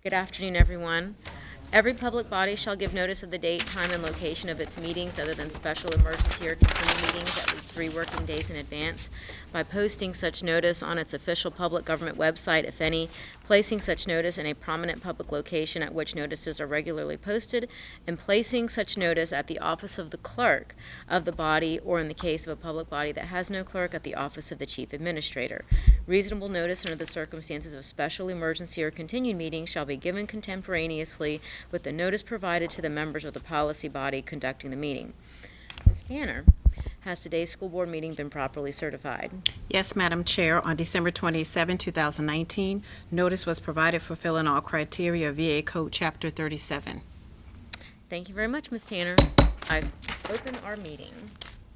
Good afternoon, everyone. Every public body shall give notice of the date, time, and location of its meetings other than special emergency or continuing meetings at least 3 working days in advance by posting such notice on its official public government website, if any, placing such notice in a prominent public location at which notices are regularly posted, and placing such notice at the office of the clerk of the body, or in the case of a public body that has no clerk, at the office of the chief administrator. Reasonable notice under the circumstances of special emergency or continued meetings shall be given contemporaneously with the notice provided to the members of the policy body conducting the meeting. Ms. Tanner, has today's school board meeting been properly certified? Yes, Madam Chair. On December 27, 2019, notice was provided fulfilling all criteria of VA Code Chapter 37. Thank you very much, Ms. Tanner. I open our meeting,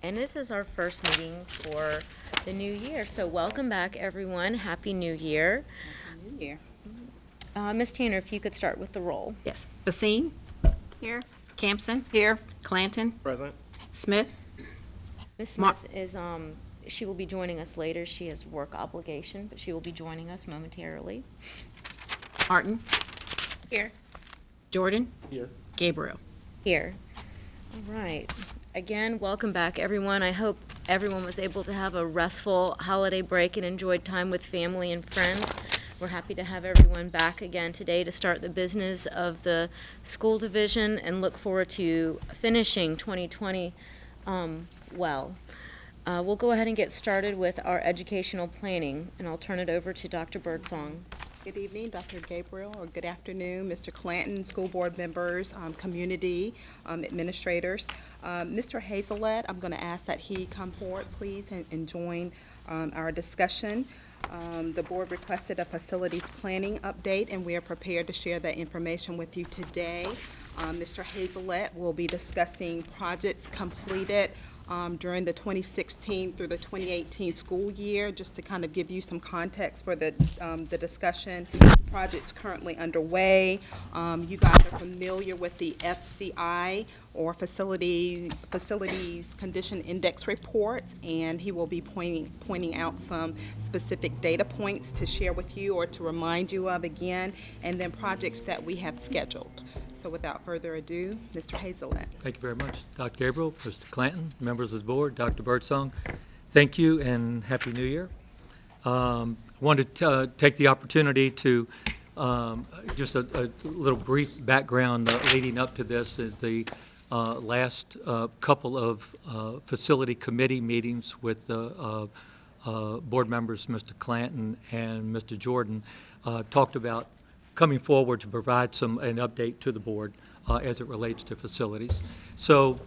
and this is our first meeting for the new year. So welcome back, everyone. Happy New Year. Happy New Year. Ms. Tanner, if you could start with the roll. Yes. Basine? Here. Campson? Here. Clanton? Present. Smith? Ms. Mar- Smith is, she will be joining us later. She has work obligation, but she will be joining us momentarily. Martin? Here. Jordan? Here. Gabriel? Here. All right. Again, welcome back, everyone. I hope everyone was able to have a restful holiday break and enjoyed time with family and friends. We're happy to have everyone back again today to start the business of the school division and look forward to finishing 2020 well. We'll go ahead and get started with our educational planning, and I'll turn it over to Dr. Birdsong. Good evening, Dr. Gabriel, or good afternoon, Mr. Clanton, school board members, community administrators. Mr. Hazelett, I'm going to ask that he come forward, please, and join our discussion. The board requested a facilities planning update, and we are prepared to share that information with you today. Mr. Hazelett will be discussing projects completed during the 2016 through the 2018 school year, just to kind of give you some context for the discussion. Projects currently underway. You guys are familiar with the FCI, or Facilities Condition Index reports, and he will be pointing out some specific data points to share with you or to remind you of again, and then projects that we have scheduled. So without further ado, Mr. Hazelett. Thank you very much, Dr. Gabriel, Mr. Clanton, members of the board, Dr. Birdsong. Thank you and Happy New Year. I wanted to take the opportunity to just a little brief background leading up to this is the last couple of facility committee meetings with board members, Mr. Clanton and Mr. Jordan, talked about coming forward to provide an update to the board as it relates to facilities. So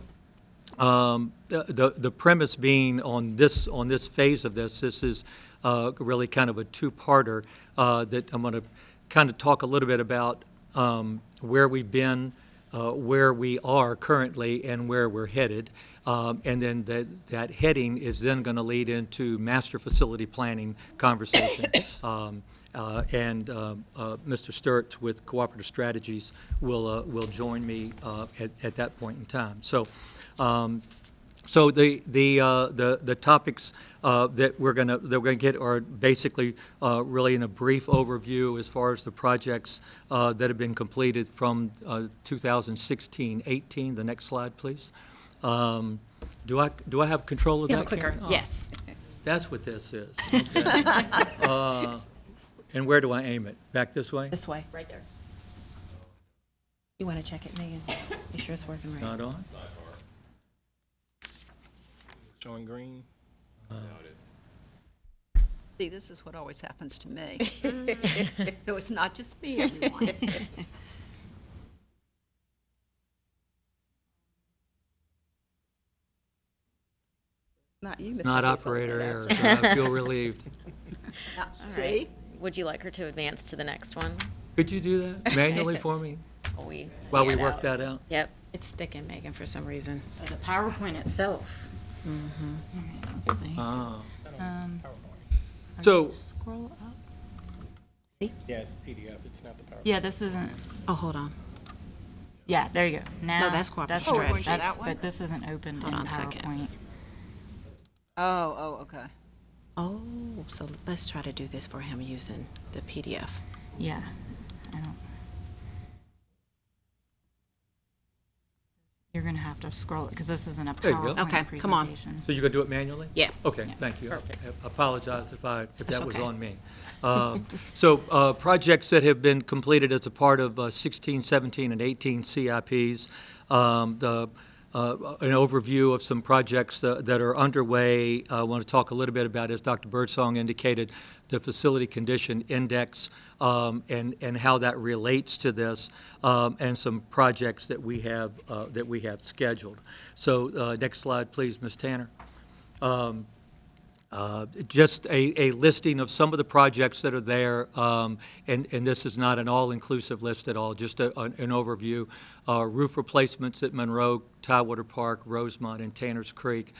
the premise being on this phase of this is really kind of a two-parter that I'm going to kind of talk a little bit about where we've been, where we are currently, and where we're headed. And then that heading is then going to lead into master facility planning conversation. And Mr. Sturts with Cooperative Strategies will join me at that point in time. So the topics that we're going to get are basically really in a brief overview as far as the projects that have been completed from 2016-18. The next slide, please. Do I have control of You that? have a clicker. Karen? Oh, Yes. that's what this is. Okay. And where do I aim it? Back this way? This way. Right there. You want to check it, Megan? Make sure it's working right. Not on? Showing green. See, this is what always happens to me. So it's not just me, everyone. Not you, Mr. Not Hazelett. operator error. That's So I feel relieved. Now, All see? right. Would you like her to advance to the next one? Could you do that manually for me While we while we figure it work out? that out? Yep. It's sticking, Megan, for some reason. The PowerPoint itself. All right, let's see. Ah. So So, scroll up. See? Yeah, it's PDF. It's not the PowerPoint. Yeah, this isn't. Oh, hold on. Yeah, there you go. Now that's cooperative that's, strategy. that's That one? but this isn't opened Hold in on a second. PowerPoint. Oh, okay. Oh, so let's try to do this for him using the PDF. Yeah. I don't. You're gonna have to scroll it, because this isn't a There you go. PowerPoint Okay, come on. presentation. So you're going to do it manually? Yeah. Okay, Yeah. thank you. Perfect. I apologize if that was okay. on me. So projects that have been completed as a part of 16, 17, and 18 CIPs, an overview of some projects that are underway. I want to talk a little bit about, as Dr. Birdsong indicated, the Facility Condition Index and how that relates to this, and some projects that we have scheduled. So next slide, please, Ms. Tanner. Just a listing of some of the projects that are there, and this is not an all-inclusive list at all, just an overview. Roof replacements at Monroe, Tidewater Park, Rosemont, and Tanner's Creek.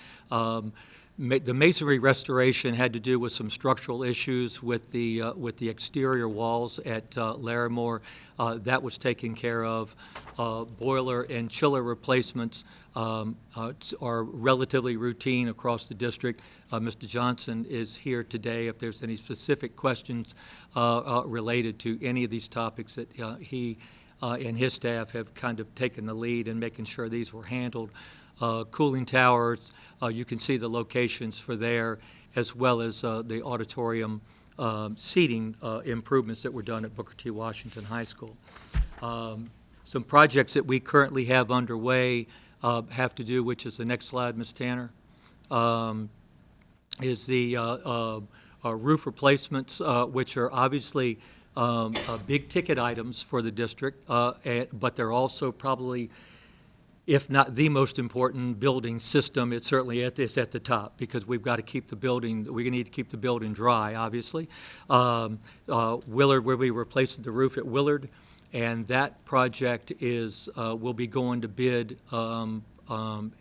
The masonry restoration had to do with some structural issues with the exterior walls at Larimore. That was taken care of. Boiler and chiller replacements are relatively routine across the district. Mr. Johnson is here today if there's any specific questions related to any of these topics that he and his staff have kind of taken the lead in making sure these were handled. Cooling towers, you can see the locations for there, as well as the auditorium seating improvements that were done at Booker T. Washington High School. Some projects that we currently have underway have to do, which is the next slide, Ms. Tanner, is the roof replacements, which are obviously big ticket items for the district, but they're also probably, if not the most important building system, it's certainly it's at the top, because we've got to keep the building, we need to keep the building dry, obviously. Willard, where we replaced the roof at Willard, and that project is, will be going to bid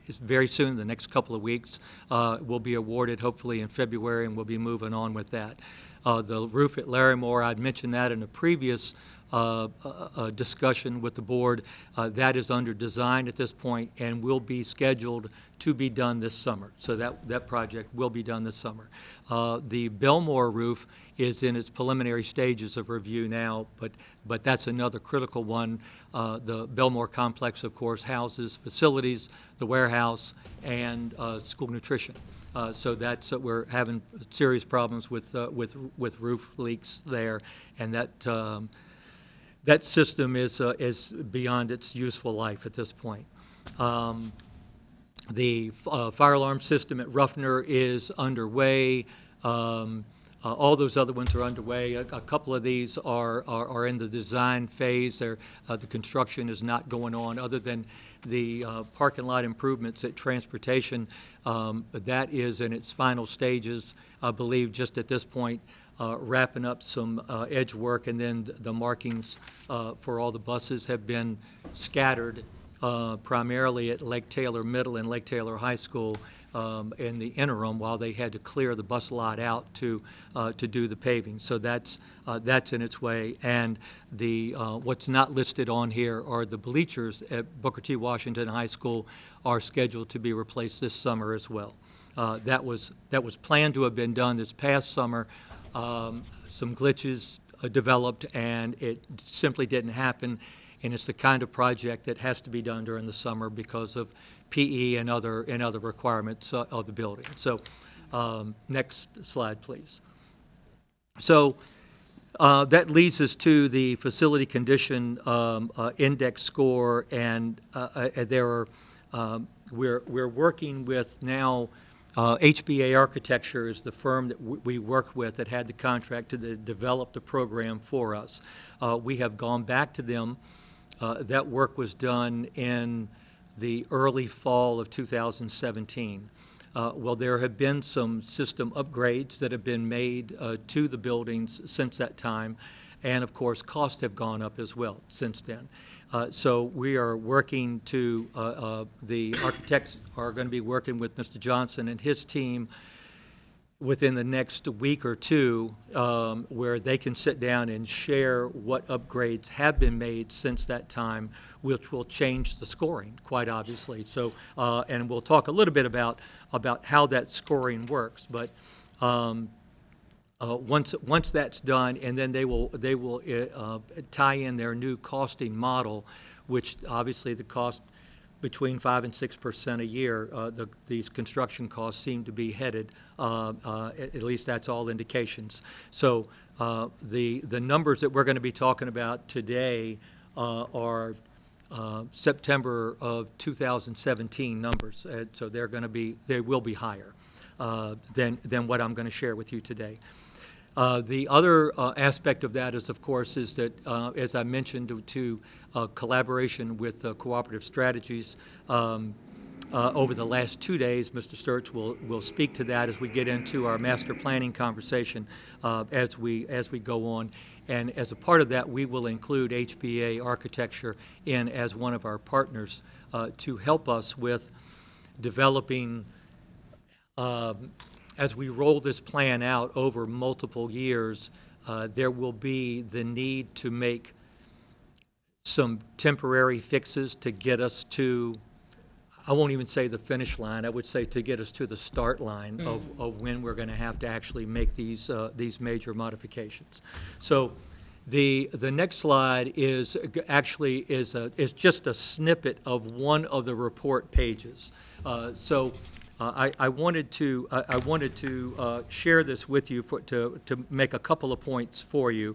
is very soon, the next couple of weeks. Will be awarded hopefully in February, and we'll be moving on with that. The roof at Larimore, I'd mentioned that in a previous discussion with the board. That is under design at this point and will be scheduled to be done this summer. So that project will be done this summer. The Belmore roof is in its preliminary stages of review now, but that's another critical one. The Belmore complex, of course, houses facilities, the warehouse, and school nutrition. So that's we're having serious problems with roof leaks there, and that system is beyond its useful life at this point. The fire alarm system at Ruffner is underway. All those other ones are underway. A couple of these are in the design phase. The construction is not going on, other than the parking lot improvements at Transportation. That is in its final stages, I believe, just at this point, wrapping up some edge work, and then the markings for all the buses have been scattered primarily at Lake Taylor Middle and Lake Taylor High School in the interim, while they had to clear the bus lot out to do the paving. So that's in its way. And the what's not listed on here are the bleachers at Booker T. Washington High School are scheduled to be replaced this summer as well. That was planned to have been done this past summer. Some glitches developed, and it simply didn't happen. And it's the kind of project that has to be done during the summer because of PE and other requirements of the building. So next slide, please. So that leads us to the facility condition index score, and there are we're working with now. HBA Architecture is the firm that we worked with that had the contract to develop the program for us. We have gone back to them. That work was done in the early fall of 2017. Well, there have been some system upgrades that have been made to the buildings since that time, and of course, costs have gone up as well since then. So we are working to, the architects are going to be working with Mr. Johnson and his team within the next week or two, where they can sit down and share what upgrades have been made since that time, which will change the scoring, quite obviously. So, and we'll talk a little bit about how that scoring works, but once that's done, and then they will tie in their new costing model, which obviously the cost between 5 and 6% a year. These construction costs seem to be headed, at least that's all indications. So the numbers that we're going to be talking about today are September of 2017 numbers. So they will be higher than what I'm going to share with you today. The other aspect of that is, of course, is that, as I mentioned, to collaboration with cooperative strategies. Over the last 2 days, Mr. Sturts will speak to that as we get into our master planning conversation as we go on. And as a part of that, we will include HBA Architecture in as one of our partners to help us with developing, as we roll this plan out over multiple years, there will be the need to make some temporary fixes to get us to, I won't even say the finish line, I would say to get us to the start line of when we're going to have to actually make these major modifications. So the next slide is just a snippet of one of the report pages. I wanted to share this with you to make a couple of points for you.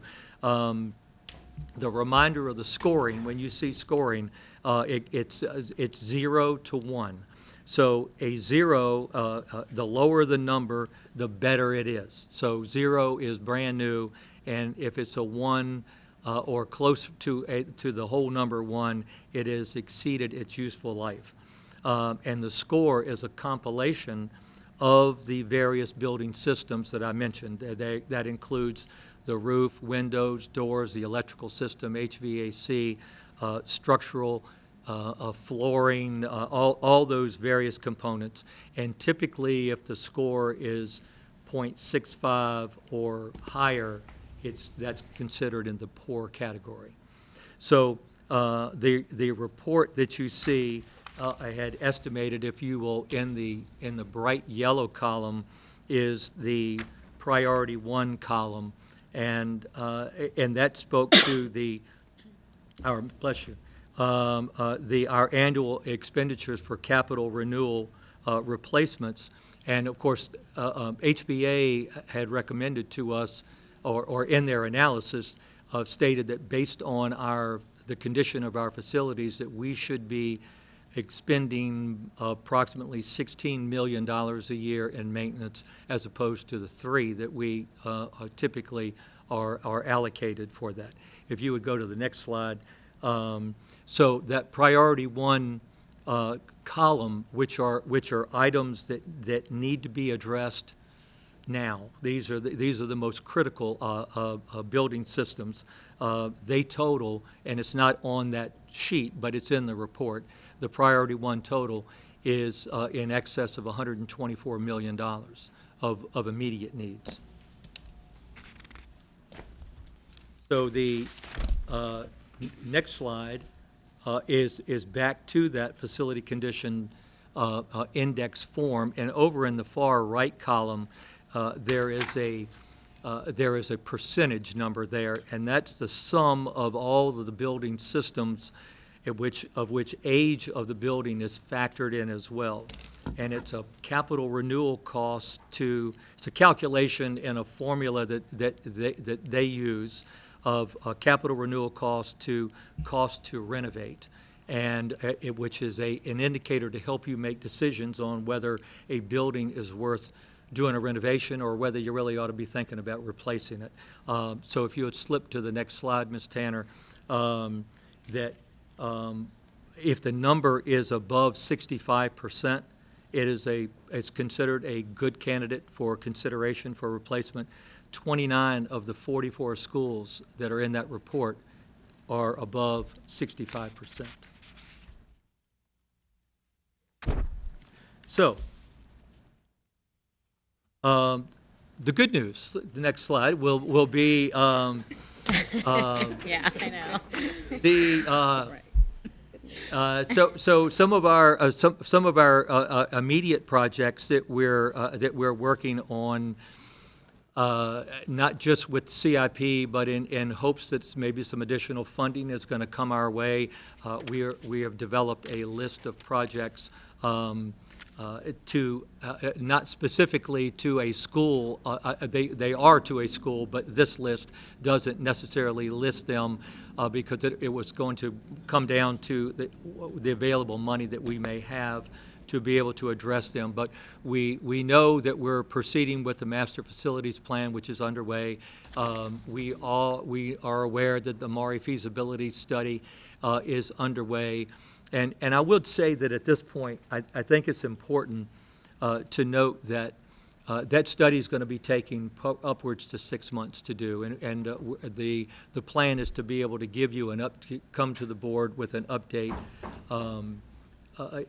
The reminder of the scoring, when you see scoring, it's 0 to 1. So a 0, the lower the number, the better it is. So 0 is brand new, and if it's a 1 or close to the whole number 1, it has exceeded its useful life. And the score is a compilation of the various building systems that I mentioned. That includes the roof, windows, doors, the electrical system, HVAC, structural, flooring, all those various components. And typically, if the score is 0.65 or higher, that's considered in the poor category. So the report that you see, I had estimated, if you will, in the bright yellow column is the priority 1 column, and that spoke to our annual expenditures for capital renewal replacements. And of course, HBA had recommended to us, or in their analysis, stated that based on the condition of our facilities, that we should be expending approximately $16 million a year in maintenance, as opposed to the 3 that we typically are allocated for that. If you would go to the next slide. So that priority 1 column, which are items that need to be addressed now. These are the most critical building systems. They total, and it's not on that sheet, but it's in the report. The priority 1 total is in excess of $124 million of immediate needs. So the next slide is back to that facility condition index form, and over in the far right column, there is a percentage number there, and that's the sum of all of the building systems of which age of the building is factored in as well. And it's a capital renewal cost it's a calculation and a formula that they use of a capital renewal cost to renovate, and which is an indicator to help you make decisions on whether a building is worth doing a renovation or whether you really ought to be thinking about replacing it. So if you would slip to the next slide, Ms. Tanner, if the number is above 65%, it's considered a good candidate for consideration for replacement. 29 of the 44 schools that are in that report are above 65%. So, the good news, the next slide, will be Yeah, I know. So some of our immediate projects that we're working on, not just with CIP, but in hopes that maybe some additional funding is going to come our way. We have developed a list of projects to, not specifically to a school, they are to a school, but this list doesn't necessarily list them because it was going to come down to the available money that we may have to be able to address them. But we know that we're proceeding with the master facilities plan, which is underway. We are aware that the Maury feasibility study is underway. And I would say that at this point, I think it's important to note that that study is going to be taking upwards to 6 months to do. And the plan is to be able to give you come to the board with an update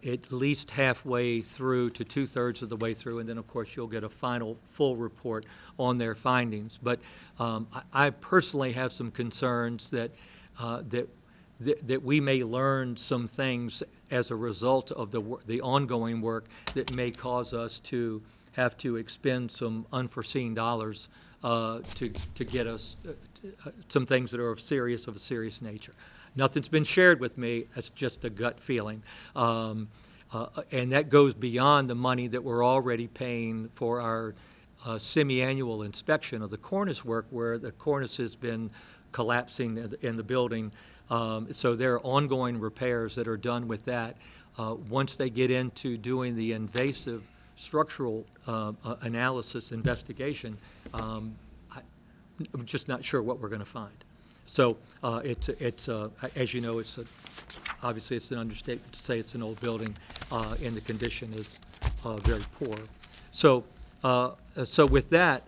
at least halfway through to 2/3 of the way through, and then of course you'll get a final full report on their findings. But I personally have some concerns that we may learn some things as a result of the ongoing work that may cause us to have to expend some unforeseen dollars to get us some things that are of a serious nature. Nothing's been shared with me. It's just a gut feeling. And that goes beyond the money that we're already paying for our semi-annual inspection of the cornice work, where the cornice has been collapsing in the building. So there are ongoing repairs that are done with that. Once they get into doing the invasive structural analysis investigation, I'm just not sure what we're going to find. So it's as you know, obviously it's an understatement to say it's an old building, and the condition is very poor. So with that,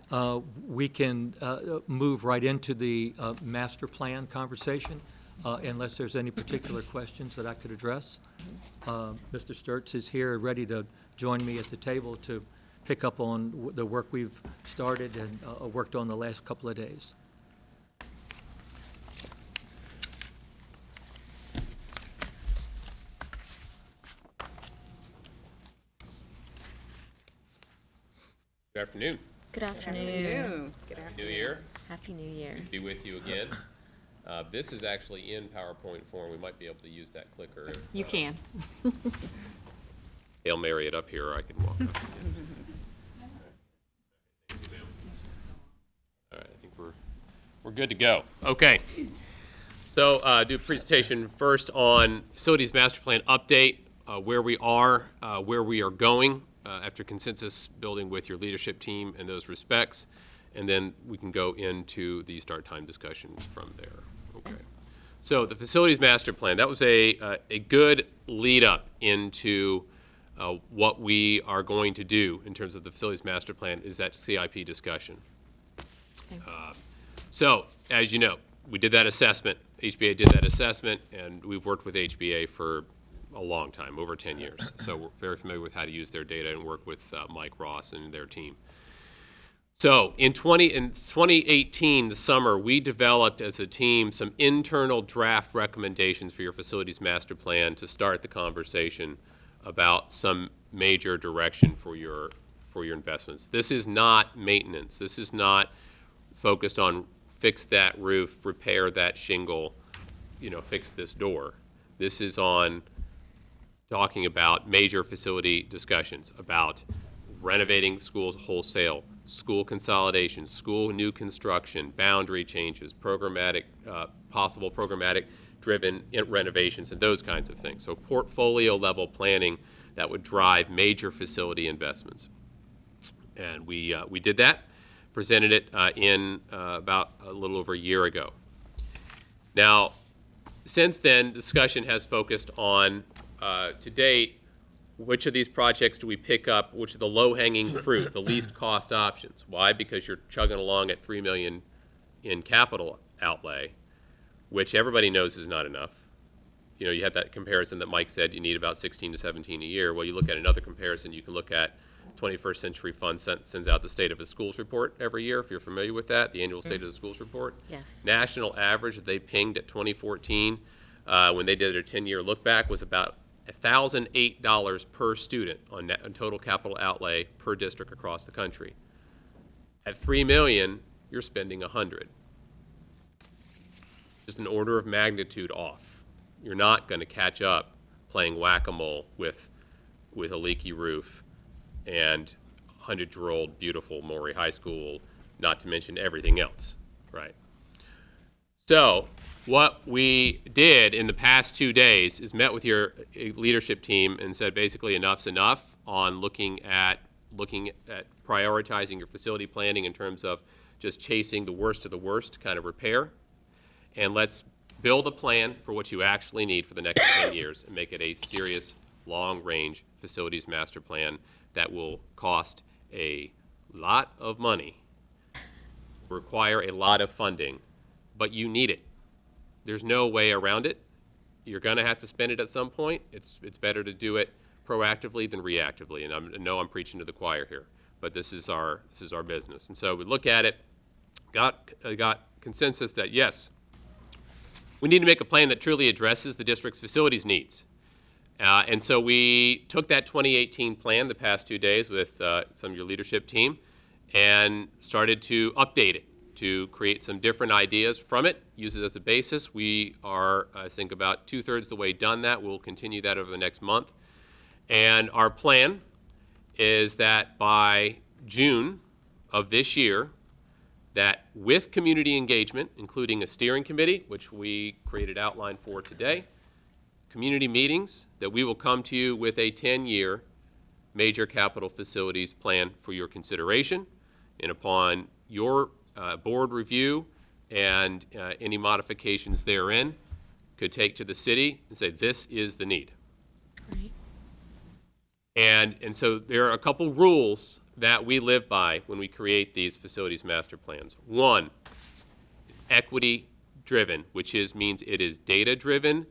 we can move right into the master plan conversation, unless there's any particular questions that I could address. Mr. Sturts is here, ready to join me at the table to pick up on the work we've started and worked on the last couple of days. Good afternoon. Good afternoon. Happy New Year. Happy New Year. Good to be with you again. This is actually in PowerPoint form. We might be able to use that clicker. If, You can. Hail Mary it up here, or I can walk up. All right, I think we're good to go. Okay. So do a presentation first on facilities master plan update, where we are going. After consensus building with your leadership team in those respects, and then we can go into the start time discussion from there. Okay. So the facilities master plan, that was a good lead up into what we are going to do in terms of the facilities master plan is that CIP discussion. So as you know, we did that assessment, HBA did that assessment, and we've worked with HBA for a long time, over 10 years. So we're very familiar with how to use their data and work with Mike Ross and their team. So in 2018, the summer, we developed as a team some internal draft recommendations for your facilities master plan to start the conversation about some major direction for your investments. This is not maintenance. This is not focused on fix that roof, repair that shingle, fix this door. This is on talking about major facility discussions about renovating schools wholesale, school consolidation, school new construction, boundary changes, programmatic, possible programmatic driven renovations, and those kinds of things. So portfolio level planning that would drive major facility investments. And we did that, presented it in about a little over a year ago. Now, since then, discussion has focused on to date, which of these projects do we pick up, which are the low-hanging fruit, the least cost options? Why? Because you're chugging along at $3 million in capital outlay, which everybody knows is not enough. You have that comparison that Mike said you need about 16 to 17 a year. Well, you look at another comparison, you can look at 21st Century Fund sends out the State of the Schools report every year, if you're familiar with that, the annual State of the Schools report. Yes. National average that they pinged at 2014 when they did their 10-year look back was about $1,008 per student on total capital outlay per district across the country. At 3 million, you're spending 100. Just an order of magnitude off. You're not going to catch up playing whack-a-mole with a leaky roof and 100-year-old beautiful Maury High School, not to mention everything else, right? So what we did in the past 2 days is met with your leadership team and said basically enough's enough on looking at prioritizing your facility planning in terms of just chasing the worst of the worst kind of repair. And let's build a plan for what you actually need for the next 10 years and make it a serious, long-range facilities master plan that will cost a lot of money, require a lot of funding, but you need it. There's no way around it. You're going to have to spend it at some point. It's better to do it proactively than reactively. And I know I'm preaching to the choir here, but this is our business. And so we look at it, got consensus that yes, we need to make a plan that truly addresses the district's facilities needs. And so we took that 2018 plan the past 2 days with some of your leadership team and started to update it to create some different ideas from it, use it as a basis. We are, I think, about 2/3 the way done that. We'll continue that over the next month. And our plan is that by June of this year, that with community engagement, including a steering committee, which we created outline for today, community meetings, that we will come to you with a 10-year major capital facilities plan for your consideration. And upon your board review and any modifications therein, could take to the city and say, this is the need. Right. And so there are a couple rules that we live by when we create these facilities master plans. One, it's equity-driven, which means it is data-driven,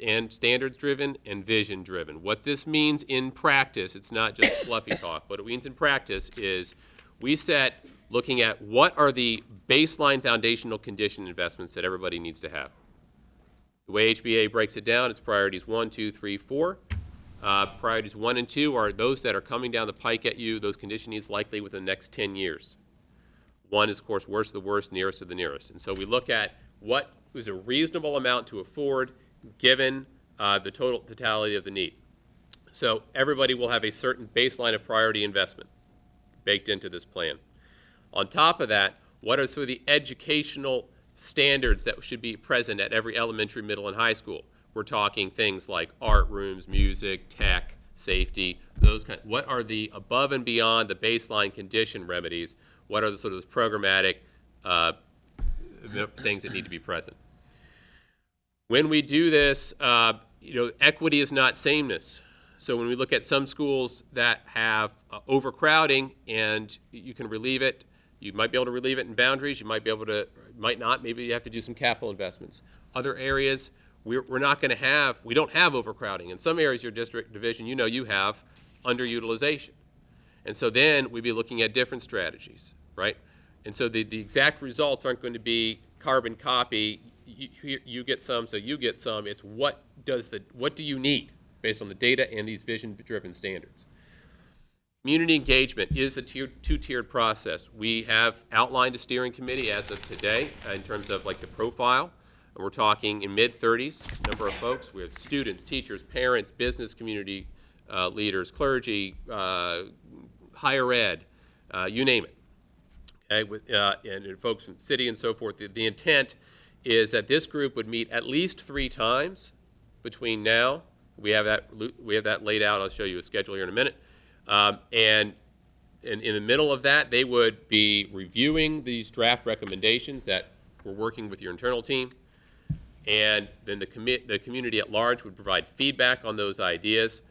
and standards-driven, and vision-driven. What this means in practice, it's not just fluffy talk. What it means in practice is we set, looking at what are the baseline foundational condition investments that everybody needs to have. The way HBA breaks it down, it's priorities 1, 2, 3, 4. Priorities 1 and 2 are those that are coming down the pike at you, those condition needs likely within the next 10 years. 1 is, of course, worst of the worst, nearest of the nearest. And so we look at what is a reasonable amount to afford given the totality of the need. So everybody will have a certain baseline of priority investment baked into this plan. On top of that, what are sort of the educational standards that should be present at every elementary, middle, and high school? We're talking things like art rooms, music, tech, safety, those kind. What are the above and beyond the baseline condition remedies? What are the sort of programmatic things that need to be present? When we do this, equity is not sameness. So when we look at some schools that have overcrowding and you can relieve it, you might be able to relieve it in boundaries, you might be able to, might not, maybe you have to do some capital investments. Other areas, we're not going to have, we don't have overcrowding. In some areas, your district division, you have underutilization. And so then we'd be looking at different strategies, right? And so the exact results aren't going to be carbon copy, you get some, so you get some. It's what do you need based on the data and these vision-driven standards. Community engagement is a two-tiered process. We have outlined a steering committee as of today in terms of like the profile. And we're talking in mid-30s, number of folks. We have students, teachers, parents, business community leaders, clergy, higher ed, you name it. Okay, and folks from city and so forth. The intent is that this group would meet at least 3 times between now. We have that laid out. I'll show you a schedule here in a minute. And in the middle of that, they would be reviewing these draft recommendations that we're working with your internal team. And then the community at large would provide feedback on those ideas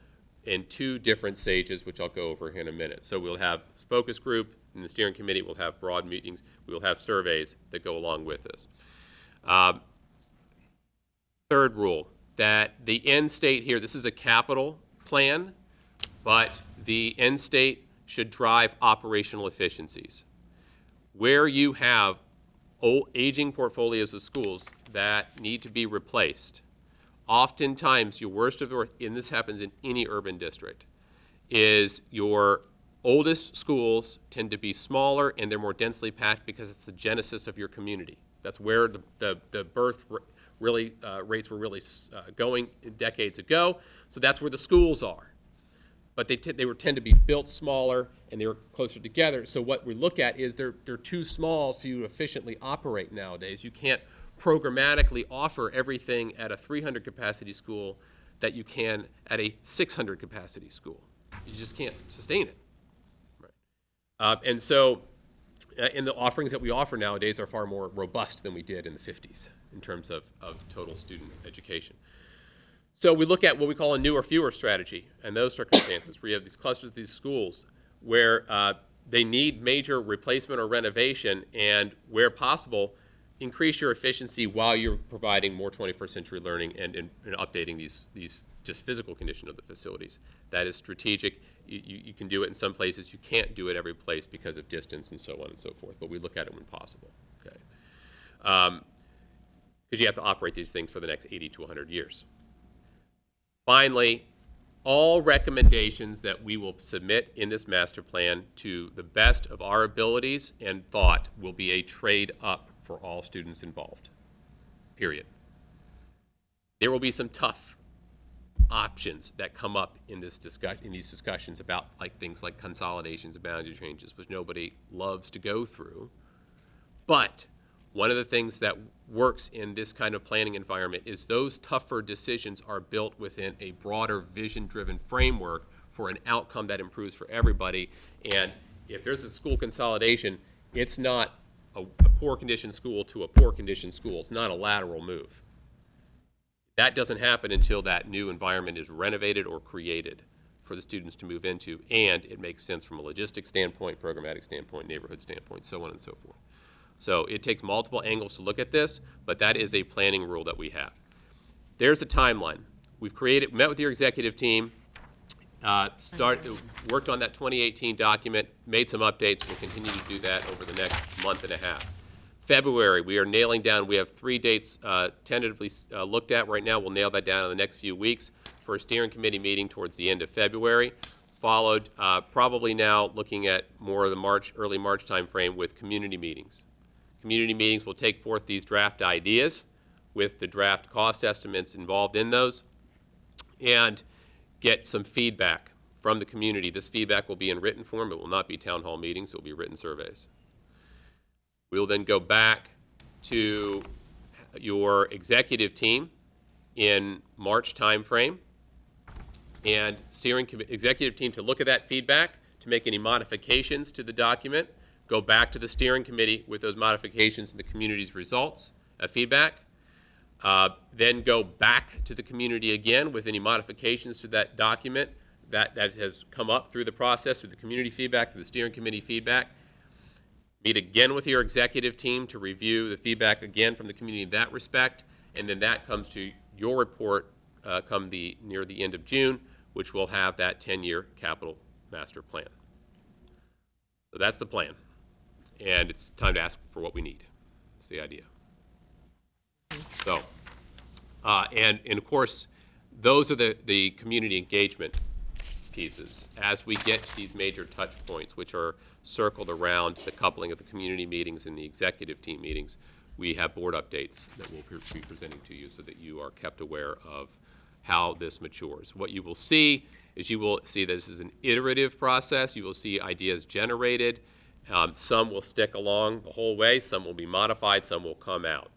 in 2 different stages, which I'll go over here in a minute. So we'll have focus group, and the steering committee will have broad meetings. We will have surveys that go along with this. Third rule, that the end state here, this is a capital plan, but the end state should drive operational efficiencies. Where you have aging portfolios of schools that need to be replaced, oftentimes your worst of the worst, and this happens in any urban district, is your oldest schools tend to be smaller and they're more densely packed because it's the genesis of your community. That's where the birth really rates were really going decades ago. So that's where the schools are. But they tend to be built smaller and they were closer together. So what we look at is they're too small to efficiently operate nowadays. You can't programmatically offer everything at a 300 capacity school that you can at a 600 capacity school. You just can't sustain it. Right. And so and the offerings that we offer nowadays are far more robust than we did in the 50s in terms of total student education. So we look at what we call a new or fewer strategy in those circumstances where you have these clusters of these schools where they need major replacement or renovation, and where possible, increase your efficiency while you're providing more 21st century learning and updating these just physical condition of the facilities. That is strategic. You can do it in some places. You can't do it every place because of distance and so on and so forth, but we look at it when possible. Okay, because you have to operate these things for the next 80 to 100 years. Finally, all recommendations that we will submit in this master plan to the best of our abilities and thought will be a trade up for all students involved, period. There will be some tough options that come up in these discussions about things like consolidations and boundary changes, which nobody loves to go through. But one of the things that works in this kind of planning environment is those tougher decisions are built within a broader vision-driven framework for an outcome that improves for everybody. And if there's a school consolidation, it's not a poor condition school to a poor condition school. It's not a lateral move. That doesn't happen until that new environment is renovated or created for the students to move into, and it makes sense from a logistics standpoint, programmatic standpoint, neighborhood standpoint, so on and so forth. So it takes multiple angles to look at this, but that is a planning rule that we have. There's a timeline. We've met with your executive team, worked on that 2018 document, made some updates. We'll continue to do that over the next month and a half. February, we are nailing down, we have 3 dates tentatively looked at right now. We'll nail that down in the next few weeks for a steering committee meeting towards the end of February, followed probably now looking at more of the early March timeframe with community meetings. Community meetings will take forth these draft ideas with the draft cost estimates involved in those and get some feedback from the community. This feedback will be in written form. It will not be town hall meetings. It will be written surveys. We'll then go back to your executive team in March timeframe and executive team to look at that feedback, to make any modifications to the document, go back to the steering committee with those modifications and the community's results, feedback, then go back to the community again with any modifications to that document that has come up through the process, through the community feedback, through the steering committee feedback. Meet again with your executive team to review the feedback again from the community in that respect, and then that comes to your report near the end of June, which will have that 10-year capital master plan. So that's the plan. And it's time to ask for what we need. That's the idea. So, and of course, those are the community engagement pieces. As we get to these major touch points, which are circled around the coupling of the community meetings and the executive team meetings, we have board updates that we'll be presenting to you so that you are kept aware of how this matures. What you will see is that this is an iterative process. You will see ideas generated. Some will stick along the whole way, some will be modified, some will come out.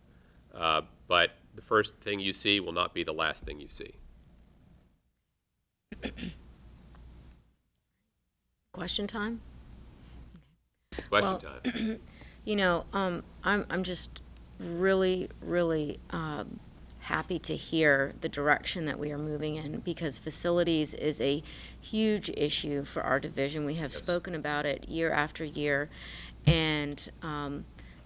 But the first thing you see will not be the last thing you see. Question time? Question time. You know, I'm just really, really happy to hear the direction that we are moving in, because facilities is a huge issue for our division. We have spoken about it year after year, and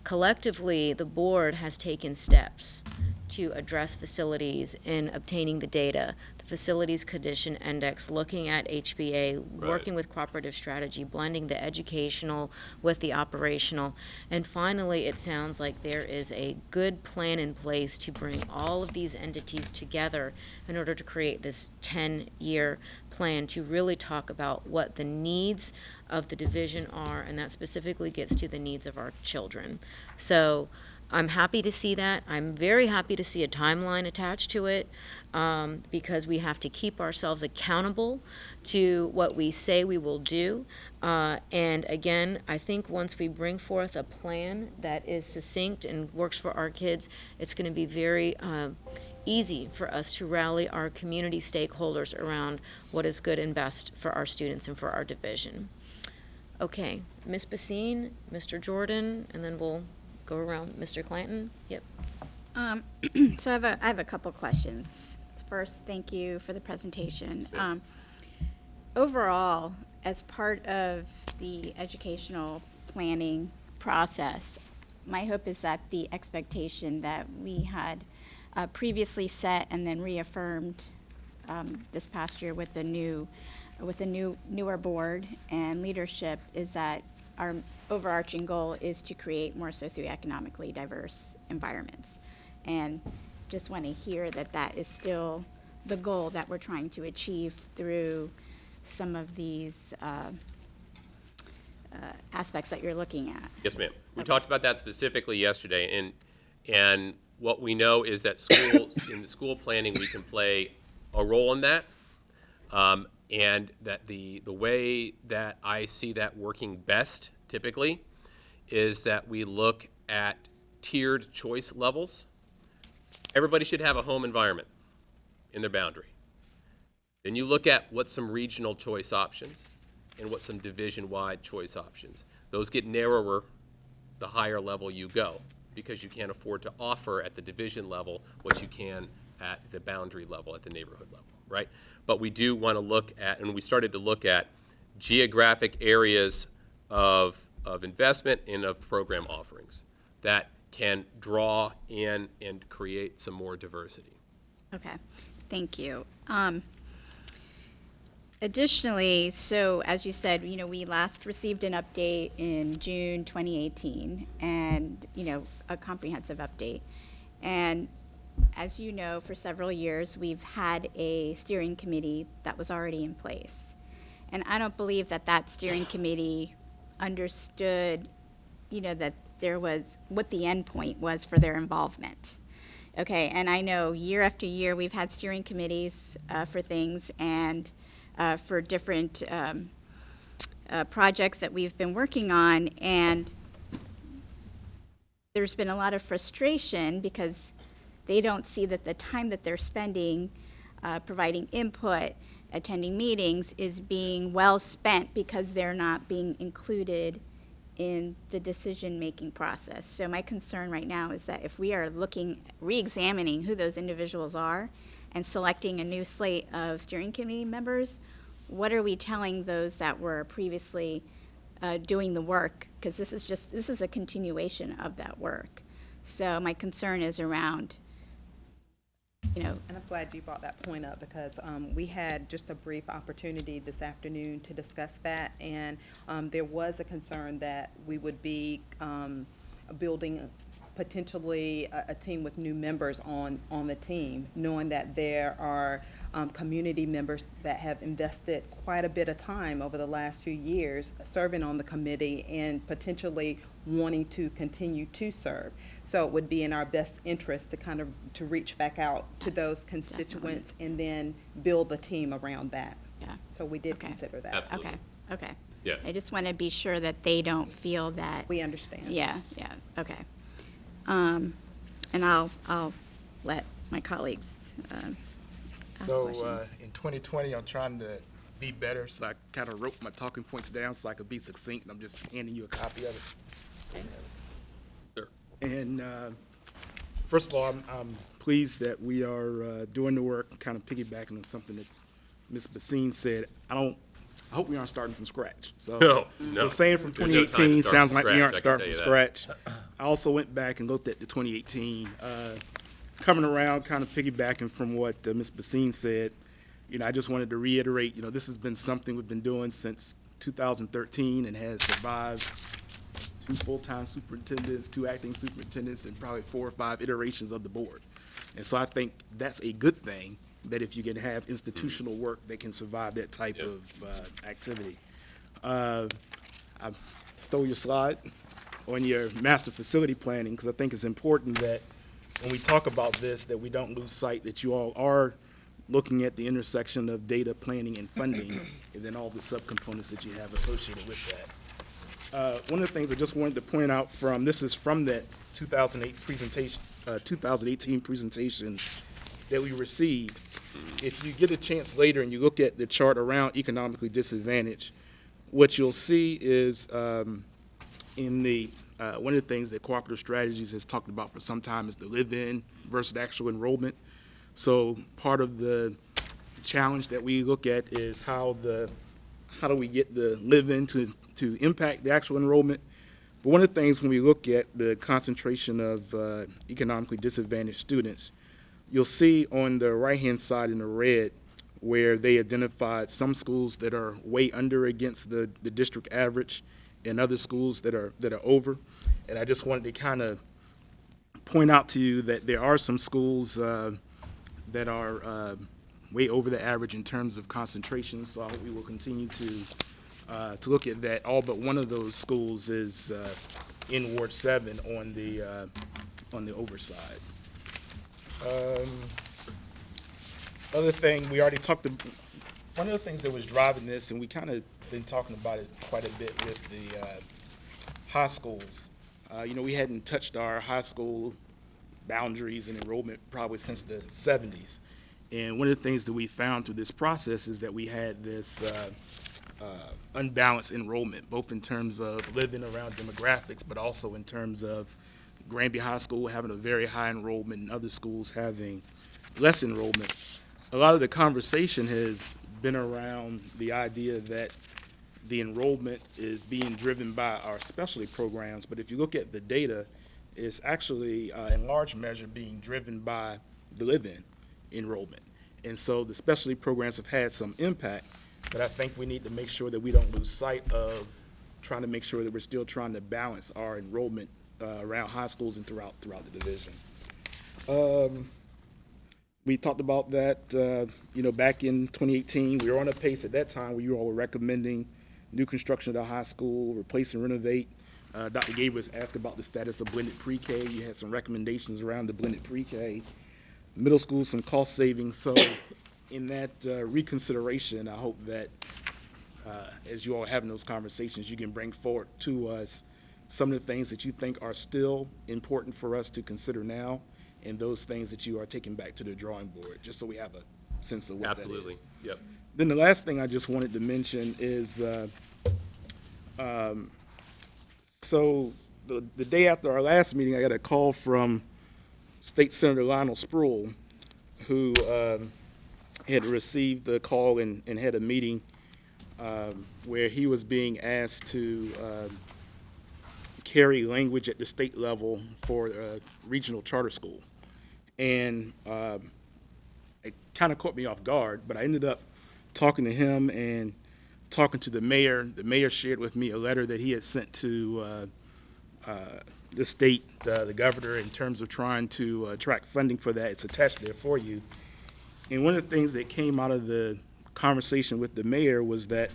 collectively the board has taken steps to address facilities in obtaining the data, the facilities condition index, looking at HBA, working with cooperative strategy, blending the educational with the operational. And finally, it sounds like there is a good plan in place to bring all of these entities together in order to create this 10-year plan to really talk about what the needs of the division are, and that specifically gets to the needs of our children. So I'm happy to see that. I'm very happy to see a timeline attached to it, because we have to keep ourselves accountable to what we say we will do. And again, I think once we bring forth a plan that is succinct and works for our kids, it's going to be very easy for us to rally our community stakeholders around what is good and best for our students and for our division. Okay, Ms. Basine, Mr. Jordan, and then we'll go around. Mr. Clanton? Yep. So I have a couple questions. First, thank you for the presentation. Overall, as part of the educational planning process, my hope is that the expectation that we had previously set and then reaffirmed this past year with the newer board and leadership is that our overarching goal is to create more socioeconomically diverse environments. And just want to hear that that is still the goal that we're trying to achieve through some of these aspects that you're looking at. Yes, ma'am. We talked about that specifically yesterday, and what we know is that in the school planning, we can play a role in that, and that the way that I see that working best typically is that we look at tiered choice levels. Everybody should have a home environment in their boundary. Then you look at what's some regional choice options and what's some division-wide choice options. Those get narrower the higher level you go, because you can't afford to offer at the division level what you can at the boundary level, at the neighborhood level, right? But we do want to look at, and we started to look at, geographic areas of investment and of program offerings that can draw in and create some more diversity. Okay, thank you. Additionally, so as you said, we last received an update in June 2018, and, a comprehensive update. And as you know, for several years, we've had a steering committee that was already in place. And I don't believe that that steering committee understood, that there was, what the end point was for their involvement. Okay, and I know year after year, we've had steering committees for things, and for different projects that we've been working on, and there's been a lot of frustration because they don't see that the time that they're spending providing input, attending meetings, is being well spent because they're not being included in the decision-making process. So my concern right now is that if we are re-examining who those individuals are and selecting a new slate of steering committee members, what are we telling those that were previously doing the work? Because this is a continuation of that work. So my concern is around, And I'm glad you brought that point up, because we had just a brief opportunity this afternoon to discuss that, and there was a concern that we would be building potentially a team with new members on the team, knowing that there are community members that have invested quite a bit of time over the last few years serving on the committee and potentially wanting to continue to serve. So it would be in our best interest to reach back out to those constituents, definitely, and then build a team around that. Yeah. So we did Okay. consider that. Absolutely. Okay. Yeah. I just want to be sure that they don't feel that. We understand. Yeah, okay. And I'll let my colleagues ask So, questions. in 2020, I'm trying to be better, so I kind of wrote my talking points down so I could be succinct, and I'm just handing you a copy of it. Sure. And first of all, I'm pleased that we are doing the work, kind of piggybacking on something that Ms. Basine said. I hope we aren't starting from scratch. So, No. So saying from There's no time to 2018 start sounds from like we scratch, aren't I can starting tell from you scratch. I also went back and looked at the 2018 coming around, kind of piggybacking from what Ms. Basine said, I just wanted to reiterate, this has been something we've been doing since 2013 and has survived 2 full-time superintendents, 2 acting superintendents, and probably 4 or 5 iterations of the board. And so I think that's a good thing, that if you can have institutional work that can survive that type Yep. of activity. I stole your slide on your master facility planning, because I think it's important that when we talk about this, that we don't lose sight that you all are looking at the intersection of data planning and funding, and then all the subcomponents that you have associated with that. One of the things I just wanted to point out this is from that 2018 presentation that we received. If you get a chance later and you look at the chart around economically disadvantaged, what you'll see is in the one of the things that Cooperative Strategies has talked about for some time is the live-in versus actual enrollment. So part of the challenge that we look at is how do we get the live-in to impact the actual enrollment. But one of the things when we look at the concentration of economically disadvantaged students, you'll see on the right-hand side in the red where they identified some schools that are way under against the district average and other schools that are over. And I just wanted to kind of point out to you that there are some schools that are way over the average in terms of concentration, so I hope we will continue to look at that. All but one of those schools is in Ward 7 on the overside. Other thing, we already talked about, one of the things that was driving this, and we kind of been talking about it quite a bit with the high schools. We hadn't touched our high school boundaries and enrollment probably since the 70s. And one of the things that we found through this process is that we had this unbalanced enrollment, both in terms of living around demographics, but also in terms of Granby High School having a very high enrollment and other schools having less enrollment. A lot of the conversation has been around the idea that the enrollment is being driven by our specialty programs, but if you look at the data, it's actually in large measure being driven by the live-in enrollment. And so the specialty programs have had some impact, but I think we need to make sure that we don't lose sight of trying to make sure that we're still trying to balance our enrollment around high schools and throughout the division. We talked about that, back in 2018, we were on a pace at that time where you all were recommending new construction of the high school, replace and renovate. Dr. Gabriel was asked about the status of blended pre-K. You had some recommendations around the blended pre-K. Middle school, some cost savings. So in that reconsideration, I hope that as you all are having those conversations, you can bring forward to us some of the things that you think are still important for us to consider now, and those things that you are taking back to the drawing board, just so we have a sense of what Absolutely. that is. Yep. Then the last thing I just wanted to mention is, so the day after our last meeting, I got a call from State Senator Lionel Spruill, who had received the call and had a meeting where he was being asked to carry language at the state level for a regional charter school. And it kind of caught me off guard, but I ended up talking to him and talking to the mayor. The mayor shared with me a letter that he had sent to the state, the governor, in terms of trying to attract funding for that. It's attached there for you. And one of the things that came out of the conversation with the mayor was that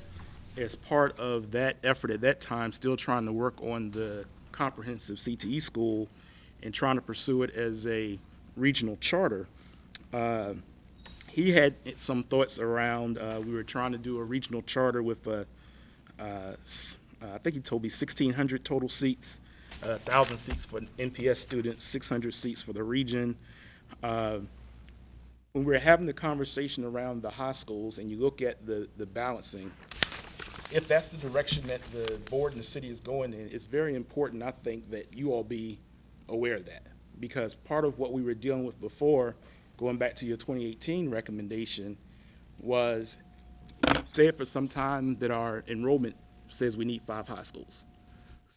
as part of that effort at that time, still trying to work on the comprehensive CTE school and trying to pursue it as a regional charter, he had some thoughts around, we were trying to do a regional charter with, I think he told me 1,600 total seats, 1,000 seats for NPS students, 600 seats for the region. When we were having the conversation around the high schools and you look at the balancing, if that's the direction that the board and the city is going in, it's very important, I think, that you all be aware of that. Because part of what we were dealing with before, going back to your 2018 recommendation, was you said for some time that our enrollment says we need 5 high schools.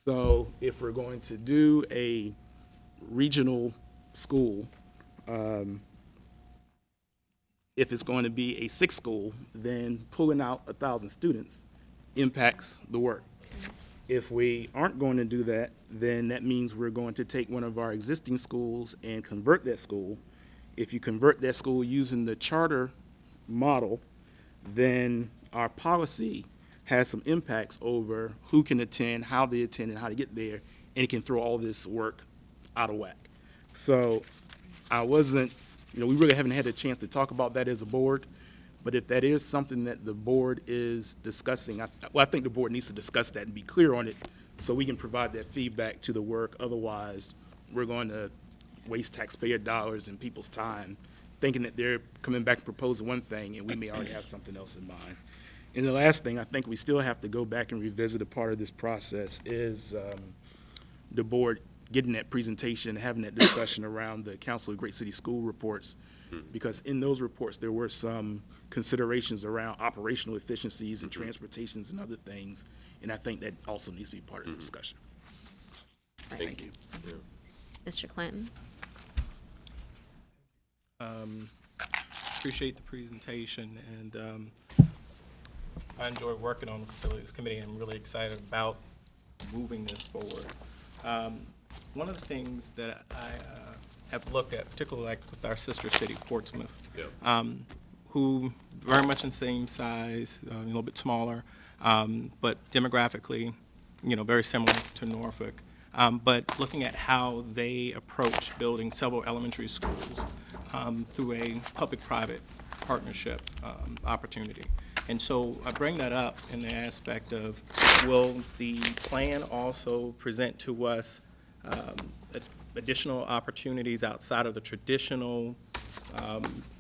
So if we're going to do a regional school, If it's going to be a 6 school, then pulling out 1,000 students impacts the work. If we aren't going to do that, then that means we're going to take one of our existing schools and convert that school. If you convert that school using the charter model, then our policy has some impacts over who can attend, how they attend, and how to get there, and it can throw all this work out of whack. So I wasn't, we really haven't had a chance to talk about that as a board, but if that is something that the board is discussing, I think the board needs to discuss that and be clear on it so we can provide that feedback to the work. Otherwise, we're going to waste taxpayer dollars and people's time thinking that they're coming back and proposing one thing, and we may already have something else in mind. And the last thing, I think we still have to go back and revisit a part of this process is the board getting that presentation, having that discussion around the Council of Great City School reports, because in those reports, there were some considerations around operational efficiencies and transportations and other things, and I think that also needs to be part of the discussion. Thank you. Mr. Clanton? Appreciate the presentation, and I enjoy working on the Facilities Committee, and I'm really excited about moving this forward. One of the things that I have looked at, particularly like with our sister city, Portsmouth, who very much in the same size, a little bit smaller, but demographically, very similar to Norfolk. But looking at how they approach building several elementary schools through a public-private partnership opportunity. And so I bring that up in the aspect of, will the plan also present to us additional opportunities outside of the traditional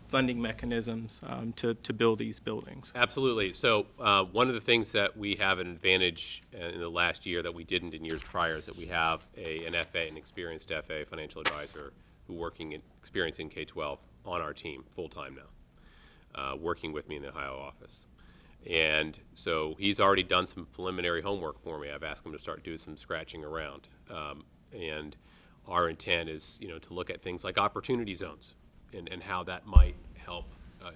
funding mechanisms to build these buildings? Absolutely. So one of the things that we have an advantage in the last year that we didn't in years prior is that we have an FA, an experienced FA, financial advisor, who working in experience in K-12 on our team full-time now, working with me in the Ohio office. And so he's already done some preliminary homework for me. I've asked him to start doing some scratching around. And our intent is, to look at things like opportunity zones and how that might help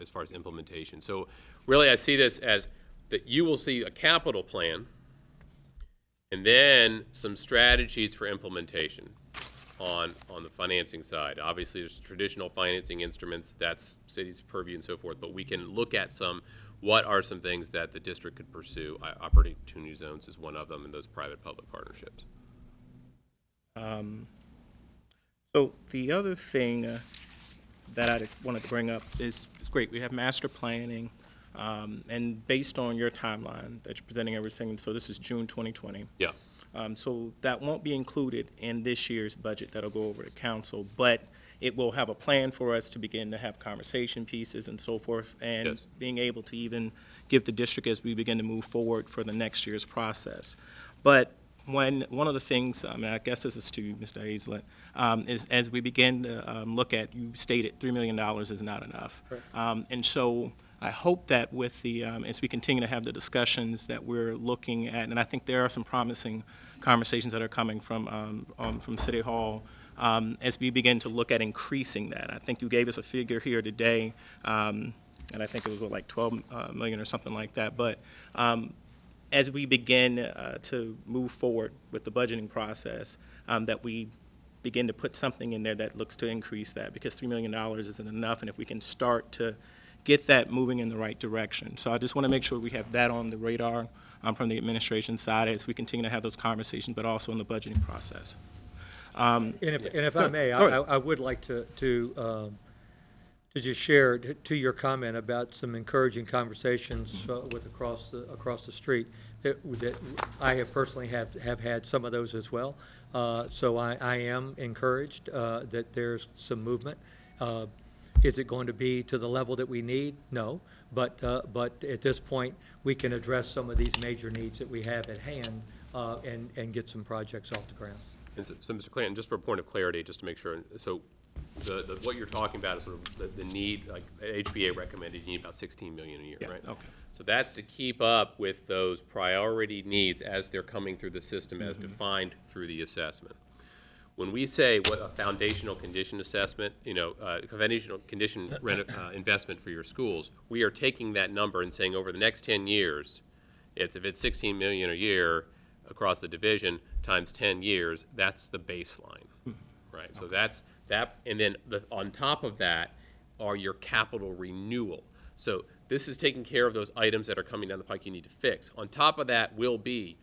as far as implementation. So really I see this as that you will see a capital plan and then some strategies for implementation on the financing side. Obviously there's traditional financing instruments, that's city's purview and so forth, but we can look at what are some things that the district could pursue. Opportunity zones is one of them, and those private-public partnerships. So the other thing that I wanted to bring up is, it's great, we have master planning, and based on your timeline that you're presenting everything, so this is June 2020. Yeah. So that won't be included in this year's budget that'll go over to council, but it will have a plan for us to begin to have conversation pieces and so forth, and Yes. being able to even give the district as we begin to move forward for the next year's process. But one of the things, I guess this is to Mr. Hazlett, is as we begin to look at, you stated $3 million is not enough. And so I hope that with the, as we continue to have the discussions that we're looking at, and I think there are some promising conversations that are coming from City Hall, as we begin to look at increasing that. I think you gave us a figure here today, and I think it was like 12 million or something like that. But as we begin to move forward with the budgeting process, that we begin to put something in there that looks to increase that, because $3 million isn't enough, and if we can start to get that moving in the right direction. So I just want to make sure we have that on the radar from the administration side as we continue to have those conversations, but also in the budgeting process. And if I may, I would like to just share to your comment about some encouraging conversations with across the street that I have personally have had some of those as well. So I am encouraged that there's some movement. Is it going to be to the level that we need? No, but at this point we can address some of these major needs that we have at hand and get some projects off the ground. And so, Mr. Clanton, just for a point of clarity, just to make sure, so what you're talking about is sort of the need, like HBA recommended, you need about 16 million a year, Yeah, right? okay. So that's to keep up with those priority needs as they're coming through the system as defined through the assessment. When we say what a foundational condition assessment, foundational condition investment for your schools, we are taking that number and saying over the next 10 years, if it's 16 million a year across the division times 10 years, that's the baseline, right? So that's that, and then on top of that are your capital renewal. So this is taking care of those items that are coming down the pike you need to fix. On top of that will be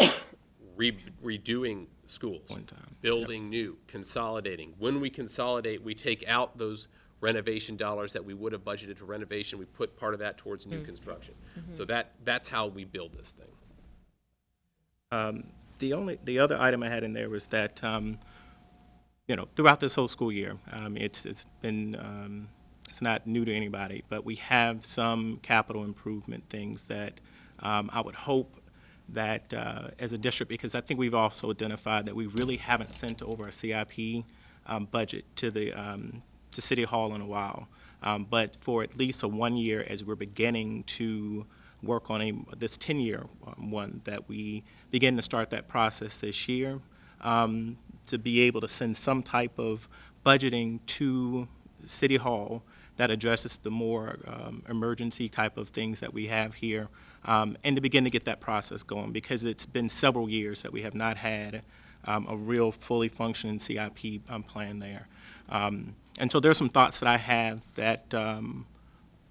redoing schools, building new, consolidating. When we consolidate, we take out those renovation dollars that we would have budgeted for renovation. We put part of that towards new construction. So that's how we build this thing. The other item I had in there was that throughout this whole school year, it's been it's not new to anybody, but we have some capital improvement things that I would hope that as a district, because I think we've also identified that we really haven't sent over a CIP budget to City Hall in a while. But for at least a 1 year, as we're beginning to work on this 10-year one, that we begin to start that process this year, to be able to send some type of budgeting to City Hall that addresses the more emergency type of things that we have here, and to begin to get that process going, because it's been several years that we have not had a real fully functioning CIP plan there. And so there's some thoughts that I have that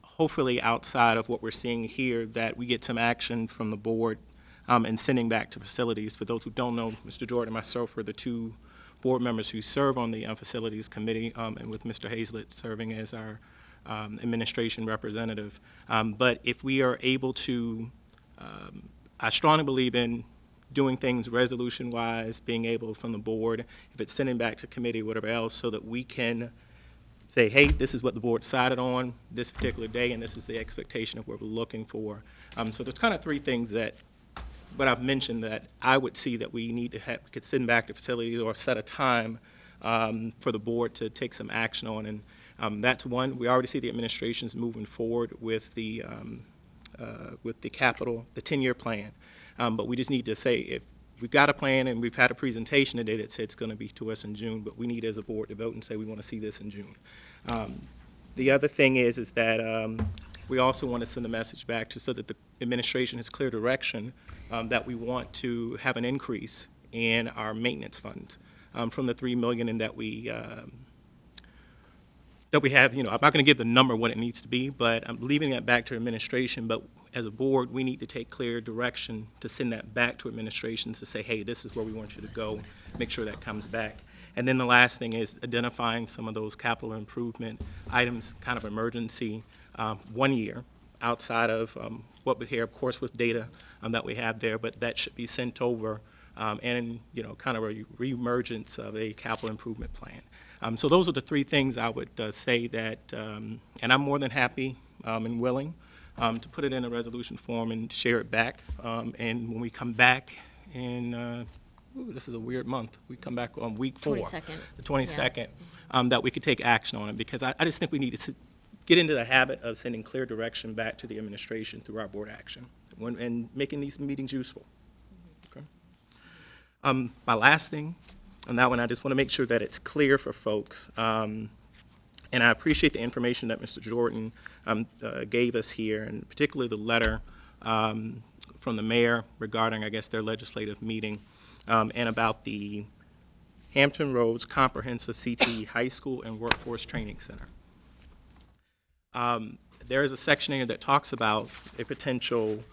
hopefully outside of what we're seeing here, that we get some action from the board and sending back to facilities. For those who don't know, Mr. Jordan and myself are the two board members who serve on the Facilities Committee, and with Mr. Hazlett serving as our administration representative. But if we are able to, I strongly believe in doing things resolution-wise, being able from the board, if it's sending back to committee, whatever else, so that we can say, hey, this is what the board decided on this particular day, and this is the expectation of what we're looking for. So there's kind of three things that what I've mentioned that I would see that we need to have, could send back to facilities or set a time for the board to take some action on. And that's one. We already see the administration's moving forward with the capital, the 10-year plan. But we just need to say, if we've got a plan and we've had a presentation today that said it's going to be to us in June, but we need as a board to vote and say we want to see this in June. The other thing is that we also want to send a message back to so that the administration has clear direction that we want to have an increase in our maintenance funds from the $3 million and that we have, I'm not going to give the number what it needs to be, but I'm leaving that back to administration. But as a board, we need to take clear direction to send that back to administrations to say, hey, this is where we want you to go, make sure that comes back. And then the last thing is identifying some of those capital improvement items, kind of emergency, 1 year outside of what we hear, of course, with data that we have there, but that should be sent over and, kind of a re-emergence of a capital improvement plan. So those are the three things I would say that, and I'm more than happy and willing to put it in a resolution form and share it back. And when we come back in, this is a weird month, we come back on week 4. 22nd. The 22nd, that we could take action on it, because I just think we need to get into the habit of sending clear direction back to the administration through our board action and making these meetings useful. Okay. My last thing on that one, I just want to make sure that it's clear for folks. And I appreciate the information that Mr. Jordan gave us here, and particularly the letter from the mayor regarding, I guess, their legislative meeting and about the Hampton Roads Comprehensive CTE High School and Workforce Training Center. There is a section here that talks about a potential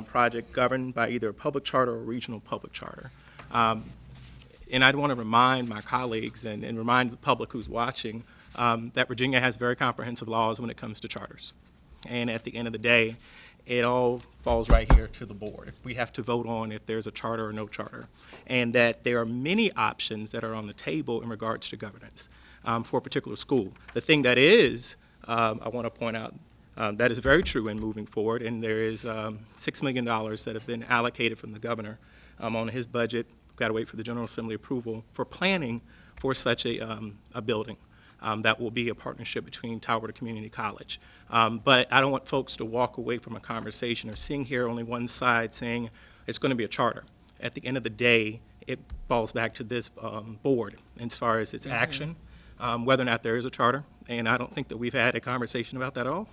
project governed by either a public charter or a regional public charter. And I'd want to remind my colleagues and remind the public who's watching that Virginia has very comprehensive laws when it comes to charters. And at the end of the day, it all falls right here to the board. We have to vote on if there's a charter or no charter. And that there are many options that are on the table in regards to governance for a particular school. The thing that is, I want to point out, that is very true in moving forward, and there is $6 million that have been allocated from the governor on his budget. We've got to wait for the General Assembly approval for planning for such a building. That will be a partnership between Talbot Community College. But I don't want folks to walk away from a conversation or seeing here only one side saying it's going to be a charter. At the end of the day, it falls back to this board as far as its action, whether or not there is a charter. And I don't think that we've had a conversation about that at all.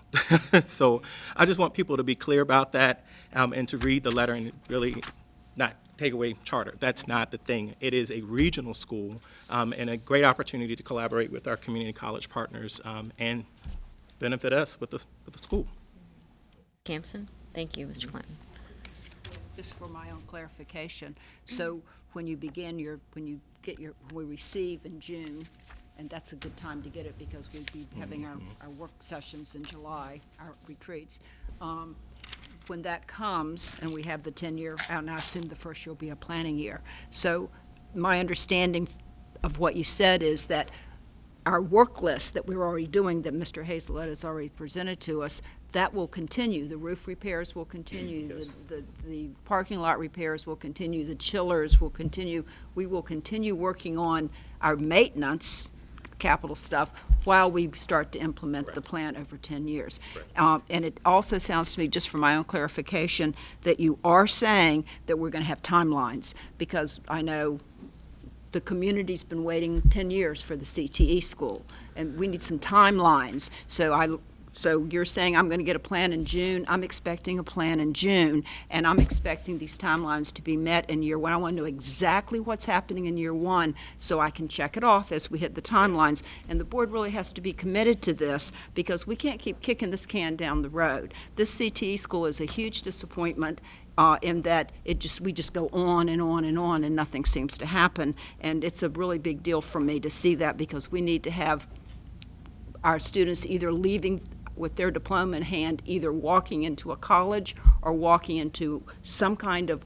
So I just want people to be clear about that and to read the letter and really not take away charter. That's not the thing. It is a regional school and a great opportunity to collaborate with our community college partners and benefit us with the school. Campson? Thank you, Mr. Clinton. Just for my own clarification, so when you we receive in June, and that's a good time to get it because we'd be having our work sessions in July, our retreats. When that comes and we have the 10-year out, and I assume the first year will be a planning year. So my understanding of what you said is that our work list that we're already doing, that Mr. Hazelett has already presented to us, that will continue. The roof repairs will continue, the parking lot repairs will continue, the chillers will continue. We will continue working on our maintenance, capital stuff, while we start to implement the plan over 10 years. And it also sounds to me, just for my own clarification, that you are saying that we're going to have timelines, because I know the community's been waiting 10 years for the CTE school, and we need some timelines. So you're saying I'm going to get a plan in June. I'm expecting a plan in June, and I'm expecting these timelines to be met in year one. I want to know exactly what's happening in year one so I can check it off as we hit the timelines. And the board really has to be committed to this, because we can't keep kicking this can down the road. This CTE school is a huge disappointment in that we just go on and on and on, and nothing seems to happen. And it's a really big deal for me to see that, because we need to have our students either leaving with their diploma in hand, either walking into a college or walking into some kind of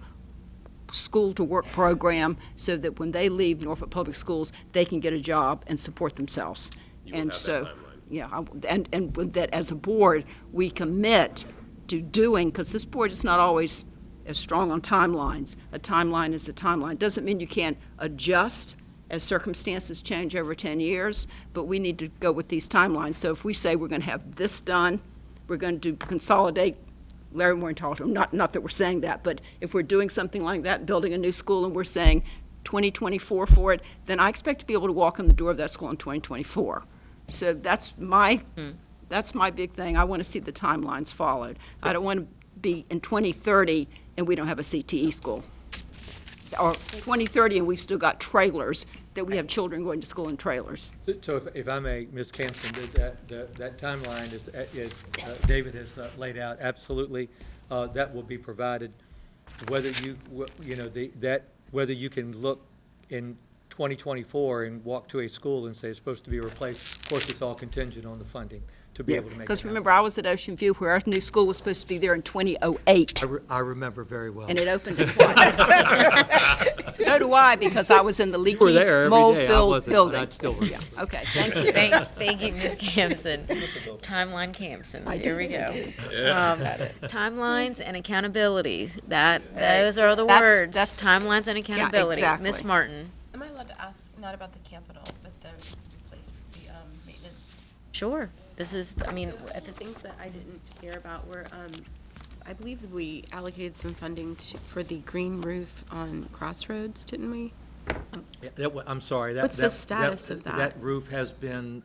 school-to-work program, so that when they leave Norfolk Public Schools, they can get a job and support themselves. And so, yeah, and with that, as a board, we commit to doing, because this board is not always as strong on timelines. A timeline is a timeline. Doesn't mean you can't adjust as circumstances change over 10 years, but we need to go with these timelines. So if we say we're going to have this done, we're going to consolidate Larry Morton, not that we're saying that, but if we're doing something like that, building a new school, and we're saying 2024 for it, then I expect to be able to walk in the door of that school in 2024. So that's my big thing. I want to see the timelines followed. I don't want to be in 2030 and we don't have a CTE school. Or 2030 and we still got trailers, that we have children going to school in trailers. So if I may, Ms. Campson, that timeline is David has laid out, absolutely, that will be provided. Whether whether you can look in 2024 and walk to a school and say it's supposed to be replaced, of course, it's all contingent on the funding to be able to make it happen. Because remember, I was at Ocean View, where our new school was supposed to be there in 2008. I remember very well. And it opened at what? So do I, because I was in the leaky, You were there every day. I mold-filled wasn't, but building. I'd still remember. Yeah, okay, thank you. Thank you, Ms. Campson. Timeline Campson, here we go. Timelines and accountability, those are the words. That's timelines and accountability. exactly. Ms. Martin. Am I allowed to ask, not about the capital, but the maintenance? Sure. This is, I mean, The things that I didn't hear about were, I believe that we allocated some funding for the green roof on Crossroads, didn't we? I'm sorry. What's the status of that? That roof has been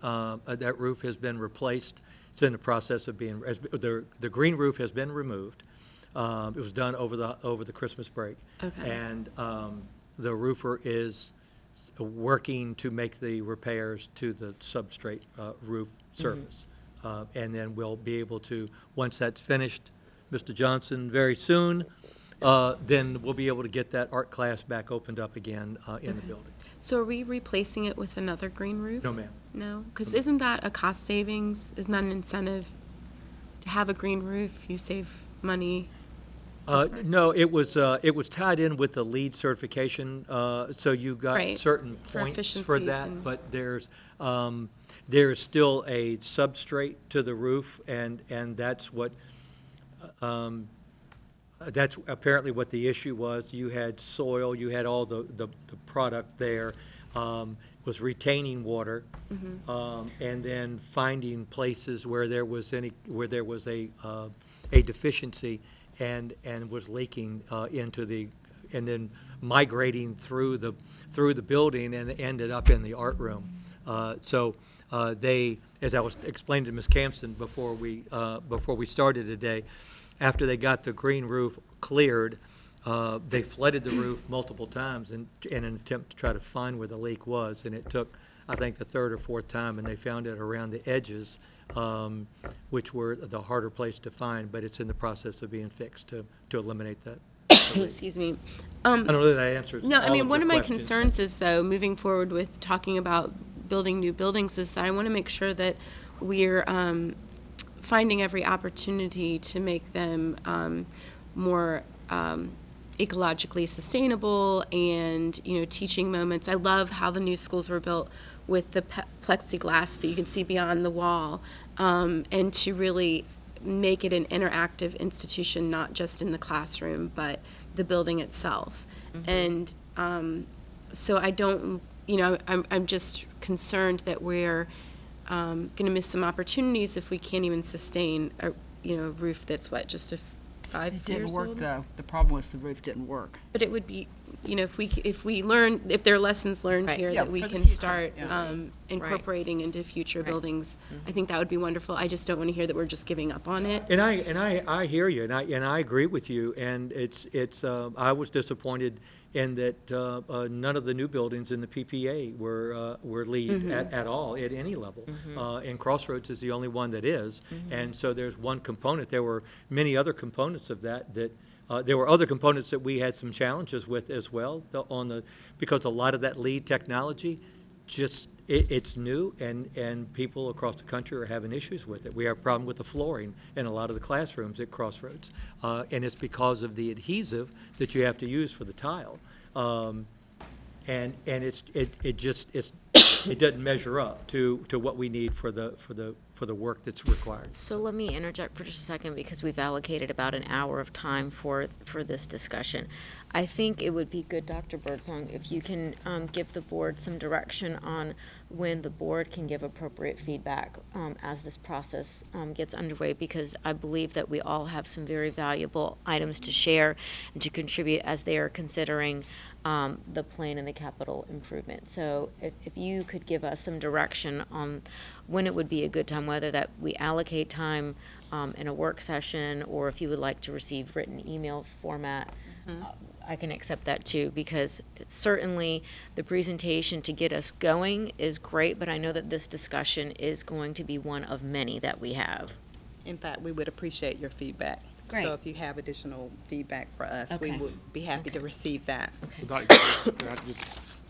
replaced. It's in the process of being, the green roof has been removed. It was done over the Christmas break. Okay. And the roofer is working to make the repairs to the substrate roof surface. And then we'll be able to, once that's finished, Mr. Johnson, very soon, then we'll be able to get that art class back opened up again in the building. So are we replacing it with another green roof? No, ma'am. No? Because isn't that a cost savings? Isn't that an incentive to have a green roof? You save money. No, it was tied in with the LEED certification, so you got Right. certain For points for efficiencies that, and- but there's still a substrate to the roof, and that's what, that's apparently what the issue was. You had soil, you had all the product there, was retaining water, and then finding places where there was a deficiency and was leaking into then migrating through the building and ended up in the art room. So they, as I was explaining to Ms. Campson before we started today, after they got the green roof cleared, they flooded the roof multiple times in an attempt to try to find where the leak was, and it took, I think, the third or fourth time, and they found it around the edges, which were the harder place to find, but it's in the process of being fixed to eliminate that. Excuse me. I don't know that I answered No, I all mean, of one your of my questions. concerns is, though, moving forward with talking about building new buildings, is that I want to make sure that we're finding every opportunity to make them more ecologically sustainable and, teaching moments. I love how the new schools were built with the plexiglass that you can see beyond the wall, and to really make it an interactive institution, not just in the classroom, but the building itself. And so I don't, I'm just concerned that we're going to miss some opportunities if we can't even sustain a roof that's just 5 It didn't years work, old. though. The problem was the roof didn't work. But it would be, if we learn, if there are lessons learned Right. here Yeah, that we for the can future, start yeah. incorporating into future buildings, I think that would be wonderful. I just don't want to hear that we're just giving up on it. And I hear you, and I agree with you, and it's I was disappointed in that none of the new buildings in the PPA were LEED at all, at any level. And Crossroads is the only one that is, and so there's one component. There were many other components of that there were other components that we had some challenges with as well, because a lot of that LEED technology, it's new, and people across the country are having issues with it. We have a problem with the flooring in a lot of the classrooms at Crossroads, and it's because of the adhesive that you have to use for the tile, and it doesn't measure up to what we need for the work that's required. So let me interject for just a second, because we've allocated about an hour of time for this discussion. I think it would be good, Dr. Birdsong, if you can give the board some direction on when the board can give appropriate feedback as this process gets underway, because I believe that we all have some very valuable items to share and to contribute as they are considering the plan and the capital improvement. So if you could give us some direction on when it would be a good time, whether that we allocate time in a work session, or if you would like to receive written email format, I can accept that too, because certainly the presentation to get us going is great, but I know that this discussion is going to be one of many that we have. In fact, we would appreciate your feedback. Great. So if you have additional feedback for us, we Okay. would be happy to receive that.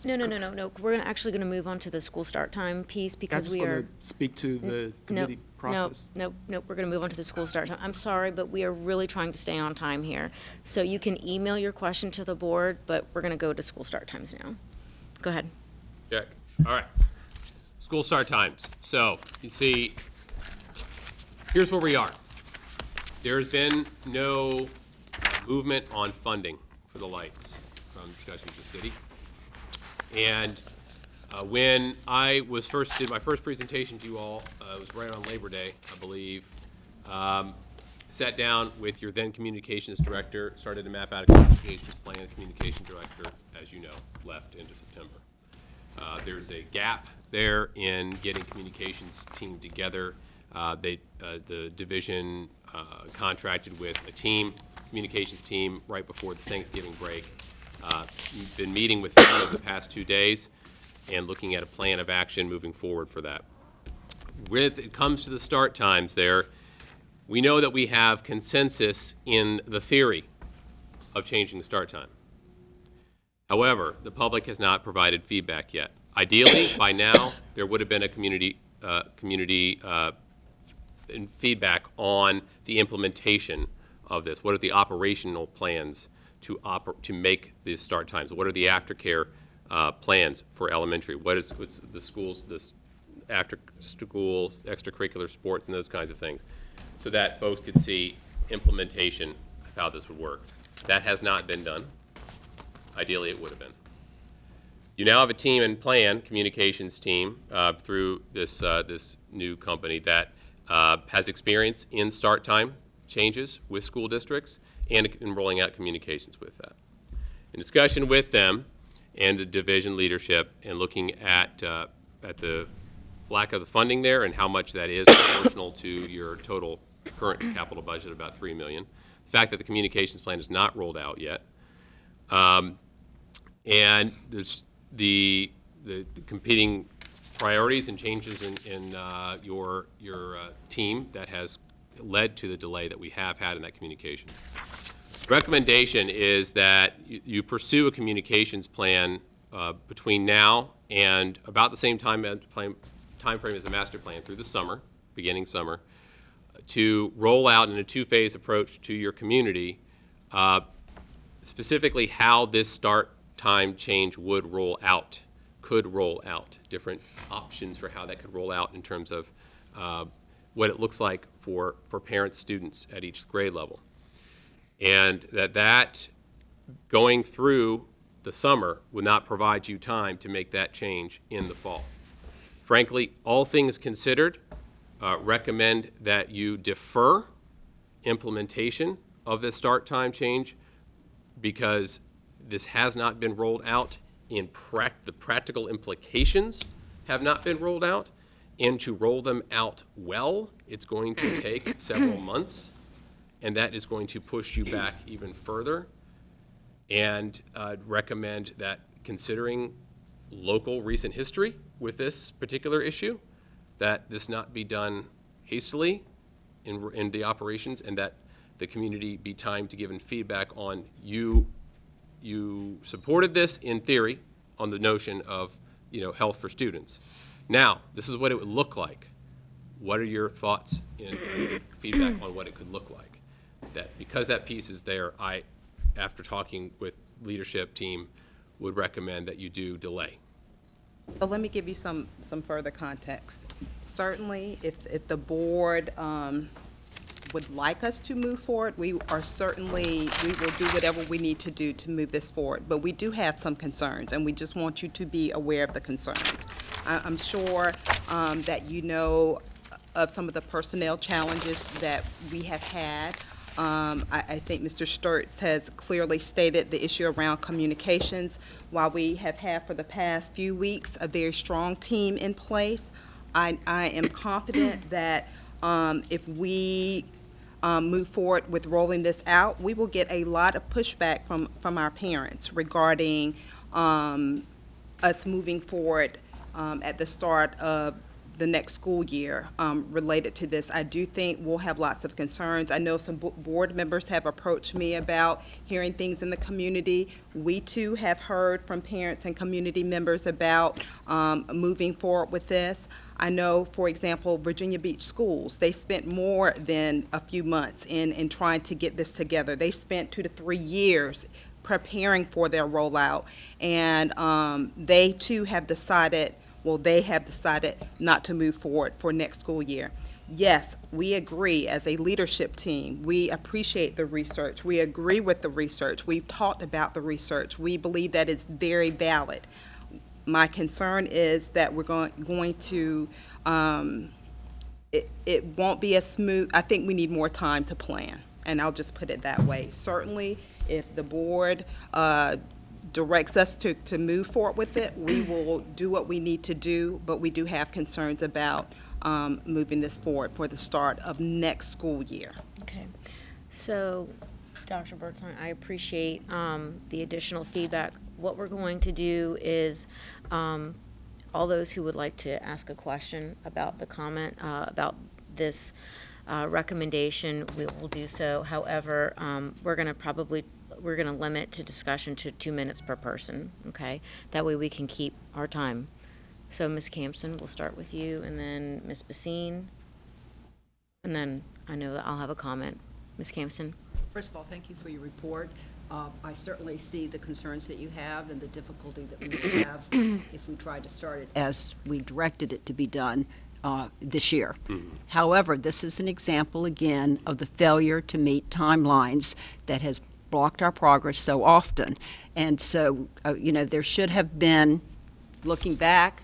No. We're actually going to move on to the school start time piece, because we are. Speak to the committee process. No, we're going to move on to the school start time. I'm sorry, but we are really trying to stay on time here. So you can email your question to the board, but we're going to go to school start times now. Go ahead. Check. All right. School start times. So, you see, here's where we are. There has been no movement on funding for the lights from discussions with the city. And when I did my first presentation to you all, it was right on Labor Day, I believe, sat down with your then communications director, started to map out a communications plan. The communication director, as you know, left into September. There's a gap there in getting communications team together. The division contracted with a communications team right before the Thanksgiving break. We've been meeting with them over the past 2 days and looking at a plan of action moving forward for that. When it comes to the start times there, we know that we have consensus in the theory of changing the start time. However, the public has not provided feedback yet. Ideally, by now, there would have been a community feedback on the implementation of this. What are the operational plans to make these start times? What are the aftercare plans for elementary? What's the schools, this after school, extracurricular sports, and those kinds of things, so that folks could see implementation of how this would work. That has not been done. Ideally, it would have been. You now have a team and plan, communications team, through this new company that has experience in start time changes with school districts and in rolling out communications with that. In discussion with them and the division leadership and looking at the lack of the funding there and how much that is proportional to your total current capital budget of about $3 million. The fact that the communications plan is not rolled out yet. And there's the competing priorities and changes in your team that has led to the delay that we have had in that communications. Recommendation is that you pursue a communications plan between now and about the same time frame as the master plan through the summer, beginning summer, to roll out in a two-phase approach to your community, specifically how this start time change would roll out, could roll out, different options for how that could roll out in terms of what it looks like for parents, students at each grade level. And that going through the summer would not provide you time to make that change in the fall. Frankly, all things considered, recommend that you defer implementation of the start time change because this has not been rolled out in the practical implications have not been rolled out, and to roll them out well, it's going to take several months, and that is going to push you back even further. And I'd recommend that considering local recent history with this particular issue, that this not be done hastily in the operations, and that the community be timed to give feedback on you supported this in theory on the notion of health for students. Now, this is what it would look like. What are your thoughts and feedback on what it could look like? That because that piece is there, I, after talking with leadership team, would recommend that you do delay. So let me give you some further context. Certainly, if the board would like us to move forward, we will do whatever we need to do to move this forward. But we do have some concerns, and we just want you to be aware of the concerns. I'm sure that you know of some of the personnel challenges that we have had. I think Mr. Sturts has clearly stated the issue around communications. While we have had for the past few weeks a very strong team in place, I am confident that if we move forward with rolling this out, we will get a lot of pushback from our parents regarding us moving forward at the start of the next school year related to this. I do think we'll have lots of concerns. I know some board members have approached me about hearing things in the community. We too have heard from parents and community members about moving forward with this. I know, for example, Virginia Beach schools, they spent more than a few months in trying to get this together. They spent 2 to 3 years preparing for their rollout, and they too have decided not to move forward for next school year. Yes, we agree as a leadership team. We appreciate the research. We agree with the research. We've talked about the research. We believe that it's very valid. My concern is that we're going to, it won't be as smooth. I think we need more time to plan, and I'll just put it that way. Certainly, if the board directs us to move forward with it, we will do what we need to do, but we do have concerns about moving this forward for the start of next school year. Okay. So, Dr. Birdsong, I appreciate the additional feedback. What we're going to do is all those who would like to ask a question about the comment about this recommendation, we will do so. However, we're going to limit to discussion to 2 minutes per person, okay? That way we can keep our time. So, Ms. Campson, we'll start with you, and then Ms. Basine, and then I know that I'll have a comment. Ms. Campson? First of all, thank you for your report. I certainly see the concerns that you have and the difficulty that we would have if we tried to start it as we directed it to be done this year. However, this is an example, again, of the failure to meet timelines that has blocked our progress so often. And so, there should have been, looking back,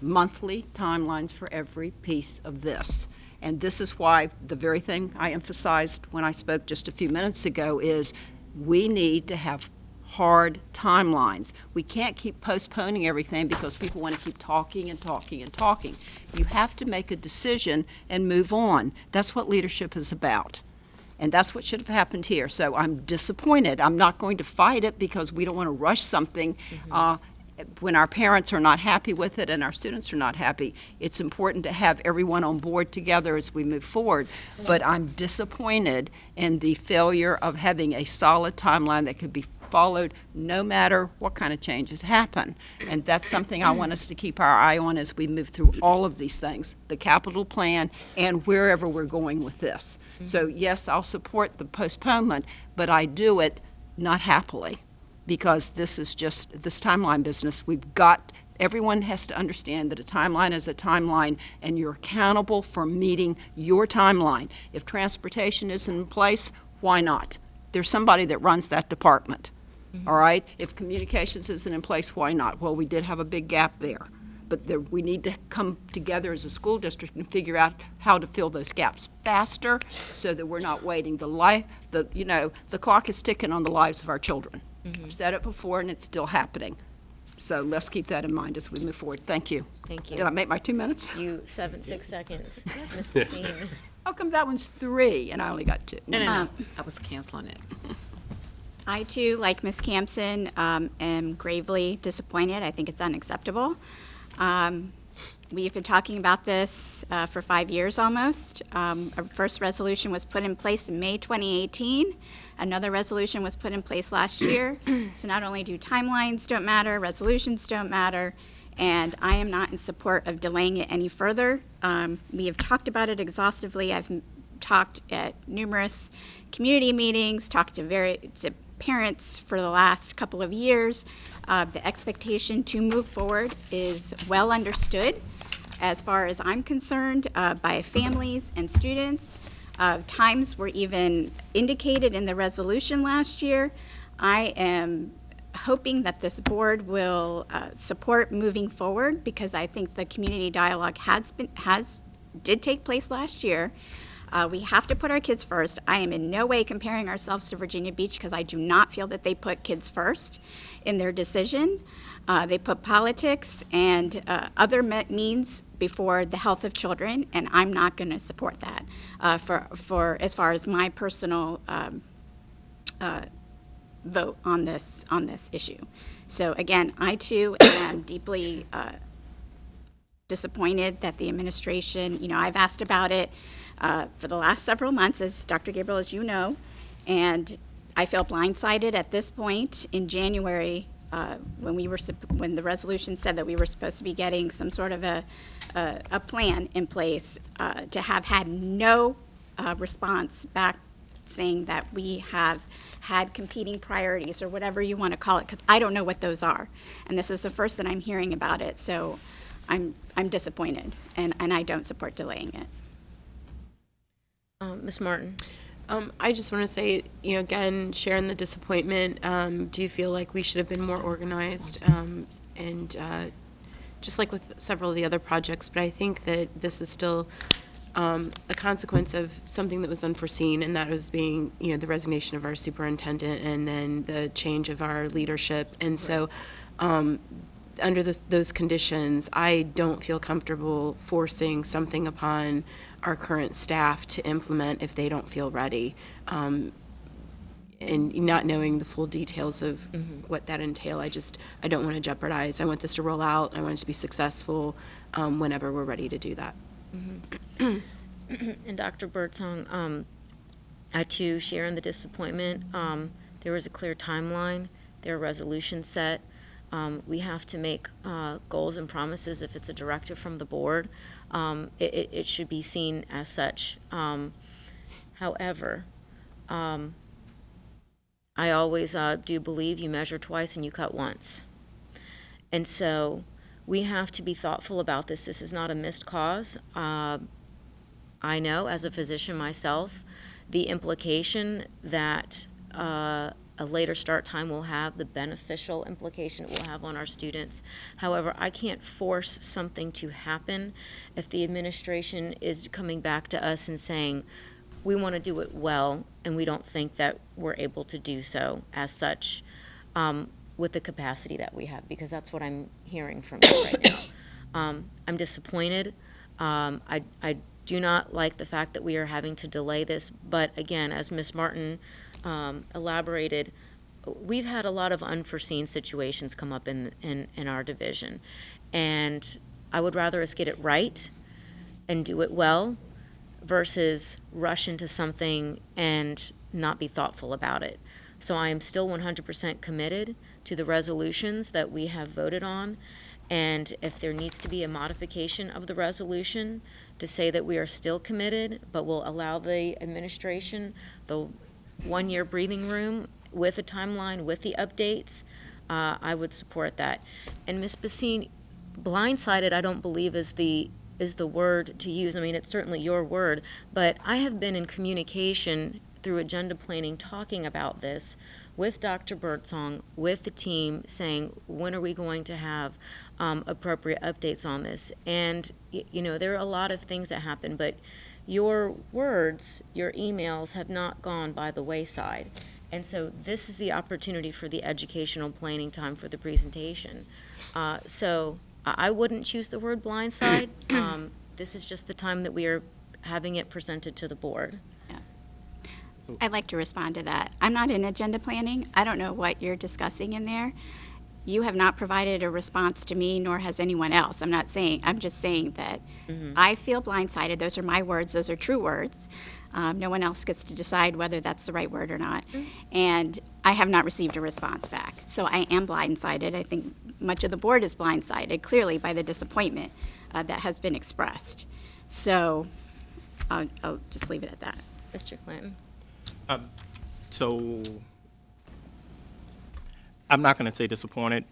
monthly timelines for every piece of this. And this is why the very thing I emphasized when I spoke just a few minutes ago is we need to have hard timelines. We can't keep postponing everything because people want to keep talking and talking and talking. You have to make a decision and move on. That's what leadership is about. And that's what should have happened here. So I'm disappointed. I'm not going to fight it because we don't want to rush something when our parents are not happy with it and our students are not happy. It's important to have everyone on board together as we move forward. But I'm disappointed in the failure of having a solid timeline that could be followed no matter what kind of changes happen. And that's something I want us to keep our eye on as we move through all of these things, the capital plan and wherever we're going with this. So yes, I'll support the postponement, but I do it not happily, because this is just this timeline business. Everyone has to understand that a timeline is a timeline, and you're accountable for meeting your timeline. If transportation isn't in place, why not? There's somebody that runs that department, all right? If communications isn't in place, why not? Well, we did have a big gap there. But we need to come together as a school district and figure out how to fill those gaps faster so that we're not waiting. The clock is ticking on the lives of our children. I've said it before, and it's still happening. So let's keep that in mind as we move forward. Thank you. Thank you. Did I make my 2 minutes? 6 seconds. Ms. Basine. How come that one's 3 and I only got 2? No, I was canceling it. I too, like Ms. Campson, am gravely disappointed. I think it's unacceptable. We've been talking about this for 5 years almost. Our first resolution was put in place in May 2018. Another resolution was put in place last year. So not only do timelines don't matter, resolutions don't matter, and I am not in support of delaying it any further. We have talked about it exhaustively. I've talked at numerous community meetings, talked to parents for the last couple of years. The expectation to move forward is well understood, as far as I'm concerned, by families and students. Times were even indicated in the resolution last year. I am hoping that this board will support moving forward, because I think the community dialogue did take place last year. We have to put our kids first. I am in no way comparing ourselves to Virginia Beach, because I do not feel that they put kids first in their decision. They put politics and other means before the health of children, and I'm not going to support that for as far as my personal vote on this issue. So again, I too am deeply disappointed that the administration, I've asked about it for the last several months, as Dr. Gabriel, as you know, and I feel blindsided at this point in January when the resolution said that we were supposed to be getting some sort of a plan in place, to have had no response back saying that we have had competing priorities, or whatever you want to call it, because I don't know what those are. And this is the first that I'm hearing about it, so I'm disappointed, and I don't support delaying it. Ms. Martin. I just want to say, again, sharing the disappointment. Do you feel like we should have been more organized? And just like with several of the other projects, but I think that this is still a consequence of something that was unforeseen, and that was being, the resignation of our superintendent and then the change of our leadership. And so under those conditions, I don't feel comfortable forcing something upon our current staff to implement if they don't feel ready, and not knowing the full details of what that entail. I don't want to jeopardize. I want this to roll out. I want it to be successful whenever we're ready to do that. And Dr. Birdsong, I too share in the disappointment. There was a clear timeline. There are resolutions set. We have to make goals and promises. If it's a directive from the board, it should be seen as such. However, I always do believe you measure twice and you cut once. And so we have to be thoughtful about this. This is not a missed cause. I know, as a physician myself, the implication that a later start time will have, the beneficial implication it will have on our students. However, I can't force something to happen if the administration is coming back to us and saying, we want to do it well, and we don't think that we're able to do so as such. with the capacity that we have, because that's what I'm hearing from you right now. I'm disappointed. I do not like the fact that we are having to delay this, but again, as Ms. Martin elaborated, we've had a lot of unforeseen situations come up in our division, and I would rather us get it right and do it well versus rush into something and not be thoughtful about it. So I am still 100% committed to the resolutions that we have voted on, and if there needs to be a modification of the resolution to say that we are still committed, but will allow the administration the one-year breathing room with a timeline, with the updates, I would support that. And Ms. Basine, blindsided, I don't believe is the word to use. I mean, it's certainly your word, but I have been in communication through agenda planning talking about this with Dr. Birdsong, with the team, saying, when are we going to have appropriate updates on this? And, you know, there are a lot of things that happen, but your words, your emails have not gone by the wayside. And so this is the opportunity for the educational planning time for the presentation. So I wouldn't choose the word blindside. This is just the time that we are having it presented to the board. I'd like to respond to that. I'm not in agenda planning. I don't know what you're discussing in there. You have not provided a response to me, nor has anyone else. I'm just saying that I feel blindsided. Those are my words. Those are true words. No one else gets to decide whether that's the right word or not. And I have not received a response back. So I am blindsided. I think much of the board is blindsided, clearly, by the disappointment that has been expressed. So I'll just leave it at that. Mr. Clanton? So I'm not going to say disappointed.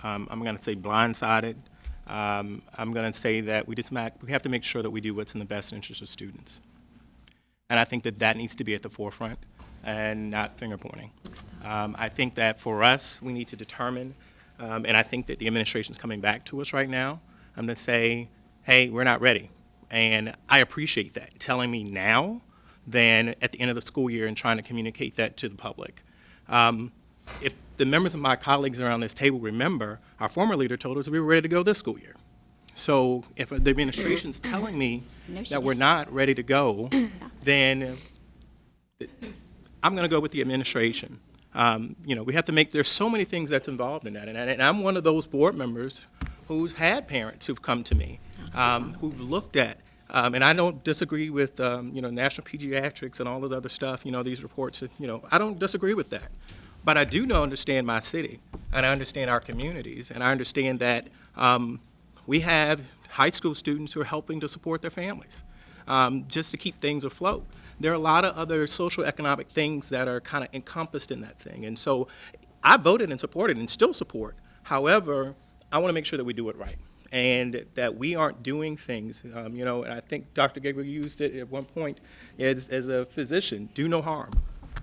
I'm going to say blindsided. I'm going to say that we have to make sure that we do what's in the best interest of students. And I think that needs to be at the forefront and not finger pointing. I think that for us, we need to determine, and I think that the administration's coming back to us right now, I'm going to say, hey, we're not ready. And I appreciate that, telling me now than at the end of the school year and trying to communicate that to the public. If the members of my colleagues around this table remember, our former leader told us we were ready to go this school year. So if the administration's telling me that we're not ready to go, then I'm going to go with the administration. You know, we have to there's so many things that's involved in that. And I'm one of those board members who's had parents who've come to me, who've looked at, and I don't disagree with, you know, National Pediatrics and all this other stuff, you know, these reports, you know, I don't disagree with that. But I do understand my city, and I understand our communities, and I understand that we have high school students who are helping to support their families, just to keep things afloat. There are a lot of other social economic things that are kind of encompassed in that thing. And so I voted and supported and still support. However, I want to make sure that we do it right and that we aren't doing things, you know, and I think Dr. Gabriel used it at one point as a physician, do no harm.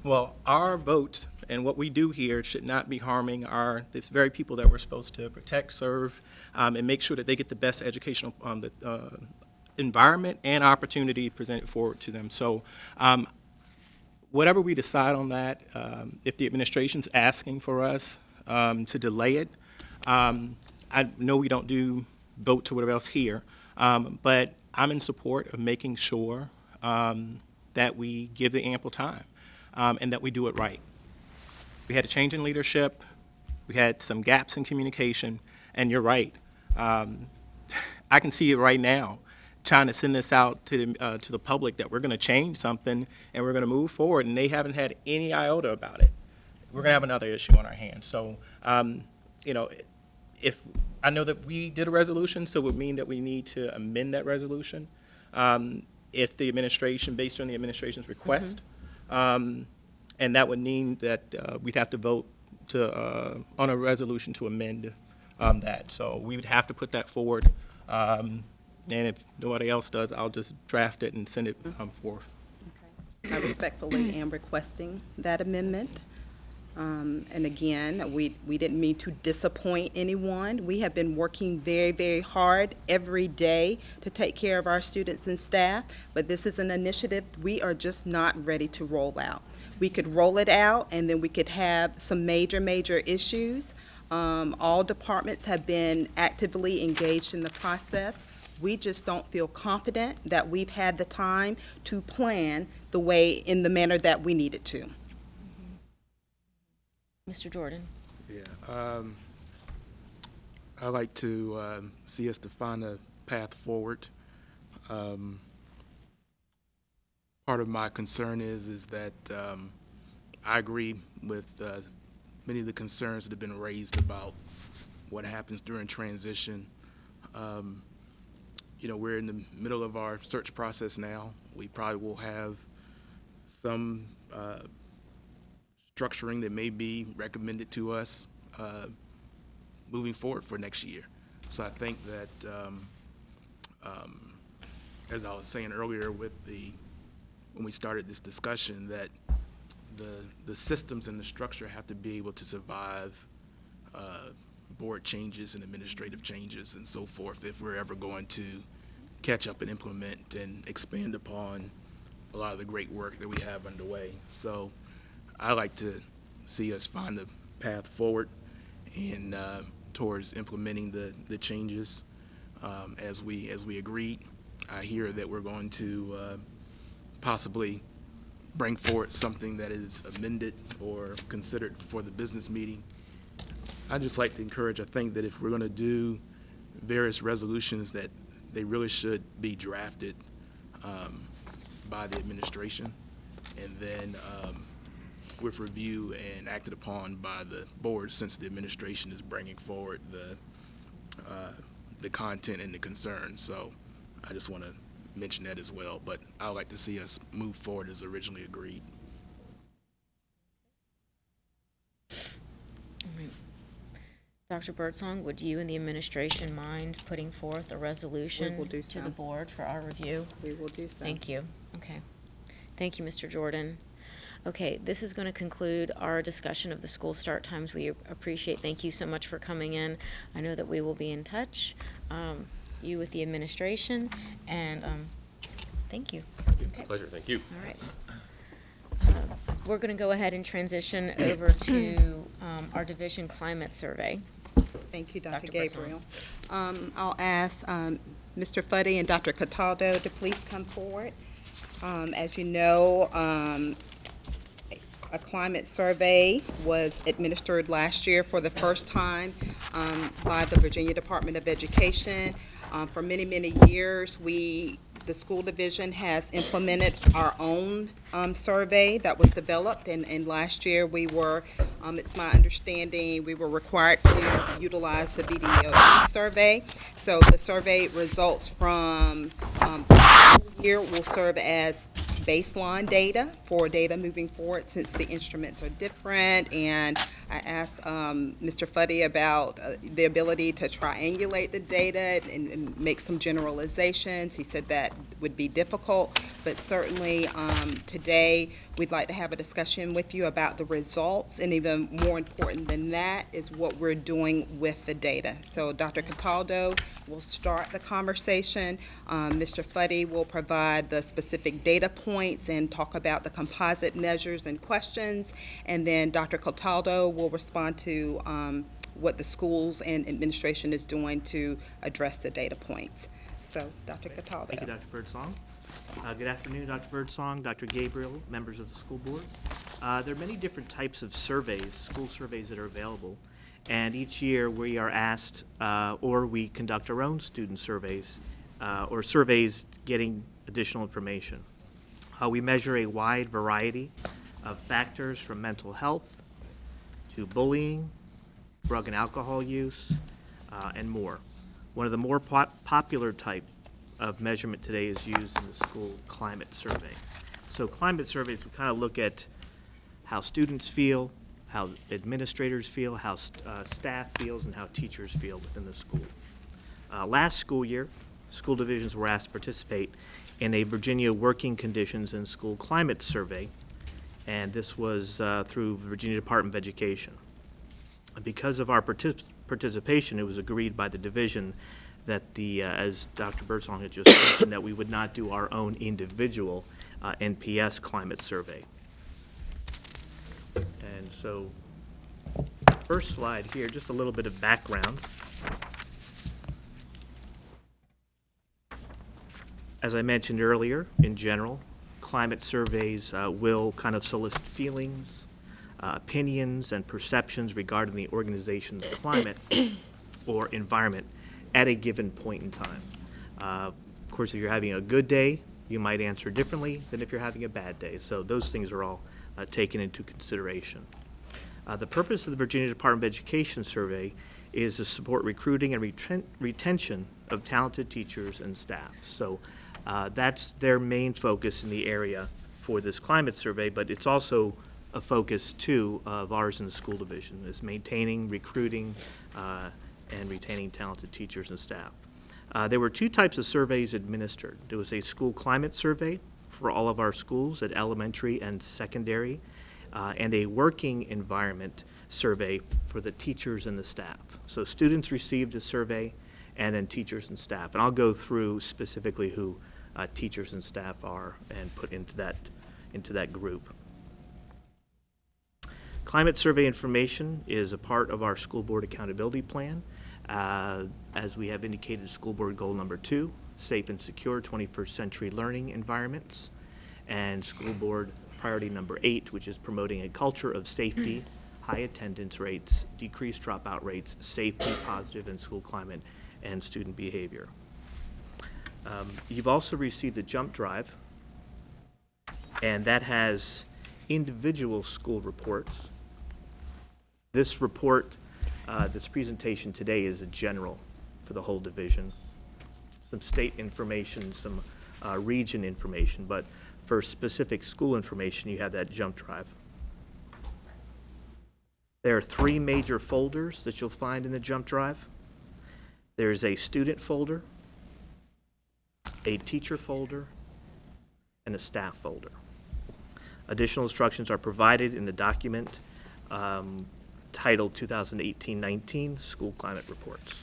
Well, our votes and what we do here should not be harming these very people that we're supposed to protect, serve, and make sure that they get the best educational environment and opportunity presented forward to them. So whatever we decide on that, if the administration's asking for us to delay it, I know we don't do votes or whatever else here, but I'm in support of making sure that we give the ample time and that we do it right. We had a change in leadership, we had some gaps in communication, and you're right. I can see it right now, trying to send this out to the public that we're going to change something and we're going to move forward, and they haven't had any iota about it. We're going to have another issue on our hands. So, you know, if I know that we did a resolution, so it would mean that we need to amend that resolution if the administration, based on the administration's request, and that would mean that we'd have to vote on a resolution to amend that. So we would have to put that forward. And if nobody else does, I'll just draft it and send it forth. Okay. I respectfully am requesting that amendment. And again, we didn't mean to disappoint anyone. We have been working very, very hard every day to take care of our students and staff, but this is an initiative we are just not ready to roll out. We could roll it out, and then we could have some major, major issues. All departments have been actively engaged in the process. We just don't feel confident that we've had the time to plan in the manner that we needed to. Mr. Jordan? Yeah, I like to see us define a path forward. Part of my concern is that I agree with many of the concerns that have been raised about what happens during transition. You know, we're in the middle of our search process now. We probably will have some structuring that may be recommended to us moving forward for next year. So I think that, as I was saying earlier when we started this discussion, that the systems and the structure have to be able to survive board changes and administrative changes and so forth if we're ever going to catch up and implement and expand upon a lot of the great work that we have underway. So I like to see us find a path forward and towards implementing the changes as we agreed. I hear that we're going to possibly bring forward something that is amended or considered for the business meeting. I'd just like to encourage, I think that if we're going to do various resolutions, that they really should be drafted by the administration and then with review and acted upon by the board, since the administration is bringing forward the content and the concerns. So I just want to mention that as well, but I would like to see us move forward as originally agreed. Dr. Birdsong, would you and the administration mind putting forth a resolution We will do to so. the board for our review? We will do so. Thank you. Okay. Thank you, Mr. Jordan. Okay, this is going to conclude our discussion of the school start times. We appreciate, thank you so much for coming in. I know that we will be in touch, you with the administration, and thank you. Okay. Pleasure, thank you. All right. We're going to go ahead and transition over to our division climate survey. Thank you, Dr. Dr. Birdsong. Gabriel. I'll ask Mr. Fuddy and Dr. Cataldo to please come forward. As you know, a climate survey was administered last year for the first time by the Virginia Department of Education. For many, many years, the school division has implemented our own survey that was developed, and last year we were, it's my understanding, we were required to utilize the VDOE survey. So the survey results from the year will serve as baseline data for data moving forward, since the instruments are different. And I asked Mr. Fuddy about the ability to triangulate the data and make some generalizations. He said that would be difficult, but certainly today we'd like to have a discussion with you about the results, and even more important than that is what we're doing with the data. So Dr. Cataldo will start the conversation. Mr. Fuddy will provide the specific data points and talk about the composite measures and questions, and then Dr. Cataldo will respond to what the schools and administration is doing to address the data points. So, Dr. Cataldo. Thank you, Dr. Birdsong. Good afternoon, Dr. Birdsong, Dr. Gabriel, members of the school board. There are many different types of surveys, school surveys that are available, and each year we are asked, or we conduct our own student surveys, or surveys getting additional information. We measure a wide variety of factors, from mental health to bullying, drug and alcohol use, and more. One of the more popular type of measurement today is used in the school climate survey. So climate surveys, we kind of look at how students feel, how administrators feel, how staff feels, and how teachers feel within the school. Last school year, school divisions were asked to participate in a Virginia Working Conditions in School Climate Survey, and this was through Virginia Department of Education. And because of our participation, it was agreed by the division that as Dr. Birdsong had just mentioned, that we would not do our own individual NPS climate survey. And so, first slide here, just a little bit of background. As I mentioned earlier, in general, climate surveys will kind of solicit feelings, opinions, and perceptions regarding the organization's climate or environment at a given point in time. Of course, if you're having a good day, you might answer differently than if you're having a bad day. So those things are all taken into consideration. The purpose of the Virginia Department of Education survey is to support recruiting and retention of talented teachers and staff. So that's their main focus in the area for this climate survey, but it's also a focus, too, of ours in the school division, is maintaining, recruiting, and retaining talented teachers and staff. There were two types of surveys administered. There was a school climate survey for all of our schools at elementary and secondary, and a working environment survey for the teachers and the staff. So students received a survey, and then teachers and staff. And I'll go through specifically who teachers and staff are and put into that group. Climate survey information is a part of our school board accountability plan. As we have indicated, school board goal number 2, safe and secure 21st century learning environments, and school board priority number 8, which is promoting a culture of safety, high attendance rates, decreased dropout rates, safety, positive in school climate, and student behavior. You've also received the jump drive, and that has individual school reports. This report, this presentation today is a general for the whole division. Some state information, some region information, but for specific school information, you have that jump drive. There are 3 major folders that you'll find in the jump drive. There's a student folder, a teacher folder, and a staff folder. Additional instructions are provided in the document titled 2018-19 School Climate Reports.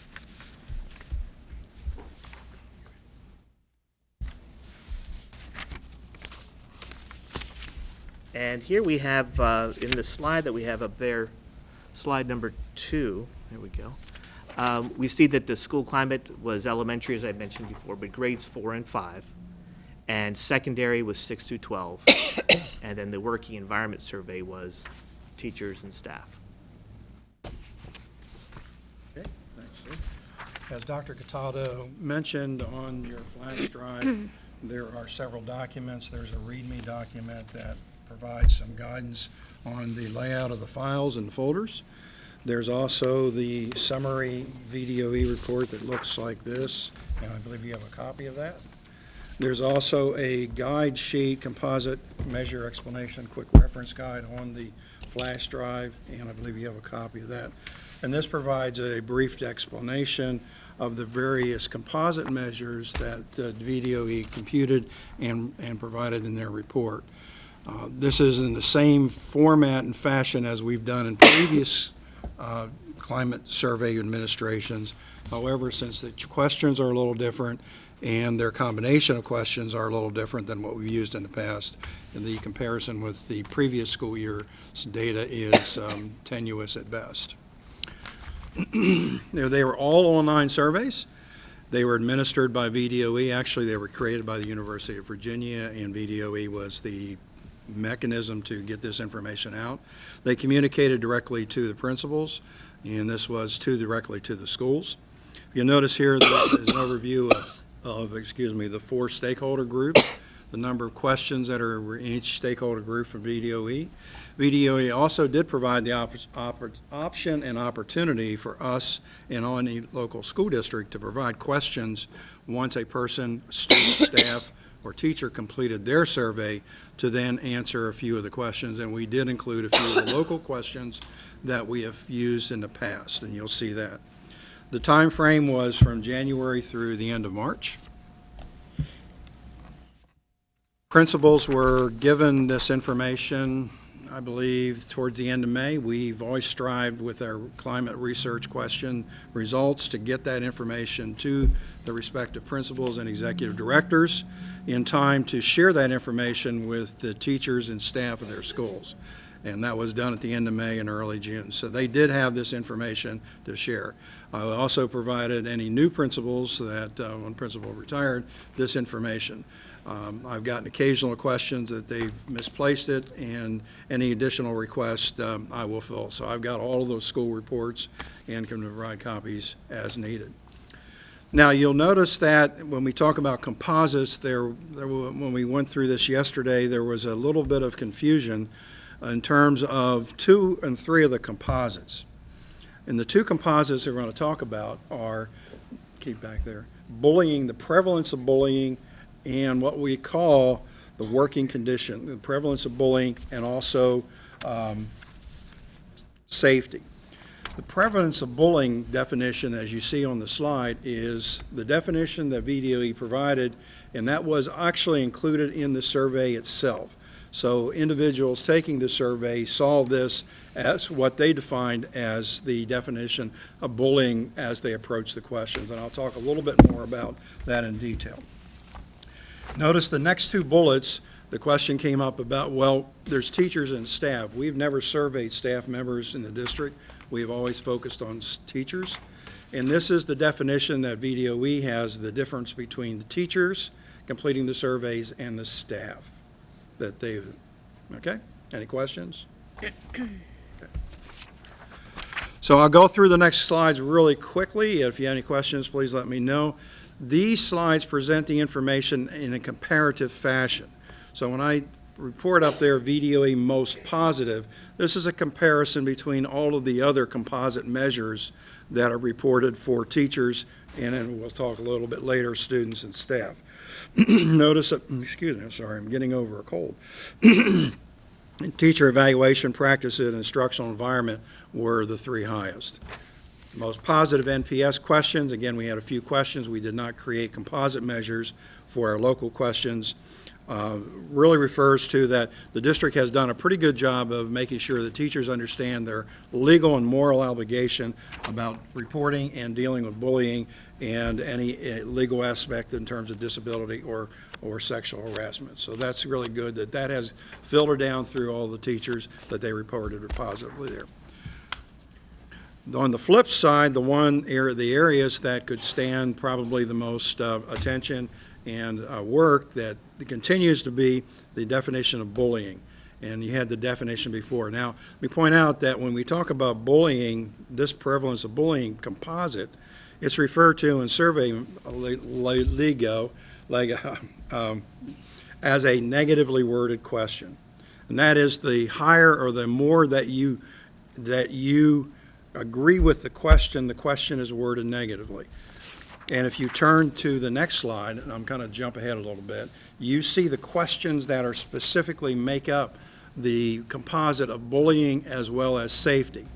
And here we have, in the slide that we have up there, slide number 2, there we go. We see that the school climate was elementary, as I mentioned before, but grades 4 and 5, and secondary was 6 through 12, and then the working environment survey was teachers and staff. Okay, thanks, Steve. As Dr. Cataldo mentioned on your flash drive, there are several documents. There's a README document that provides some guidance on the layout of the files and folders. There's also the summary VDOE report that looks like this, and I believe you have a copy of that. There's also a guide sheet, composite measure explanation, quick reference guide on the flash drive, and I believe you have a copy of that. And this provides a brief explanation of the various composite measures that VDOE computed and provided in their report. This is in the same format and fashion as we've done in previous climate survey administrations. However, since the questions are a little different and their combination of questions are a little different than what we've used in the past, and the comparison with the previous school year's data is tenuous at best. They were all online surveys. They were administered by VDOE. Actually, they were created by the University of Virginia, and VDOE was the mechanism to get this information out. They communicated directly to the principals, and this was directly to the schools. You'll notice here there's an overview of the 4 stakeholder groups, the number of questions that are in each stakeholder group from VDOE. VDOE also did provide the option and opportunity for us and any local school district to provide questions once a person, student, staff, or teacher completed their survey to then answer a few of the questions, and we did include a few of the local questions that we have used in the past, and you'll see that. The time frame was from January through the end of March. Principals were given this information, I believe, towards the end of May. We've always strived with our climate research question results to get that information to the respective principals and executive directors in time to share that information with the teachers and staff of their schools. And that was done at the end of May and early June. So they did have this information to share. I also provided any new principals that, when principal retired, this information. I've gotten occasional questions that they've misplaced it, and any additional requests I will fill. So I've got all of those school reports and can provide copies as needed. Now, you'll notice that when we talk about composites, when we went through this yesterday, there was a little bit of confusion in terms of 2 and 3 of the composites. And the 2 composites that we're going to talk about are, keep back there, bullying, the prevalence of bullying, and what we call the working condition, the prevalence of bullying, and also safety. The prevalence of bullying definition, as you see on the slide, is the definition that VDOE provided, and that was actually included in the survey itself. So individuals taking the survey saw this as what they defined as the definition of bullying as they approached the questions, and I'll talk a little bit more about that in detail. Notice the next 2 bullets, the question came up about, well, there's teachers and staff. We've never surveyed staff members in the district. We've always focused on teachers. And this is the definition that VDOE has, the difference between the teachers completing the surveys and the staff that they, okay? Any questions? Okay. So I'll go through the next slides really quickly. If you have any questions, please let me know. These slides present the information in a comparative fashion. So when I report up there VDOE most positive, this is a comparison between all of the other composite measures that are reported for teachers, and then we'll talk a little bit later, students and staff. Notice that, excuse me, I'm sorry, I'm getting over a cold. Teacher evaluation practices and instructional environment were the 3 highest. Most positive NPS questions, again, we had a few questions. We did not create composite measures for our local questions. Really refers to that the district has done a pretty good job of making sure that teachers understand their legal and moral obligation about reporting and dealing with bullying and any legal aspect in terms of disability or sexual harassment. So that's really good that that has filtered down through all the teachers that they reported positively there. On the flip side, the areas that could stand probably the most attention and work that continues to be the definition of bullying. And you had the definition before. Now, let me point out that when we talk about bullying, this prevalence of bullying composite, it's referred to in survey lingo as a negatively worded question. And that is the higher or the more that you agree with the question is worded negatively. And if you turn to the next slide, and I'm kind of jump ahead a little bit, you see the questions that are specifically make up the composite of bullying as well as safety.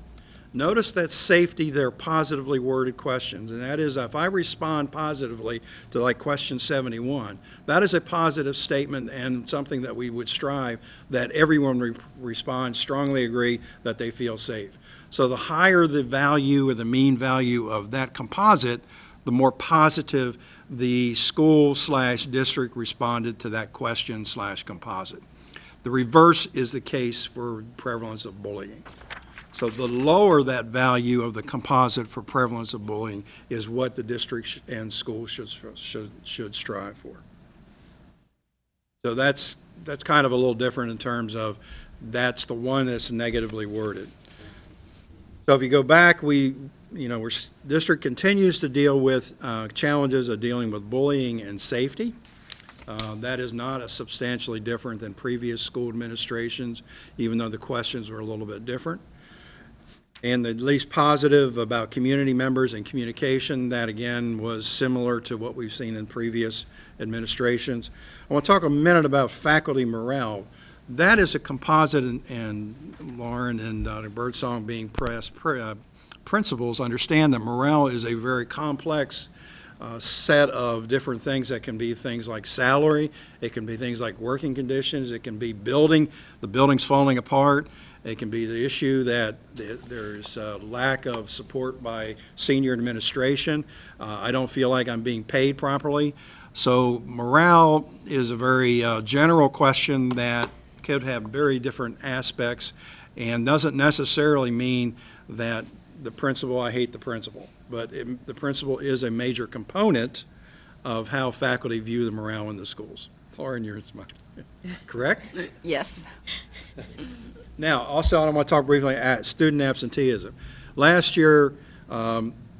Notice that safety, they're positively worded questions, and that is if I respond positively to like question 71, that is a positive statement and something that we would strive that everyone responds, strongly agree that they feel safe. So the higher the value or the mean value of that composite, the more positive the school/district responded to that question/composite. The reverse is the case for prevalence of bullying. So the lower that value of the composite for prevalence of bullying is what the district and schools should strive for. So that's kind of a little different in terms of that's the one that's negatively worded. So if you go back, district continues to deal with challenges of dealing with bullying and safety. That is not a substantially different than previous school administrations, even though the questions were a little bit different. And the least positive about community members and communication, that again was similar to what we've seen in previous administrations. I want to talk a minute about faculty morale. That is a composite, and Lauren and Dr. Birdsong being principals understand that morale is a very complex set of different things that can be things like salary, it can be things like working conditions, it can be the building's falling apart, it can be the issue that there's a lack of support by senior administration. I don't feel like I'm being paid properly. So morale is a very general question that could have very different aspects and doesn't necessarily mean that I hate the principal, but the principal is a major component of how faculty view the morale in the schools. Lauren, you're correct? Yes. Now, also, I want to talk briefly at student absenteeism. Last year,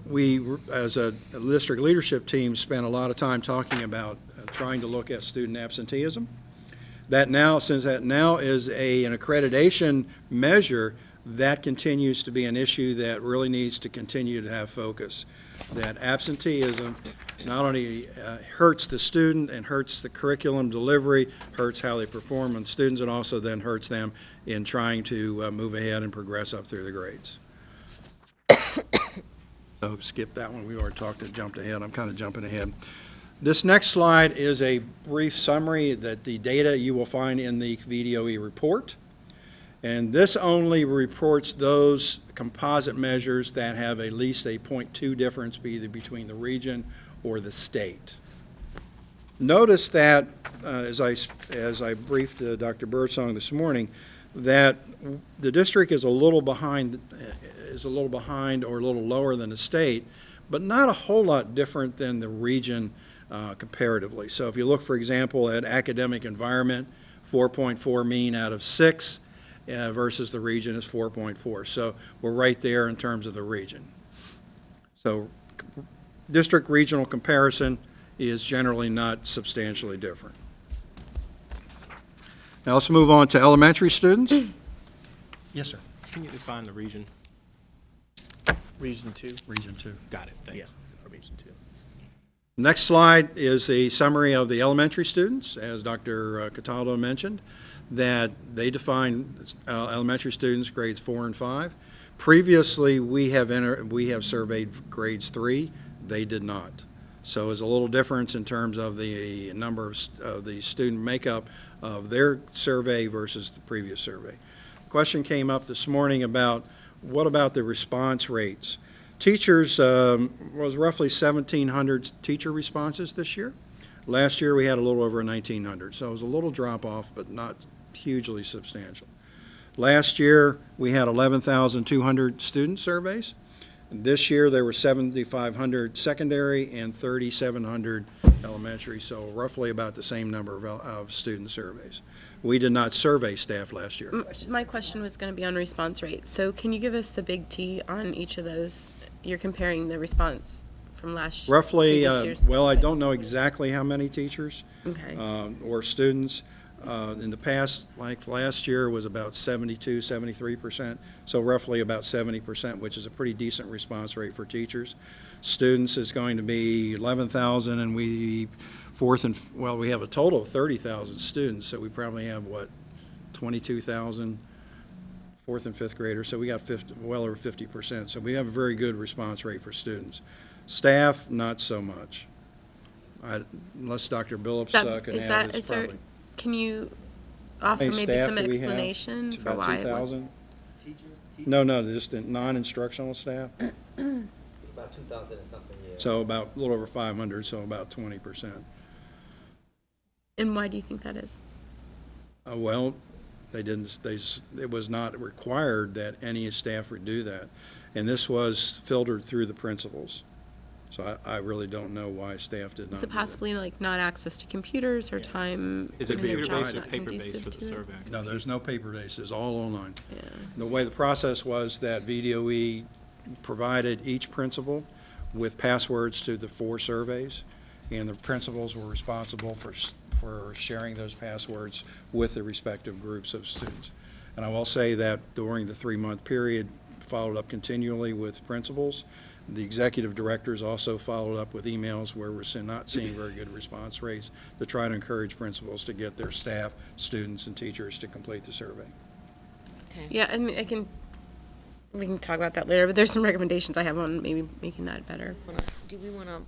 we, as a district leadership team, spent a lot of time talking about trying to look at student absenteeism. Since that now is an accreditation measure, that continues to be an issue that really needs to continue to have focus. That absenteeism not only hurts the student and hurts the curriculum delivery, hurts how they perform on students, and also then hurts them in trying to move ahead and progress up through the grades. So skip that one. We already jumped ahead. I'm kind of jumping ahead. This next slide is a brief summary that the data you will find in the VDOE report. And this only reports those composite measures that have at least a 0.2 difference either between the region or the state. Notice that, as I briefed Dr. Birdsong this morning, that the district is a little behind or a little lower than the state, but not a whole lot different than the region comparatively. So if you look, for example, at academic environment, 4.4 mean out of 6, versus the region is 4.4. So we're right there in terms of the region. So district regional comparison is generally not substantially different. Now let's move on to elementary students. Yes, sir. Can you define the region? Region 2. Region 2. Got it, thanks. Region 2. Next slide is a summary of the elementary students, as Dr. Cataldo mentioned, that they define elementary students grades 4 and 5. Previously, we have surveyed grades 3. They did not. So there's a little difference in terms of the number of the student makeup of their survey versus the previous survey. The question came up this morning about what about the response rates? Teachers was roughly 1,700 teacher responses this year. Last year we had a little over 1,900, so it was a little drop off, but not hugely substantial. Last year we had 11,200 student surveys. This year there were 7,500 secondary and 3,700 elementary, so roughly about the same number of student surveys. We did not survey staff last year. My question was going to be on response rate. So can you give us the big T on each of those? You're comparing the response from last year. Roughly, well, I don't know exactly how many teachers or students. In the past, like last year, was about 72, 73%, so roughly about 70%, which is a pretty decent response rate for teachers. Students is going to be 11,000, and we have a total of 30,000 students, so we probably have, 22,000 fourth and fifth graders, so we got well over 50%, so we have a very good response rate for students. Staff, not so much. Unless Dr. Billups can add this probably. Can you offer maybe some explanation for why it was? No, just non-instructional staff. About 2,000 and something, yeah. So about a little over 500, so about 20%. And why do you think that is? Well, it was not required that any staff would do that. And this was filtered through the principals. So I really don't know why staff did not. Is it possibly like not access to computers or time? Is it in their computer-based jobs or not paper-based conducive for the to it? survey? No, there's no paper-based, it's all online. Yeah. The way the process was that VDOE provided each principal with passwords to the 4 surveys, and the principals were responsible for sharing those passwords with the respective groups of students. And I will say that during the 3-month period, followed up continually with principals. The executive directors also followed up with emails where we're not seeing very good response rates to try to encourage principals to get their staff, students, and teachers to complete the survey. Okay. Yeah, and we can talk about that later, but there's some recommendations I have on maybe making that better. Do we want to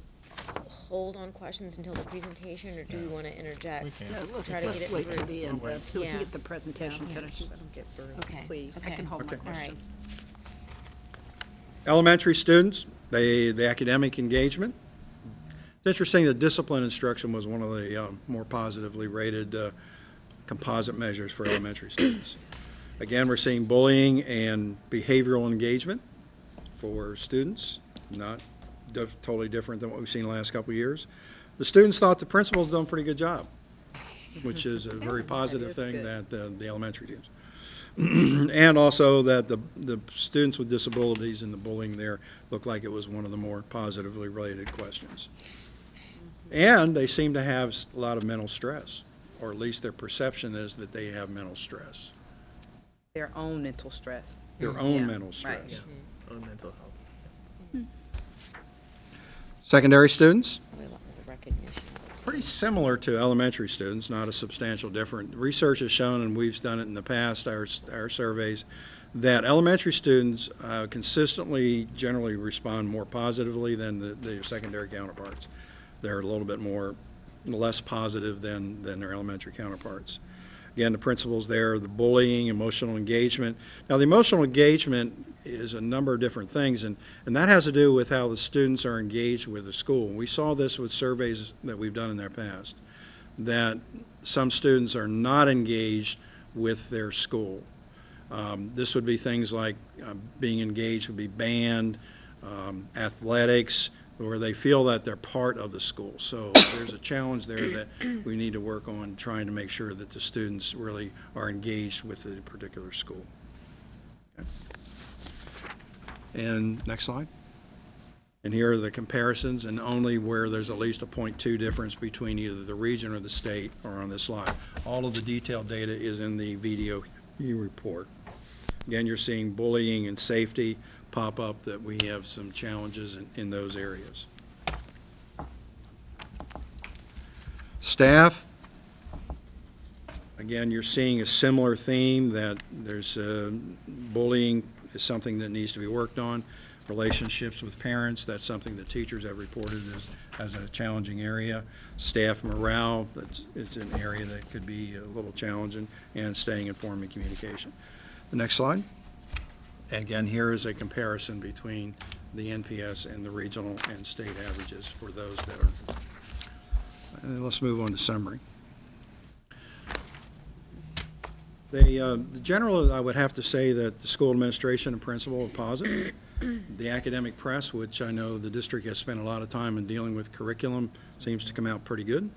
hold on questions until the presentation, or do we want to interject? We can. No, Try to let's get it wait till through. the end, so we Yeah. can get the presentation finished. Let them get through, Okay. please. I can hold my Okay. All right. question. Elementary students, the academic engagement. It's interesting that discipline instruction was one of the more positively rated composite measures for elementary students. Again, we're seeing bullying and behavioral engagement for students, not totally different than what we've seen the last couple of years. The students thought the principal's done a pretty good job, which is a very positive is thing good. that the elementary teams. And also that the students with disabilities and the bullying there looked like it was one of the more positively related questions. And they seem to have a lot of mental stress, or at least their perception is that they have mental stress, Their own mental stress. their own Yeah, mental right. stress. Own mental health. Secondary students, We want the recognition. pretty similar to elementary students, not a substantial difference. Research has shown, and we've done it in the past, our surveys, that elementary students consistently generally respond more positively than their secondary counterparts. They're a little bit less positive than their elementary counterparts. Again, the principles there, the bullying, emotional engagement. Now, the emotional engagement is a number of different things, and that has to do with how the students are engaged with the school. We saw this with surveys that we've done in their past, that some students are not engaged with their school. This would be things like being engaged would be band, athletics, where they feel that they're part of the school. So there's a challenge there that we need to work on, trying to make sure that the students really are engaged with the particular school. Okay. And next slide. And here are the comparisons, and only where there's at least a 0.2 difference between either the region or the state are on this slide. All of the detailed data is in the VDOE report. Again, you're seeing bullying and safety pop up, that we have some challenges in those areas. Staff, again, you're seeing a similar theme, that there's bullying is something that needs to be worked on. Relationships with parents, that's something that teachers have reported as a challenging area. Staff morale, it's an area that could be a little challenging, and staying informed in communication. The next slide. And again, here is a comparison between the NPS and the regional and state averages for those that are. And let's move on to summary. The general, I would have to say that the school administration and principal are positive. The academic press, which I know the district has spent a lot of time in dealing with curriculum, seems to come out pretty good.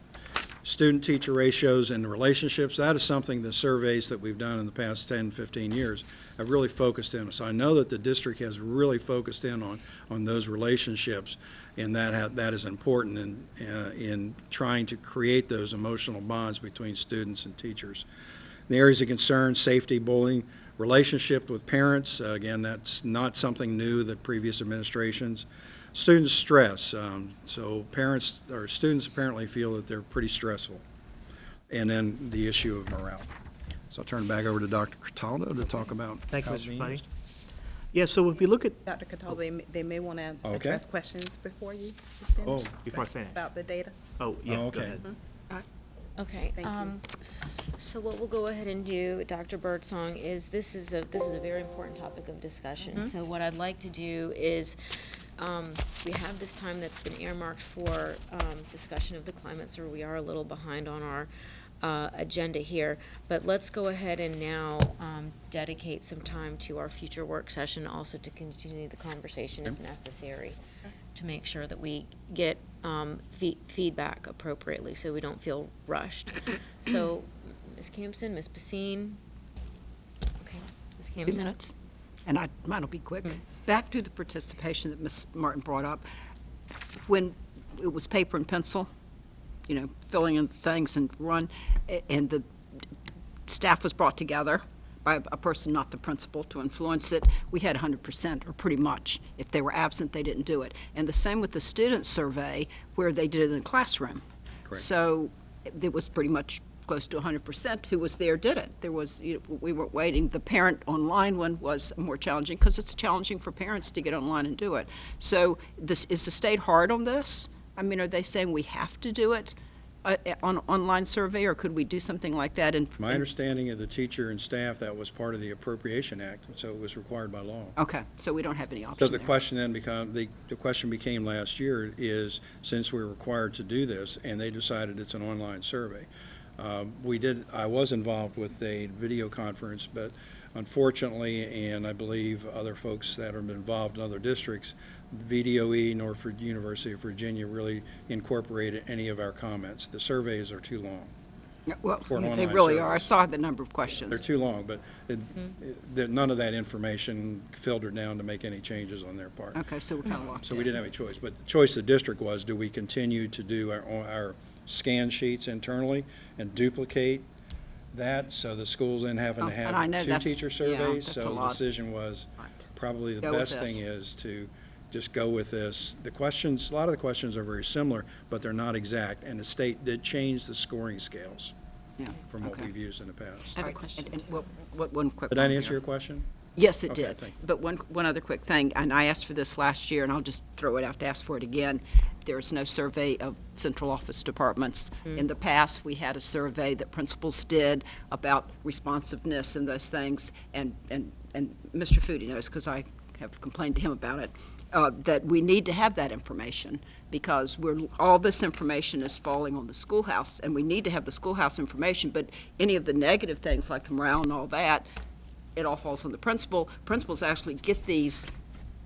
Student-teacher ratios and the relationships, that is something the surveys that we've done in the past 10, 15 years have really focused in. So I know that the district has really focused in on those relationships, and that is important in trying to create those emotional bonds between students and teachers. In the areas of concern, safety, bullying, relationship with parents, again, that's not something new that previous administrations. Student stress, so parents or students apparently feel that they're pretty stressful. And then the issue of morale. So I'll turn it back over to Dr. Cataldo to talk about Thank you, how it's Mr. being Fuddy. used. Yeah, so if we look at, Dr. Cataldo, they may want to Okay. address questions before you finish. Oh, before I finish. About the data. oh, yeah, go okay. ahead. Okay, Thank you. so what we'll go ahead and do, Dr. Birdsong, is this is a very important topic of discussion. So what I'd like to do is, we have this time that's been earmarked for discussion of the climate, so we are a little behind on our agenda here. But let's go ahead and now dedicate some time to our future work session, also to continue the conversation if necessary, to make sure that we get feedback appropriately, so we don't feel rushed. So, Ms. Campson, Ms. Basine. Okay, Ms. 2 Campson. minutes, and mine will be quick. Back to the participation that Ms. Martin brought up. When it was paper and pencil, filling in things and run, and the staff was brought together by a person, not the principal, to influence it, we had 100%, or pretty much. If they were absent, they didn't do it. And the same with the student survey, where they did it in the classroom. Correct. So it was pretty much close to 100% who was there did it. There was, we weren't waiting. The parent online one was more challenging, because it's challenging for parents to get online and do it. So is the state hard on this? I mean, are they saying we have to do it on online survey, or could we do something like that? My understanding of the teacher and staff, that was part of the Appropriation Act, so it was required by law. Okay, so we don't have any option So the there. question then the question became last year is, since we're required to do this, and they decided it's an online survey. I was involved with a video conference, but unfortunately, and I believe other folks that are involved in other districts, VDOE, Norfolk University of Virginia, really incorporated any of our comments. The surveys are too long. Well, for an they online really survey. are. I saw the number of questions. They're too long, but none of that information filtered down to make any changes on their part. Okay, so we're kind of locked So we in. didn't have a choice. But the choice of the district was, do we continue to do our scan sheets internally and duplicate that, so the schools then having to and I know have two that's- teacher yeah, surveys? that's a So the lot. decision was, probably the Go with best this. thing is to just go with this. The questions, a lot of the questions are very similar, but they're not exact, and the state did change the scoring scales Yeah, from what okay. we've used in the past. I have a Right, question. one quick. Did that one answer here. your question? Yes, it Okay, did. thank you. But one other quick thing, and I asked for this last year, and I'll just throw it out to ask for it again. There's no survey of central office departments. In the past, we had a survey that principals did about responsiveness and those things, and Mr. Foodie knows, because I have complained to him about it, that we need to have that information, because all this information is falling on the schoolhouse, and we need to have the schoolhouse information, but any of the negative things like the morale and all that, it all falls on the principal. Principals actually get these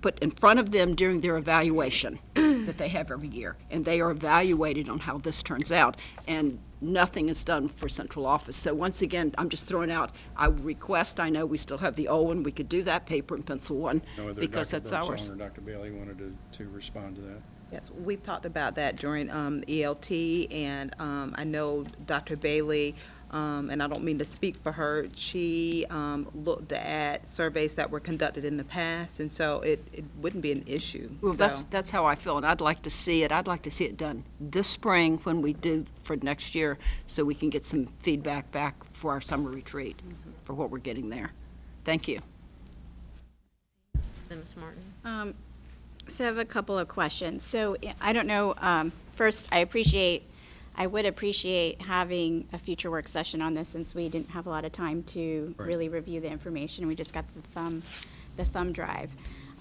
put in front of them during their evaluation that they have every year, and they are evaluated on how this turns out, and nothing is done for central office. So once again, I'm just throwing out, I request, I know we still have the old one, we could do that paper and pencil one, No, whether because Dr. that's ours. Birdsong or Dr. Bailey wanted to respond to that. Yes, we've talked about that during ELT, and I know Dr. Bailey, and I don't mean to speak for her, she looked at surveys that were conducted in the past, and so it wouldn't be an issue. Well, So- that's how I feel, and I'd like to see it. I'd like to see it done this spring when we do for next year, so we can get some feedback back for our summer retreat, for what we're getting there. Thank you. Then Ms. Martin? So I have a couple of questions. So I don't know, first, I would appreciate having a future work session on this, since we didn't have a lot of time to Right. really review the information. We just got the thumb drive.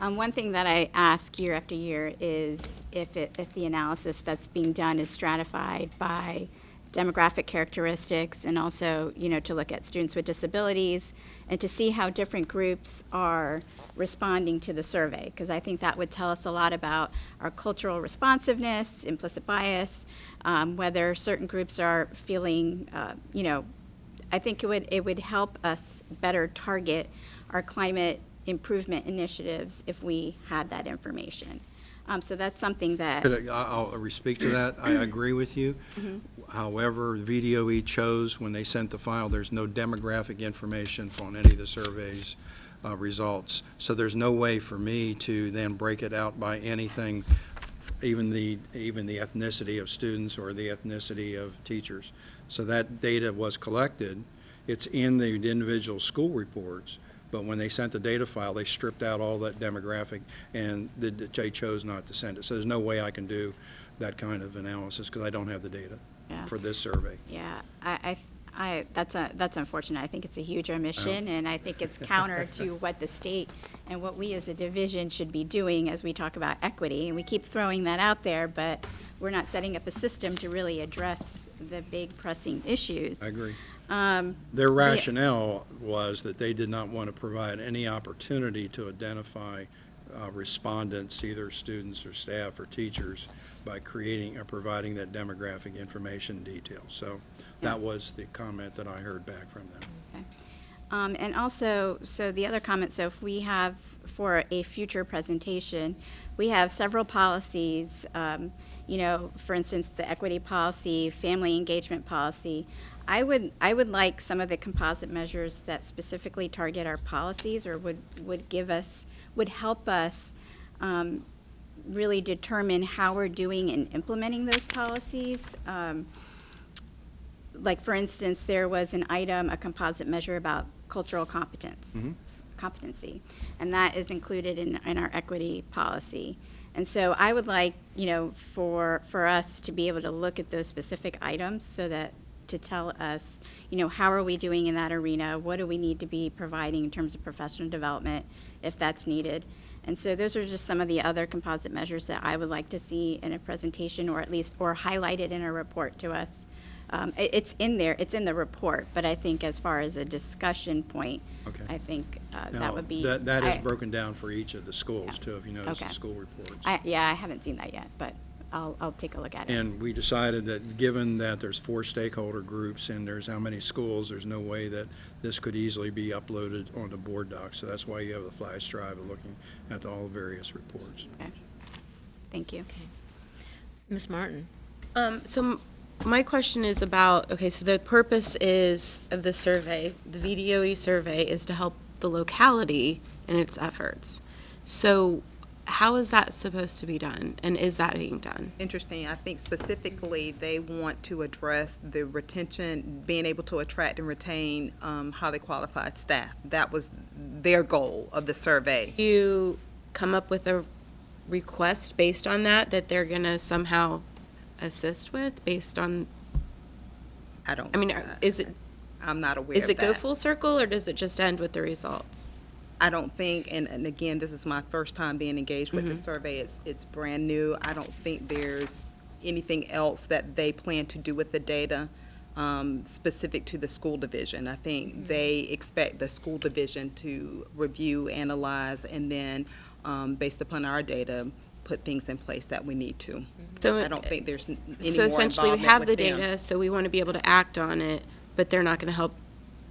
One thing that I ask year after year is if the analysis that's being done is stratified by demographic characteristics, and also, to look at students with disabilities and to see how different groups are responding to the survey, because I think that would tell us a lot about our cultural responsiveness, implicit bias, whether certain groups are feeling, I think it would help us better target our climate improvement initiatives if we had that information. So that's something that. I'll speak to that. I agree with you. However, VDOE chose, when they sent the file, there's no demographic information on any of the surveys results. So there's no way for me to then break it out by anything, even the ethnicity of students or the ethnicity of teachers. So that data was collected. It's in the individual school reports. But when they sent the data file, they stripped out all that demographic, and they chose not to send it. So there's no way I can do that kind of analysis, because I don't have the data Yeah. for this survey. Yeah, that's unfortunate. I think it's a huge omission, and I think it's counter to what the state and what we as a division should be doing as we talk about equity. And we keep throwing that out there, but we're not setting up a system to really address the big pressing issues. I agree. Um, Their rationale was that they did not want to provide any opportunity to identify respondents, either students or staff or teachers, by creating or providing that demographic information detail. So that was the comment that I heard back from them. Okay. And also, so the other comment, so if we have, for a future presentation, we have several policies, for instance, the equity policy, family engagement policy. I would like some of the composite measures that specifically target our policies, or would help us really determine how we're doing in implementing those policies. Like, for instance, there was an item, a composite measure about cultural competency, and that is included in our equity policy. And so I would like, for us to be able to look at those specific items so that to tell us, how are we doing in that arena? What do we need to be providing in terms of professional development if that's needed? And so those are just some of the other composite measures that I would like to see in a presentation or highlighted in a report to us. It's in there, it's in the report, but I think as far as a discussion point, Okay. I think that Now, would be. that is broken down for each of the schools Yeah. too, if you notice the Okay. school reports. I haven't seen that yet, but I'll take a look at it. And we decided that, given that there's 4 stakeholder groups and there's how many schools, there's no way that this could easily be uploaded onto board docs. So that's why you have the flash drive of looking at all the various reports. Okay. Thank you. Ms. Martin? So my question is about, okay, so the purpose of the survey, the VDOE survey, is to help the locality in its efforts. So how is that supposed to be done, and is that being done? Interesting. I think specifically they want to address the retention, being able to attract and retain highly qualified staff. That was their goal of the survey. You come up with a request based on that they're going to somehow assist with based on, is it, I'm not aware is of it go that. full circle, or does it just end with the results? I don't think, and again, this is my first time being engaged with the survey. It's brand new. I don't think there's anything else that they plan to do with the data specific to the school division. I think they expect the school division to review, analyze, and then, based upon our data, put things in place that we need to. So I don't think there's any So more essentially, we involvement have the with them. data, so we want to be able to act on it, but they're not going to help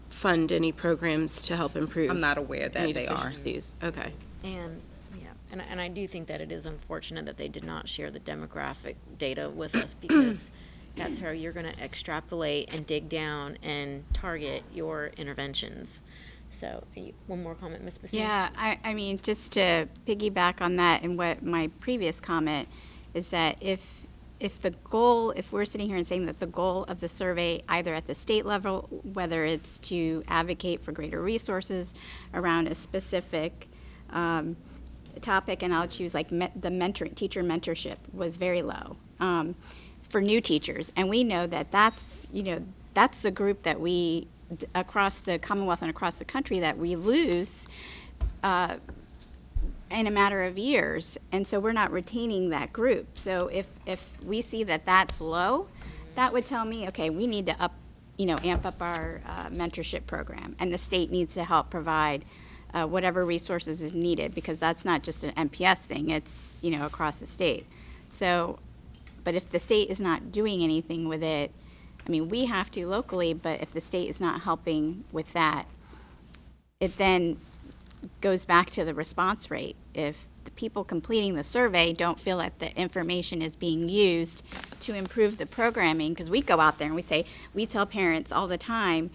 fund any programs to help improve. I'm not aware any that they are. deficiencies. Okay. And, yeah, and I do think that it is unfortunate that they did not share the demographic data with us, because that's how you're going to extrapolate and dig down and target your interventions. So, one more comment, Ms. Basine? Yeah, I mean, just to piggyback on that and what my previous comment is that if the goal, if we're sitting here and saying that the goal of the survey, either at the state level, whether it's to advocate for greater resources around a specific topic, and I'll choose like the teacher mentorship was very low for new teachers. And we know that that's the group that we, across the Commonwealth and across the country, that we lose in a matter of years, and so we're not retaining that group. So if we see that that's low, that would tell me, okay, we need to amp up our mentorship program, and the state needs to help provide whatever resources is needed, because that's not just an MPS thing, it's, across the state. So, but if the state is not doing anything with it, I mean, we have to locally, but if the state is not helping with that, it then goes back to the response rate. If the people completing the survey don't feel that the information is being used to improve the programming, because we go out there and we tell parents all the time,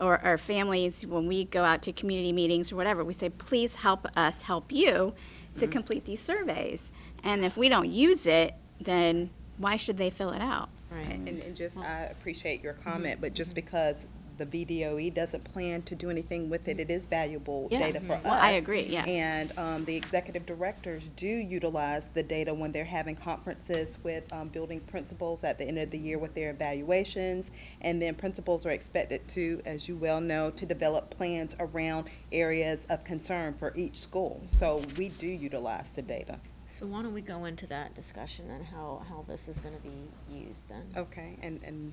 or our families, when we go out to community meetings or whatever, we say, please help us help you to complete these surveys. And if we don't use it, then why should they fill it out? And just, I appreciate your comment, but just because the VDOE doesn't plan to do anything with it, it is valuable Yeah. data for us. Well, I agree, yeah. And the executive directors do utilize the data when they're having conferences with building principals at the end of the year with their evaluations. And then principals are expected to, as you well know, to develop plans around areas of concern for each school. So we do utilize the data. So why don't we go into that discussion and how this is going to be used then? Okay, and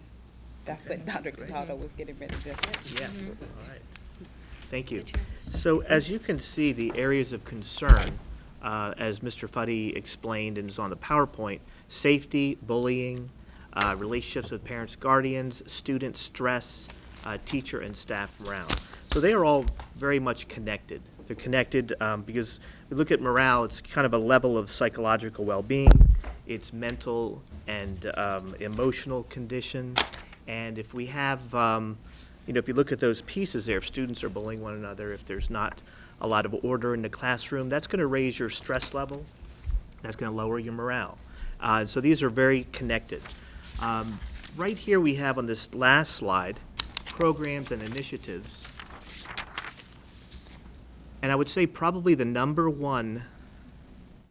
that's what Dr. Cataldo was getting ready to. Yeah, all right. Thank you. So as you can see, the areas of concern, as Mr. Fuddy explained and is on the PowerPoint, safety, bullying, relationships with parents, guardians, student stress, teacher and staff morale. So they are all very much connected. They're connected because we look at morale, it's kind of a level of psychological well-being, it's mental and emotional condition. And if we have, if you look at those pieces there, if students are bullying one another, if there's not a lot of order in the classroom, that's going to raise your stress level. That's going to lower your morale. So these are very connected. Right here we have on this last slide, programs and initiatives. And I would say probably the number one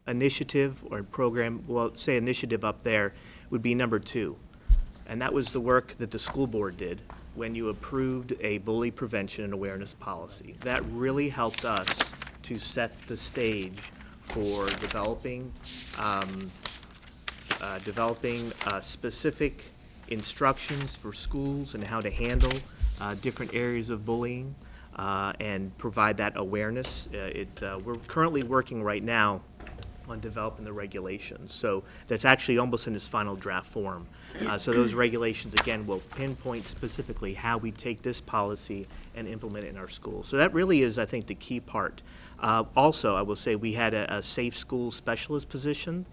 initiative or program, well, say initiative up there, would be number 2. And that was the work that the school board did when you approved a bully prevention and awareness policy. That really helped us to set the stage for developing specific instructions for schools and how to handle different areas of bullying and provide that awareness. We're currently working right now on developing the regulations. So that's actually almost in its final draft form. So those regulations, again, will pinpoint specifically how we take this policy and implement it in our schools. So that really is, I think, the key part. Also, I will say we had a safe school specialist position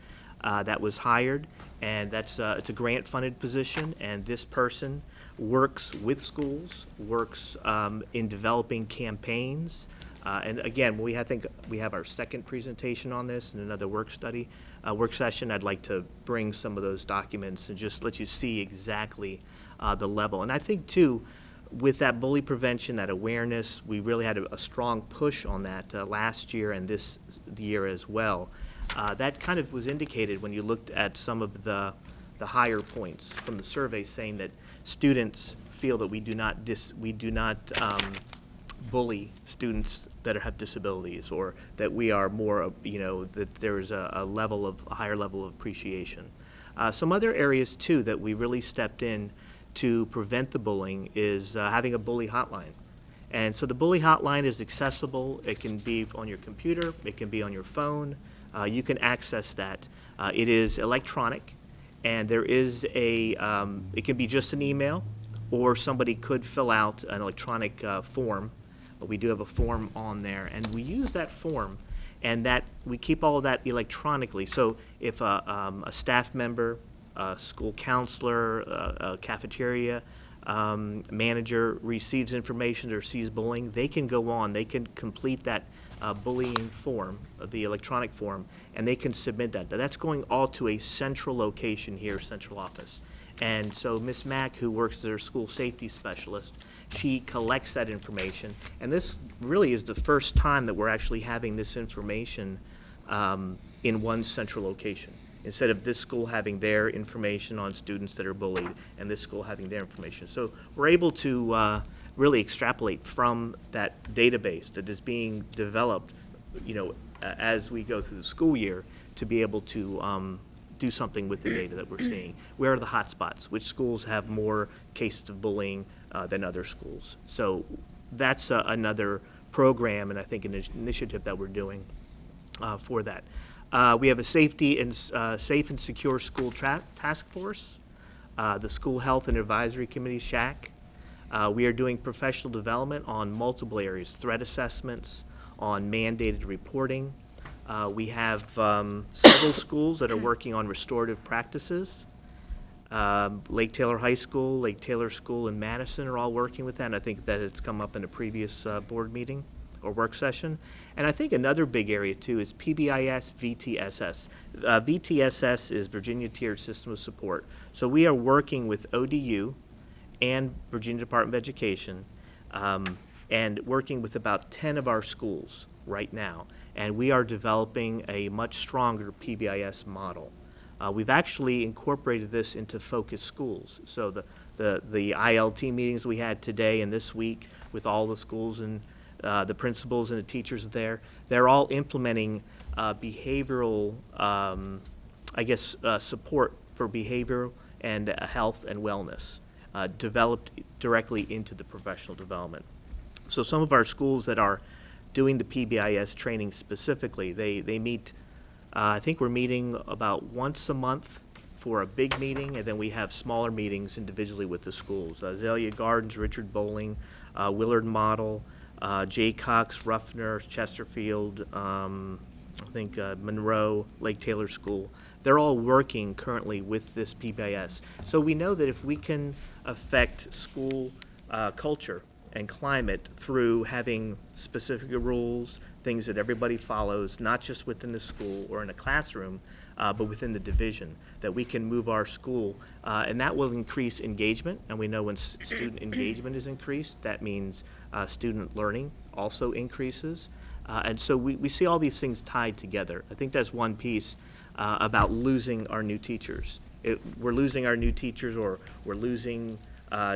that was hired, and it's a grant-funded position, and this person works with schools, works in developing campaigns. And again, I think we have our second presentation on this and another work session. I'd like to bring some of those documents and just let you see exactly the level. And I think, too, with that bully prevention, that awareness, we really had a strong push on that last year and this year as well. That kind of was indicated when you looked at some of the higher points from the survey, saying that students feel that we do not bully students that have disabilities, or that we are more, that there is a higher level of appreciation. Some other areas, too, that we really stepped in to prevent the bullying is having a bully hotline. And so the bully hotline is accessible. It can be on your computer. It can be on your phone. You can access that. It is electronic, and there is it can be just an email, or somebody could fill out an electronic form. But we do have a form on there, and we use that form, and that we keep all of that electronically. So if a staff member, a school counselor, a cafeteria manager receives information or sees bullying, they can go on, they can complete that bullying form, the electronic form, and they can submit that. That's going all to a central location here, central office. And so Ms. Mack, who works as our school safety specialist, she collects that information. And this really is the first time that we're actually having this information in one central location, instead of this school having their information on students that are bullied and this school having their information. So we're able to really extrapolate from that database that is being developed, as we go through the school year, to be able to do something with the data that we're seeing. Where are the hot spots? Which schools have more cases of bullying than other schools? So that's another program, and I think an initiative that we're doing for that. We have a safe and secure school task force, the School Health and Advisory Committee, SHAC. We are doing professional development on multiple areas, threat assessments, on mandated reporting. We have several schools that are working on restorative practices. Lake Taylor High School, Lake Taylor School, and Madison are all working with that, and I think that it's come up in a previous board meeting or work session. And I think another big area, too, is PBIS, VTSS. VTSS is Virginia Tiered System of Support. So we are working with ODU and Virginia Department of Education and working with about 10 of our schools right now. And we are developing a much stronger PBIS model. We've actually incorporated this into focus schools. So the ILT meetings we had today and this week with all the schools and the principals and the teachers there, they're all implementing behavioral, support for behavioral and health and wellness, developed directly into the professional development. So some of our schools that are doing the PBIS training specifically, they meet, I think we're meeting about once a month for a big meeting, and then we have smaller meetings individually with the schools. Azalea Gardens, Richard Bowling, Willard Model, Jay Cox, Ruffner, Chesterfield, I think Monroe, Lake Taylor School. They're all working currently with this PBIS. So we know that if we can affect school culture and climate through having specific rules, things that everybody follows, not just within the school or in a classroom, but within the division, that we can move our school, and that will increase engagement. And we know when student engagement is increased, that means student learning also increases. And so we see all these things tied together. I think that's one piece about losing our new teachers. We're losing our new teachers, or we're losing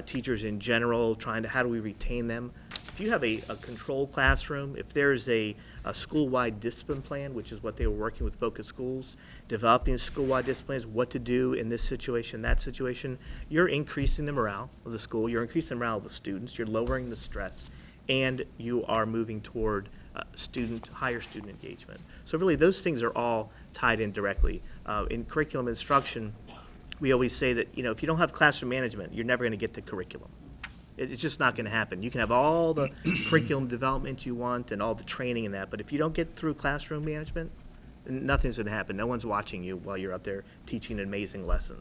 teachers in general, how do we retain them? If you have a controlled classroom, if there's a school-wide discipline plan, which is what they were working with Focus Schools, developing school-wide disciplines, what to do in this situation, that situation, you're increasing the morale of the school, you're increasing the morale of the students, you're lowering the stress, and you are moving toward higher student engagement. So really, those things are all tied in directly. In curriculum instruction, we always say that, if you don't have classroom management, you're never going to get to curriculum. It's just not going to happen. You can have all the curriculum development you want and all the training in that, but if you don't get through classroom management, nothing's going to happen. No one's watching you while you're up there teaching an amazing lesson.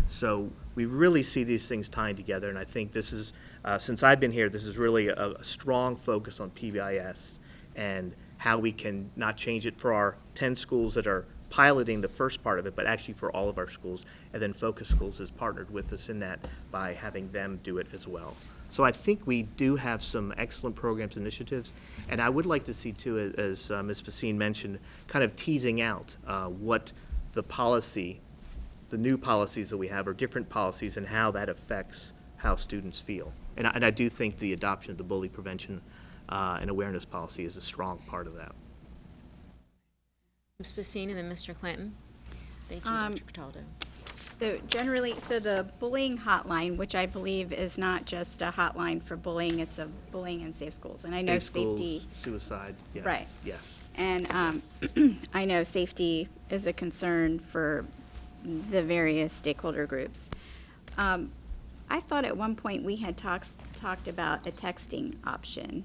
So we really see these things tying together, and I think this is, since I've been here, this is really a strong focus on PBIS and how we can not change it for our 10 schools that are piloting the first part of it, but actually for all of our schools, and then Focus Schools has partnered with us in that by having them do it as well. So I think we do have some excellent programs, initiatives, and I would like to see too, as Ms. Pacine mentioned, kind of teasing out what the new policies that we have, are different policies, and how that affects how students feel. And I do think the adoption of the bully prevention and awareness policy is a strong part of that. Ms. Pacine and then Mr. Clanton. Thank you, Dr. Cataldo. So the bullying hotline, which I believe is not just a hotline for bullying, it's a bullying in safe schools. And I know safety. Suicide, yes. Right. Yes. And I know safety is a concern for the various stakeholder groups. I thought at one point we had talked about a texting option.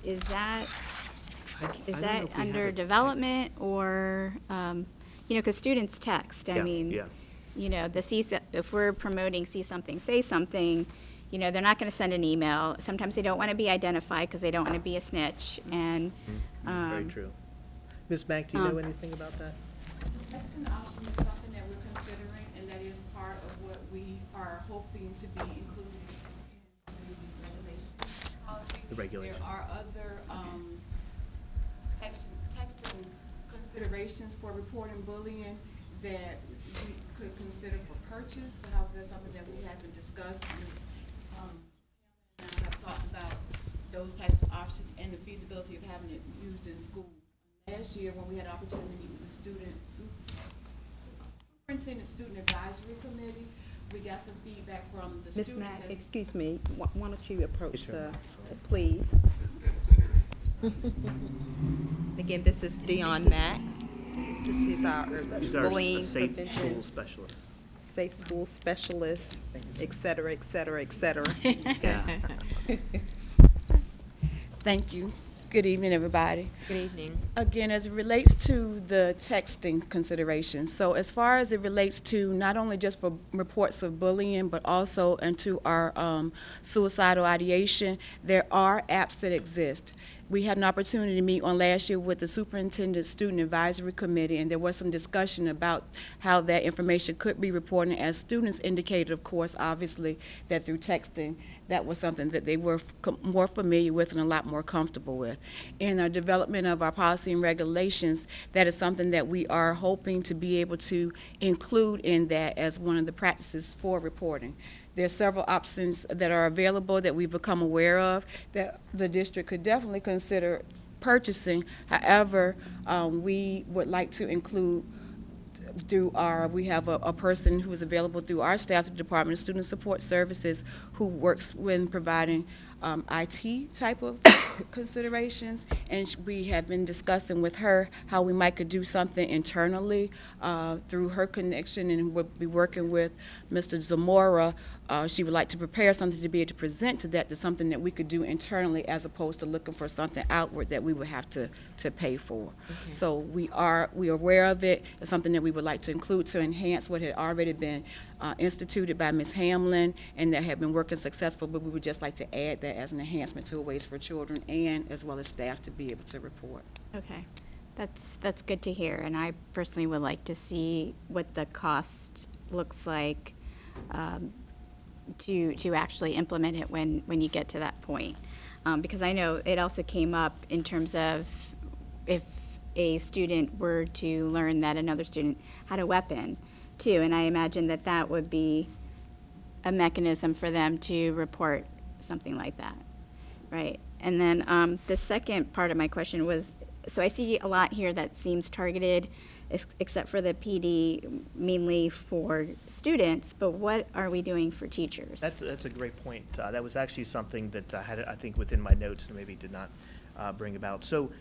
Is that under development, or, because students text, if we're promoting see something, say something, they're not going to send an email. Sometimes they don't want to be identified because they don't want to be a snitch, and. Very true. Ms. Mack, do you know anything about that? Texting option is something that we're considering, and that is part of what we are hoping to be included in the regulation policy. The regulation. There are other texting considerations for reporting bullying that we could consider for purchase. However, that's something that we haven't discussed. Ms. and I have talked about those types of options and the feasibility of having it used in schools. Last year, when we had opportunity to meet with the superintendent student advisory committee, we got some feedback from the students. Ms. Mack, excuse me, why don't you approach please? Again, this is Dion Mack. This is our bullying safe prevention, school specialist. Safe school specialist, et cetera, et cetera, et cetera. Thank you. Good evening, everybody. Good evening. Again, as it relates to the texting considerations, so as far as it relates to not only just for reports of bullying, but also into our suicidal ideation, there are apps that exist. We had an opportunity to meet on last year with the Superintendent Student Advisory Committee, and there was some discussion about how that information could be reported. As students indicated, of course, obviously, that through texting, that was something that they were more familiar with and a lot more comfortable with. In our development of our policy and regulations, that is something that we are hoping to be able to include in that as one of the practices for reporting. There are several options that are available that we've become aware of that the district could definitely consider purchasing. However, we would like to include we have a person who is available through our staff, the Department of Student Support Services, who works when providing IT type of considerations, and we have been discussing with her how we might could do something internally through her connection, and we'll be working with Mr. Zamora. She would like to prepare something to be able to present to something that we could do internally, as opposed to looking for something outward that we would have to pay for. Okay. So we are aware of it. It's something that we would like to include to enhance what had already been instituted by Ms. Hamlin and that have been working successful, but we would just like to add that as an enhancement to ways for children and as well as staff to be able to report. Okay, that's good to hear, and I personally would like to see what the cost looks like to actually implement it when you get to that point. Because I know it also came up in terms of if a student were to learn that another student had a weapon too, and I imagine that that would be a mechanism for them to report something like that, right? And then the second part of my question was, so I see a lot here that seems targeted, except for the PD, mainly for students, but what are we doing for teachers? That's a great point. That was actually something that I had, I think, within my notes and maybe did not bring about. So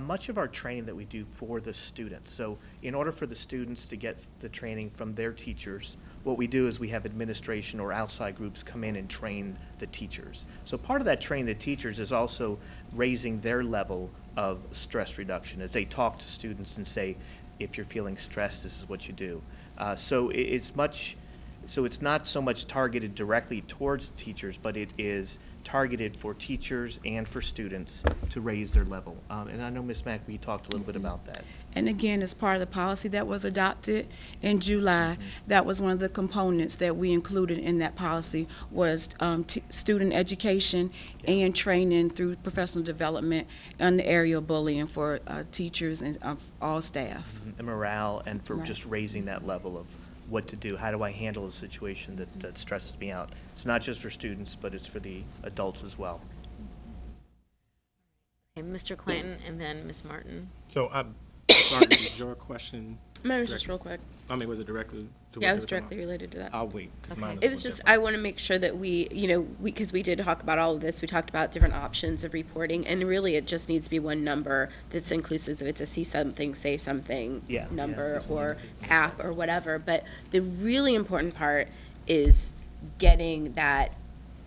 much of our training that we do for the students, so in order for the students to get the training from their teachers, what we do is we have administration or outside groups come in and train the teachers. So part of that training the teachers is also raising their level of stress reduction as they talk to students and say, if you're feeling stressed, this is what you do. So it's not so much targeted directly towards teachers, but it is targeted for teachers and for students to raise their level. And I know Ms. Mack, we talked a little bit about that. And again, as part of the policy that was adopted in July, that was one of the components that we included in that policy was student education and training through professional development in the area of bullying for teachers and all staff. And morale, and for Right. just raising that level of what to do. How do I handle a situation that stresses me out? It's not just for students, but it's for the adults as well. Okay, Mr. Clanton and then Ms. Martin. So, Martin, is your question? Mine was just real quick. I mean, was it directly to? Yeah, it what was they were talking directly related to that. about? I'll wait, because mine is It was just, I want to make sure that we, because we did talk about all of this, we talked about different options of reporting, and really it just needs to be one number that's inclusive. If it's a see something, say something Yeah. number Yeah, or app or whatever. But the really important part is getting that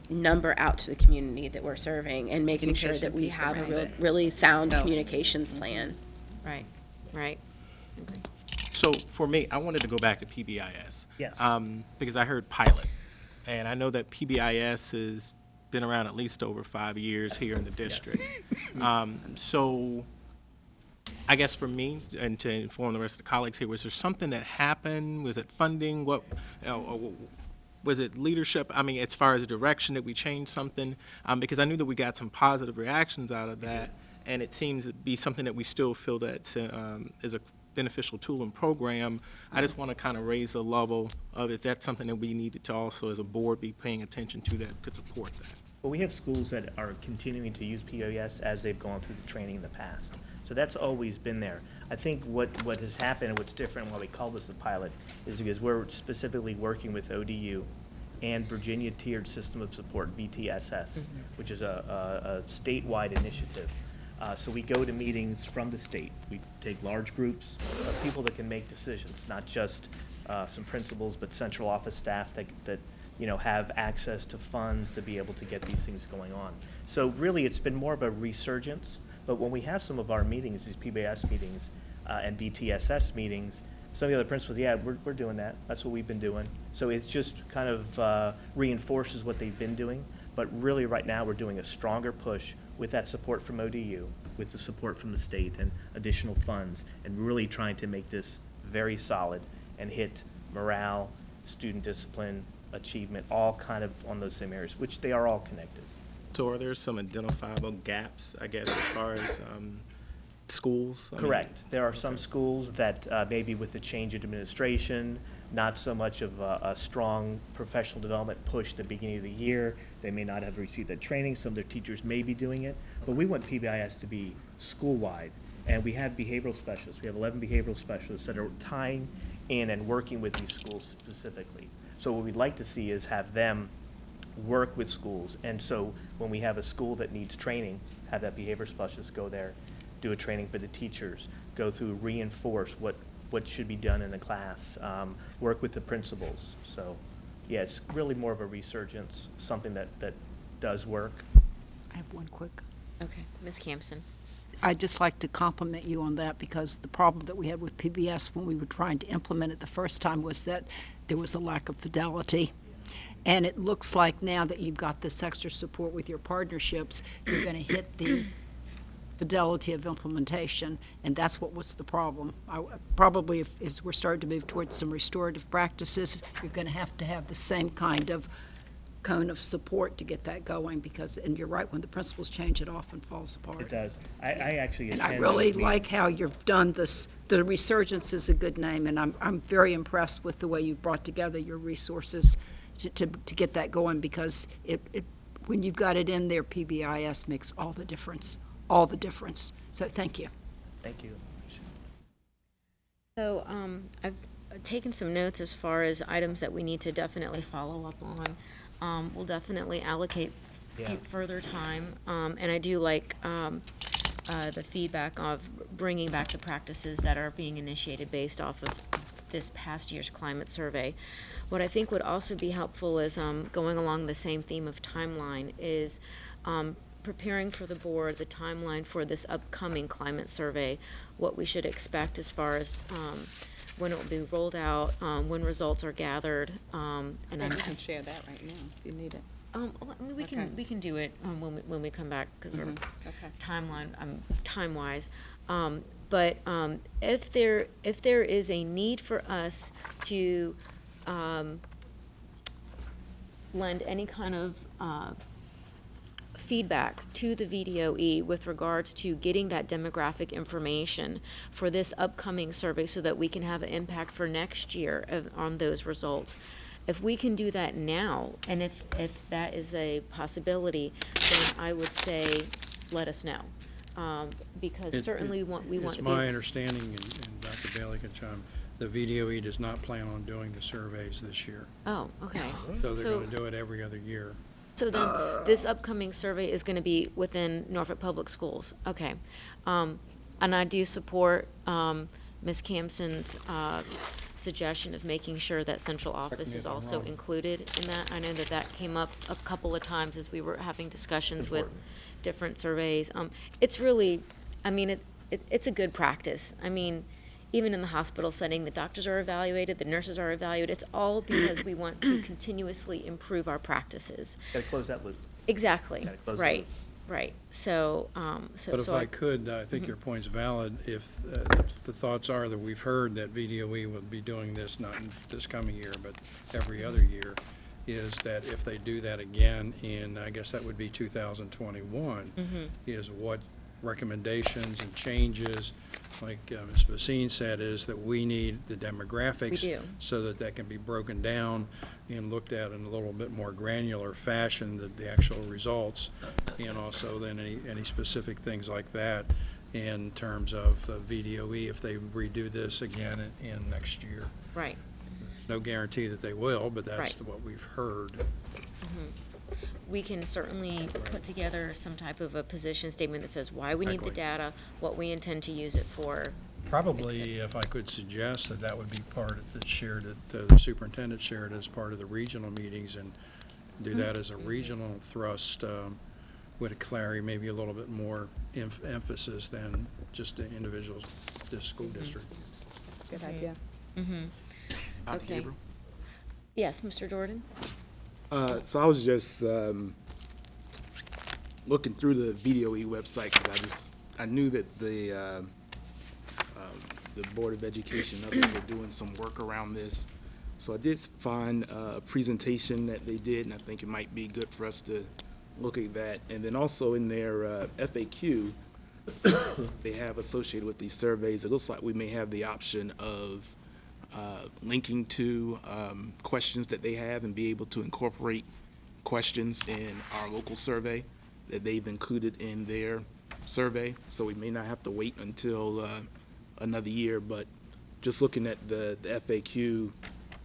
number out to the community that we're serving and making sure that we Communication have a piece around it. really sound No. communications plan. Right, right. So for me, I wanted to go back to PBIS. Yes. Because I heard pilot, and I know that PBIS has been around at least over 5 years here in the district. So I guess for me, and to inform the rest of the colleagues here, was there something that happened? Was it funding? What, was it leadership? I mean, as far as the direction, that we changed something? Because I knew that we got some positive reactions out of that, and it seems to be something that we still feel that is a beneficial tool and program. I just want to kind of raise the level of if that's something that we needed to also, as a board, be paying attention to that could support that. Well, we have schools that are continuing to use PBIS as they've gone through the training in the past. So that's always been there. I think what has happened and what's different and why we call this a pilot is because we're specifically working with ODU and Virginia Tiered System of Support, VTSS, which is a statewide initiative. So we go to meetings from the state. We take large groups of people that can make decisions, not just some principals, but central office staff that have access to funds to be able to get these things going on. So really, it's been more of a resurgence. But when we have some of our meetings, these PBIS meetings and VTSS meetings, some of the other principals, yeah, we're doing that. That's what we've been doing. So it's just kind of reinforces what they've been doing. But really, right now, we're doing a stronger push with that support from ODU, with the support from the state and additional funds, and really trying to make this very solid and hit morale, student discipline, achievement, all kind of on those same areas, which they are all connected. So are there some identifiable gaps, I guess, as far as schools? I mean, Correct. There are some schools that maybe with the change in administration, not so much of a strong professional development push at the beginning of the year. They may not have received that training. Some of their teachers may be doing it. But we want PBIS to be school-wide. And we have behavioral specialists. We have 11 behavioral specialists that are tying in and working with these schools specifically. So what we'd like to see is have them work with schools. And so when we have a school that needs training, have that behavior specialist go there, do a training for the teachers, go through, reinforce what should be done in the class, work with the principals. So, yeah, it's really more of a resurgence, something that does work. I have one quick. Okay, Ms. Campson. I'd just like to compliment you on that, because the problem that we had with PBS when we were trying to implement it the first time was that there was a lack of fidelity. And it looks like now that you've got this extra support with your partnerships, you're going to hit the fidelity of implementation, and that's what was the problem. Probably if we're starting to move towards some restorative practices, you're going to have the same kind of cone of support to get that going, because, and you're right, when the principals change, it often falls apart. It does. I actually And attend I those really meetings. like how you've done this. The Resurgence is a good name, and I'm very impressed with the way you've brought together your resources to get that going, because when you've got it in there, PBIS makes all the difference, So thank you. Thank you. So I've taken some notes as far as items that we need to definitely follow up on. We'll definitely allocate Yeah. further time, and I do like the feedback of bringing back the practices that are being initiated based off of this past year's climate survey. What I think would also be helpful is, going along the same theme of timeline, is preparing for the board the timeline for this upcoming climate survey, what we should expect as far as when it will be rolled out, when results are gathered, and And you can share that right now if you need it. well, I mean, Okay. we can do it when we come back, because we're Okay. time-wise. But if there is a need for us to lend any kind of feedback to the VDOE with regards to getting that demographic information for this upcoming survey, so that we can have an impact for next year on those results. If we can do that now, and if that is a possibility, then I would say, let us know. Because certainly we want It's to my be, understanding, and Dr. Bailey can chime, the VDOE does not plan on doing the surveys this year. oh, okay. So they're going to do it every other year. So then, this upcoming survey is going to be within Norfolk Public Schools, okay. And I do support Ms. Campson's suggestion of making sure that central office is also included in that. I know that came up a couple of times as we were having discussions with different surveys. It's really, I mean, it's a good practice. I mean, even in the hospital setting, the doctors are evaluated, the nurses are evaluated. It's all because we want to continuously improve our practices. Got to close that loop. Exactly, Gotta close the right, loop. right. So, But if I could, I think your point's valid. If the thoughts are that we've heard that VDOE will be doing this, not in this coming year, but every other year, is that if they do that again in, I guess that would be 2021, is what recommendations and changes, like Ms. Basine said, is that we need the demographics. We do. So that can be broken down and looked at in a little bit more granular fashion, the actual results, and also then any specific things like that in terms of VDOE if they redo this again in next year. right. There's no guarantee that they will, but that's Right. what we've heard. We can certainly put together some type of a position statement that says why we need the Exactly. data, what we intend to use it for. Probably, if I could suggest, that would be part of that's shared, that the superintendent shared as part of the regional meetings, and do that as a regional thrust with a clarity, maybe a little bit more emphasis than just the individual school district. Good idea. Dr. Okay. Gabriel? Yes, Mr. Jordan? So I was just looking through the VDOE website, because I knew that the Board of Education and others were doing some work around this. So I did find a presentation that they did, and I think it might be good for us to look at that. And then also in their FAQ, they have associated with these surveys, it looks like we may have the option of linking to questions that they have and be able to incorporate questions in our local survey that they've included in their survey. So we may not have to wait until another year, but just looking at the FAQ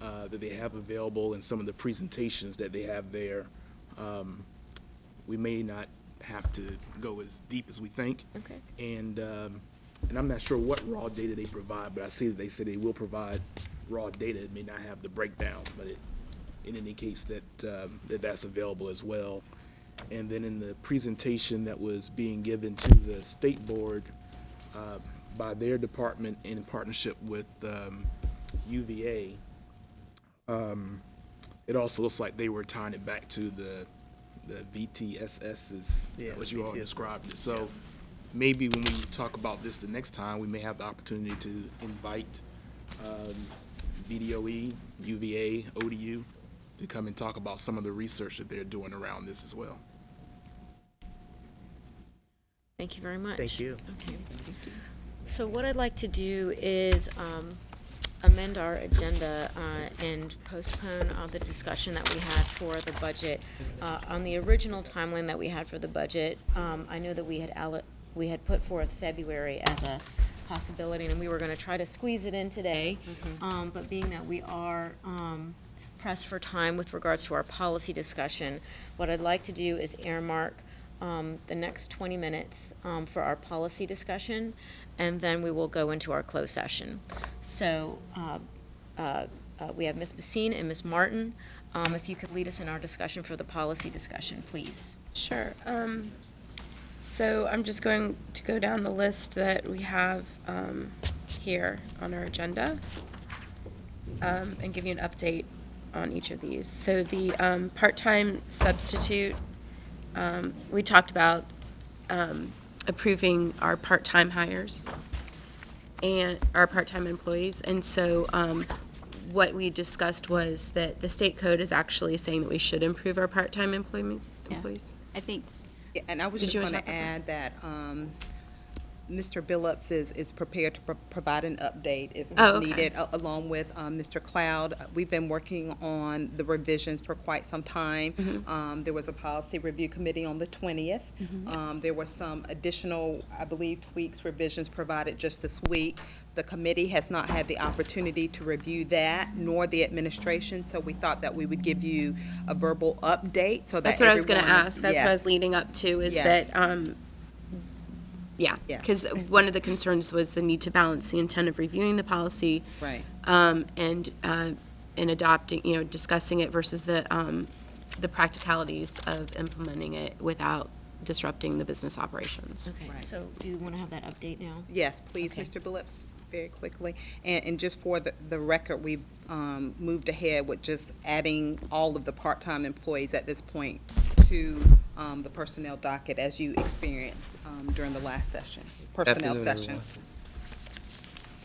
that they have available and some of the presentations that they have there, we may not have to go as deep as we think. Okay. And I'm not sure what raw data they provide, but I see that they said they will provide raw data. It may not have the breakdowns, but it indicates that that's available as well. And then in the presentation that was being given to the state board by their department in partnership with UVA, it also looks like they were tying it back to the VTSS, what you all described it. So maybe when we talk about this the next time, we may have the opportunity to invite VDOE, UVA, ODU to come and talk about some of the research that they're doing around this as well. Thank you very much. Thank you. Okay. So what I'd like to do is amend our agenda and postpone the discussion that we had for the budget. On the original timeline that we had for the budget, I know that we had put forth February as a possibility, and we were going to try to squeeze it in today. But being that we are pressed for time with regards to our policy discussion, what I'd like to do is earmark the next 20 minutes for our policy discussion, and then we will go into our closed session. So we have Ms. Basine and Ms. Martin. If you could lead us in our discussion for the policy discussion, please. Sure. So I'm just going to go down the list that we have here on our agenda and give you an update on each of these. So the part-time substitute, we talked about approving our part-time hires and our part-time employees. And so what we discussed was that the state code is actually saying that we should improve our part-time employees. I think Yeah, and I was Did just you going wanna to talk about add that Mr. Billups is prepared to provide an update if Oh, okay. needed, along with Mr. Cloud. We've been working on the revisions for quite some time. There was a policy review committee on the 20th. There were some additional, I believe, tweaks, revisions provided just this week. The committee has not had the opportunity to review that, nor the administration, so we thought that we would give you a verbal update so that That's what I was going to everyone is- ask. That's what I was leading up to, is Yes. that, yeah, Yeah. because one of the concerns was the need to balance the intent of reviewing the policy Right. and adopting, discussing it versus the practicalities of implementing it without disrupting the business operations. Okay, Right. so do you want to have that update now? Yes, please, Okay. Mr. Billups, very quickly. And just for the record, we've moved ahead with just adding all of the part-time employees at this point to the personnel docket as you experienced during the last session, personnel Afternoon, session. everyone.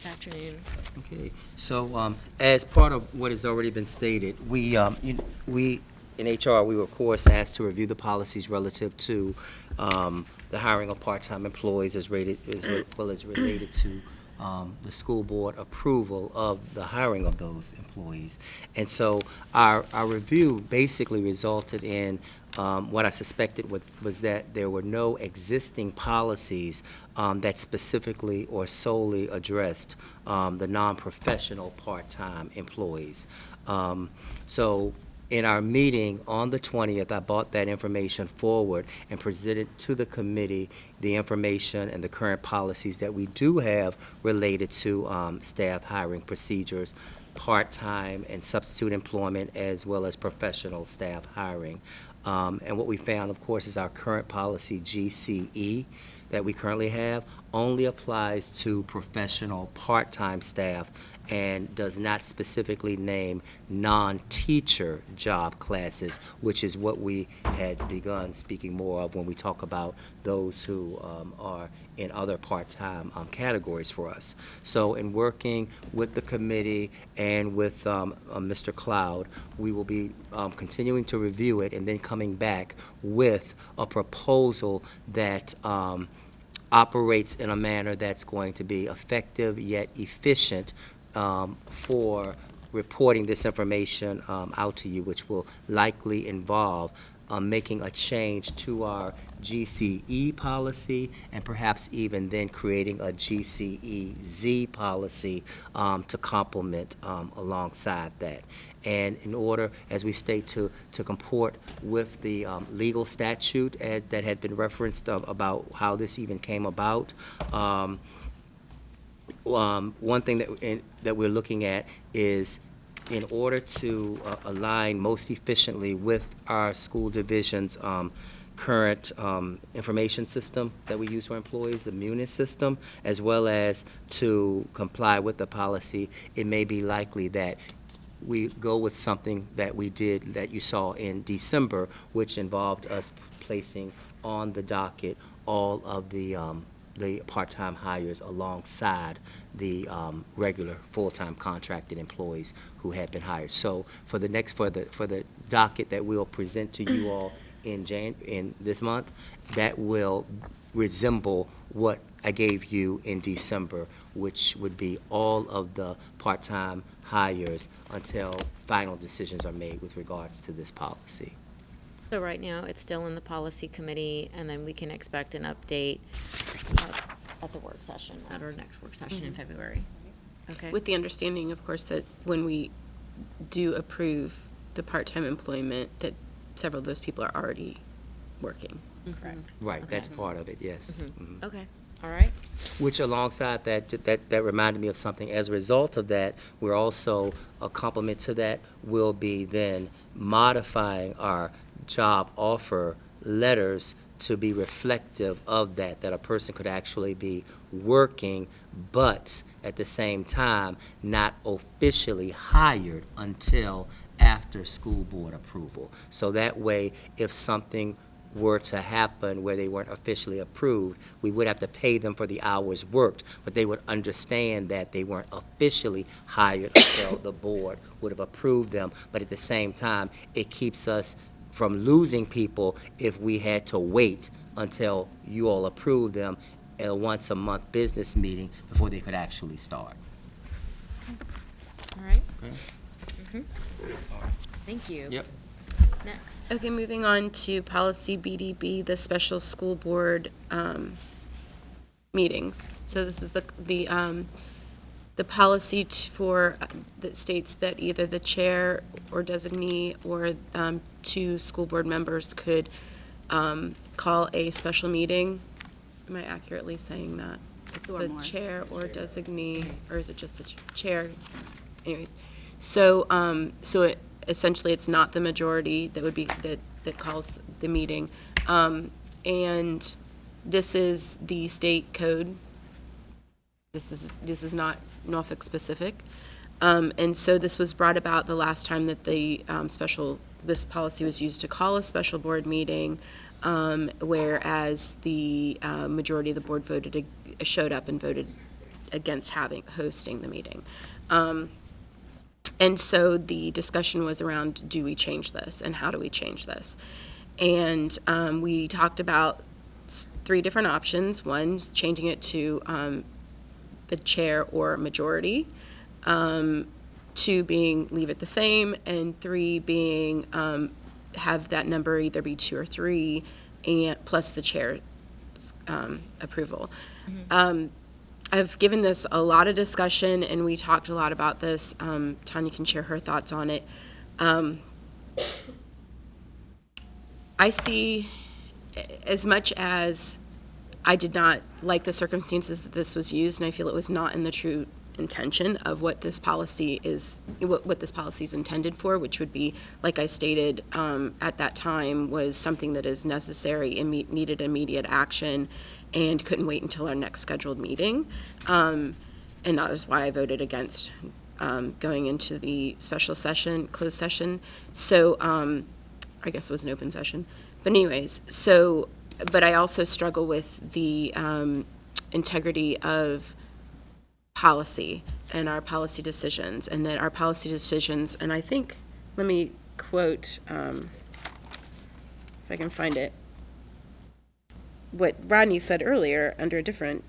Afternoon. Okay, so as part of what has already been stated, we in HR, we were of course asked to review the policies relative to the hiring of part-time employees as well as related to the school board approval of the hiring of those employees. And so our review basically resulted in what I suspected was that there were no existing policies that specifically or solely addressed the non-professional part-time employees. So in our meeting on the 20th, I brought that information forward and presented to the committee the information and the current policies that we do have related to staff hiring procedures, part-time and substitute employment, as well as professional staff hiring. And what we found, of course, is our current policy, GCE, that we currently have, only applies to professional part-time staff and does not specifically name non-teacher job classes, which is what we had begun speaking more of when we talk about those who are in other part-time categories for us. So in working with the committee and with Mr. Cloud, we will be continuing to review it and then coming back with a proposal that operates in a manner that's going to be effective yet efficient for reporting this information out to you, which will likely involve making a change to our GCE policy and perhaps even then creating a GCEZ policy to complement alongside that. And in order, as we state, to comport with the legal statute that had been referenced about how this even came about, one thing that we're looking at is, in order to align most efficiently with our school division's current information system that we use for employees, the MUNIS system, as well as to comply with the policy, it may be likely that we go with something that we did that you saw in December, which involved us placing on the docket all of the the part-time hires alongside the regular full-time contracted employees who have been hired. So for the docket that we'll present to you all in this month, that will resemble what I gave you in December, which would be all of the part-time hires until final decisions are made with regards to this policy. So right now, it's still in the policy committee, and then we can expect an update at the work session, at our next work session in February. Okay? With the understanding, of course, that when we do approve the part-time employment, that several of those people are already working. Correct. Right, that's part of it, yes. Mhm. Okay, all right. Which alongside that reminded me of something. As a result of that, we're also, a complement to that, will be then modifying our job offer letters to be reflective of that a person could actually be working, but at the same time, not officially hired until after school board approval. So that way, if something were to happen where they weren't officially approved, we would have to pay them for the hours worked, but they would understand that they weren't officially hired until the board would have approved them. But at the same time, it keeps us from losing people if we had to wait until you all approve them at a once-a-month business meeting before they could actually start. All right. Okay. Thank you. Yep. Next. Okay, moving on to policy BDB, the special school board meetings. So this is the policy that states that either the chair or designee or two school board members could call a special meeting. Am I accurately saying that? It's Two or the more. chair or designee, or is it just the chair? Anyways, so essentially, it's not the majority that would be, that calls the meeting. And this is the state code. This is not Norfolk specific. And so this was brought about the last time that the this policy was used to call a special board meeting, whereas the majority of the board showed up and voted against hosting the meeting. And so the discussion was around, do we change this, and how do we change this? And we talked about three different options. One's changing it to the chair or majority, two being leave it the same, and three being have that number either be two or three, and plus the chair's approval. I've given this a lot of discussion, and we talked a lot about this. Tanya can share her thoughts on it. I see, as much as I did not like the circumstances that this was used, and I feel it was not in the true intention of what this policy is, what this policy is intended for, which would be, like I stated at that time, was something that is necessary and needed immediate action, and couldn't wait until our next scheduled meeting. And that is why I voted against going into the special session, closed session. So I guess it was an open session. But anyways, but I also struggle with the integrity of policy and our policy decisions, and that our policy decisions, and I think, let me quote, if I can find it, what Rodney said earlier under a different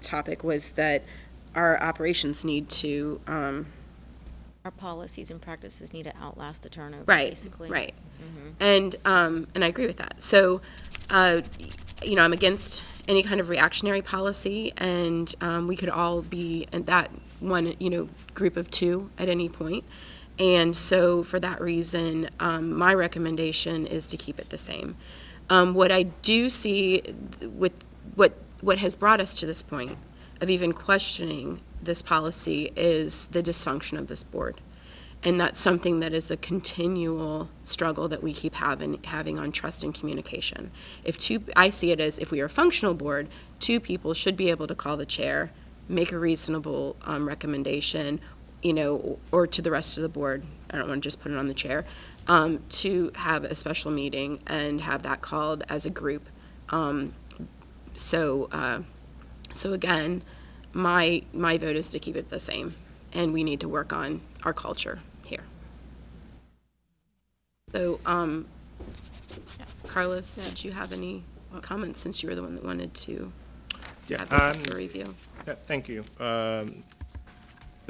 topic was that our operations need to Our policies and practices need to outlast the turnover, right, basically. right. And I agree with that. So, I'm against any kind of reactionary policy, and we could all be in that one, group of two at any point. And so for that reason, my recommendation is to keep it the same. What I do see with what has brought us to this point of even questioning this policy is the dysfunction of this board. And that's something that is a continual struggle that we keep having on trust and communication. I see it as, if we are a functional board, two people should be able to call the chair, make a reasonable recommendation, or to the rest of the board. I don't want to just put it on the chair, to have a special meeting and have that called as a group. So So again, my vote is to keep it the same, and we need to work on our culture here. So, Carlos, did you have any comments, since you were the one that wanted to have this up for review? Yeah, thank you. The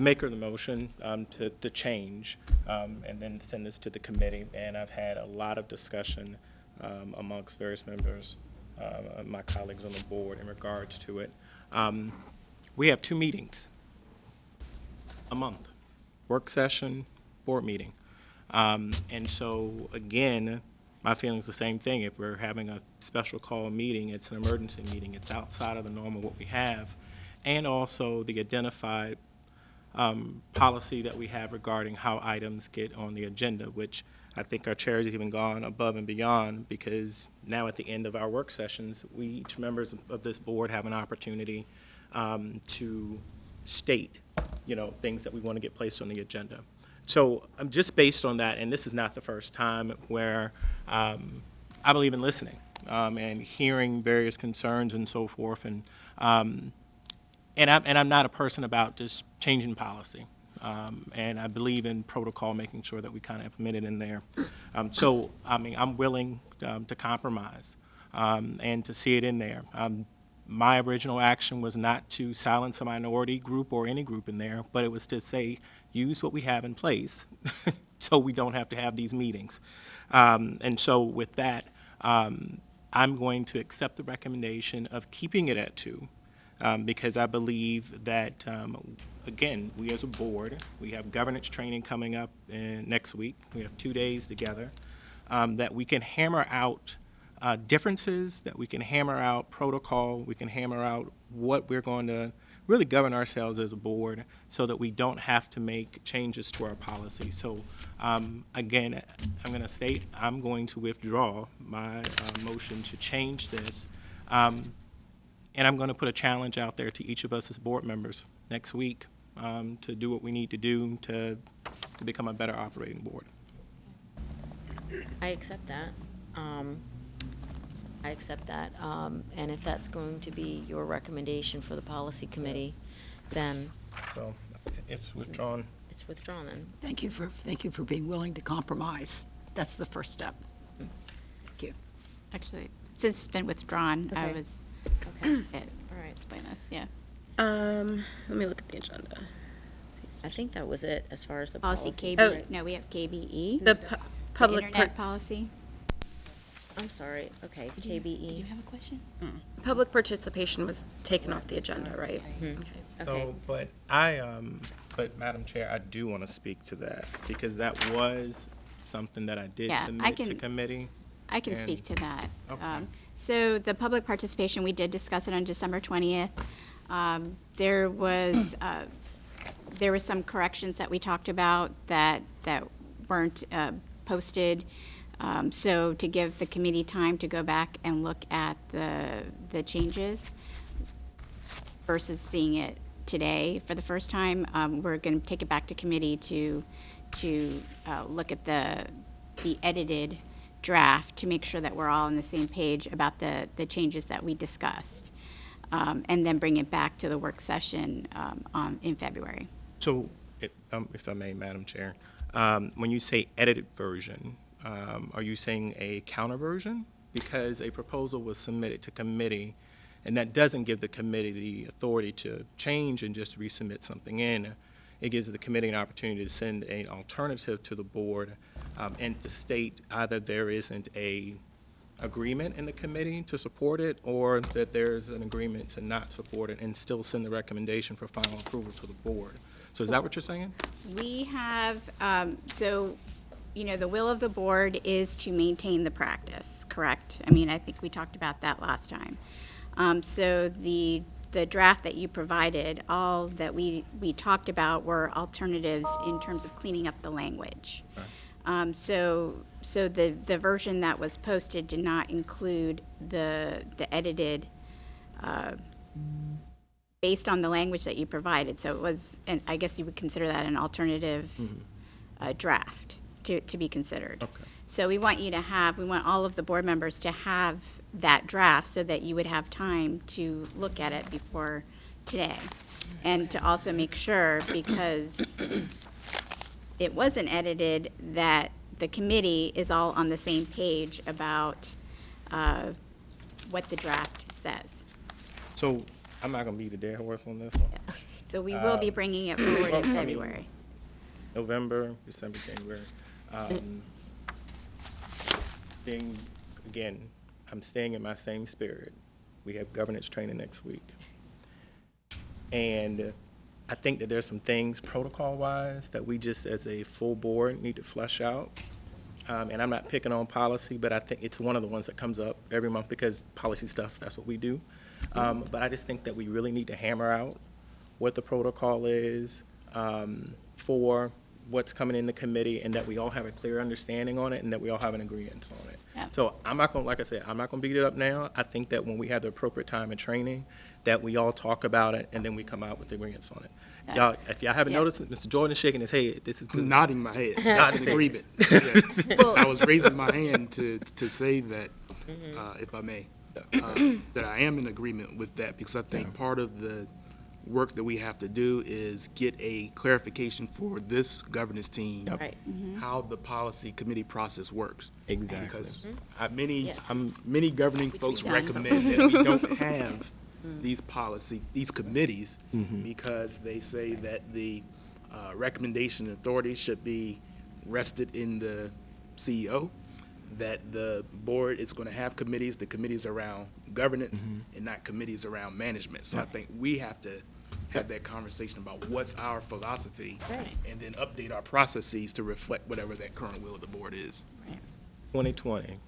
maker of the motion to change and then send this to the committee, and I've had a lot of discussion amongst various members, my colleagues on the board in regards to it. We have 2 meetings a month, work session, board meeting. And so, again, my feeling is the same thing. If we're having a special call meeting, it's an emergency meeting. It's outside of the normal what we have. And also the identified policy that we have regarding how items get on the agenda, which I think our chair has even gone above and beyond, because now at the end of our work sessions, we, each members of this board, have an opportunity to state, things that we want to get placed on the agenda. So I'm just based on that, and this is not the first time where I believe in listening and hearing various concerns and so forth, and I'm not a person about just changing policy, and I believe in protocol, making sure that we kind of implement it in there. So I'm willing to compromise and to see it in there. My original action was not to silence a minority group or any group in there, but it was to say, use what we have in place so we don't have to have these meetings. And so with that, I'm going to accept the recommendation of keeping it at 2, because I believe that, again, we as a board, we have governance training coming up next week. We have 2 days together, that we can hammer out differences, that we can hammer out protocol, we can hammer out what we're going to really govern ourselves as a board, so that we don't have to make changes to our policy. So again, I'm going to state I'm going to withdraw my motion to change this, and I'm going to put a challenge out there to each of us as board members next week to do what we need to do to become a better operating board. I accept that. And if that's going to be your recommendation for the policy committee, then So it's withdrawn. it's withdrawn then. Thank you for being willing to compromise. That's the first step. Thank you. Actually, since it's been withdrawn, I Okay. was, Okay. all right, explain this, yeah. Let me look at the agenda. I think that was it as far as the Policy policies. KB, no, we have KBE. The the public, Internet policy. I'm sorry, okay, Did you KBE. have a question? public participation was taken off the agenda, right? Okay. Okay. So, but but Madam Chair, I do want to speak to that, because that was something that I did Yeah, I submit to can- committee. I can And- speak to that. Okay. So the public participation, we did discuss it on December 20th. There was some corrections that we talked about that weren't posted. So to give the committee time to go back and look at the changes versus seeing it today for the first time, we're going to take it back to committee to look at the edited draft to make sure that we're all on the same page about the changes that we discussed, and then bring it back to the work session in February. So, if I may, Madam Chair, when you say edited version, are you saying a counter version? Because a proposal was submitted to committee, and that doesn't give the committee the authority to change and just resubmit something in. It gives the committee an opportunity to send an alternative to the board and to state either there isn't a agreement in the committee to support it, or that there's an agreement to not support it, and still send the recommendation for final approval to the board. So is that what you're saying? We have, the will of the board is to maintain the practice, correct? I mean, I think we talked about that last time. So the draft that you provided, all that we talked about were alternatives in terms of cleaning up the language. So the version that was posted did not include the edited, based on the language that you provided. So it was, and I guess you would consider that an alternative draft to be considered. Okay. So we want all of the board members to have that draft so that you would have time to look at it before today. And to also make sure, because it wasn't edited, that the committee is all on the same page about what the draft says. So I'm not gonna be the dead horse on this one. So we will be bringing it forward in well, I mean, February. November, December, January. Being, again, I'm staying in my same spirit. We have governance training next week. And I think that there's some things protocol-wise that we just as a full board need to flesh out. And I'm not picking on policy, but I think it's one of the ones that comes up every month because policy stuff, that's what we do. But I just think that we really need to hammer out what the protocol is for what's coming in the committee, and that we all have a clear understanding on it, and that we all have an agreement on it. Yeah. So I'm not gonna, like I said, I'm not gonna beat it up now. I think that when we have the appropriate time and training, that we all talk about it, and then we come out with agreements on it. Y'all, if y'all haven't Yeah. noticed, Mr. Jordan is shaking his head. This is good. Nodding my head. Nodding That's his an head. agreement. Yes. I was raising my hand to say that, if I may, that I am in agreement with that, because I think part of the work that we have to do is get a clarification for this governance team, Right. how the policy committee process works. Exactly. Because many, Yes. many governing folks done. recommend that we don't have these committees, because they say that the recommendation authority should be rested in the CEO, that the board is going to have committees, the committees around governance, and not committees around management. So I think we have to have that conversation about what's our philosophy, Right. and then update our processes to reflect whatever that current will of the board is. 2020.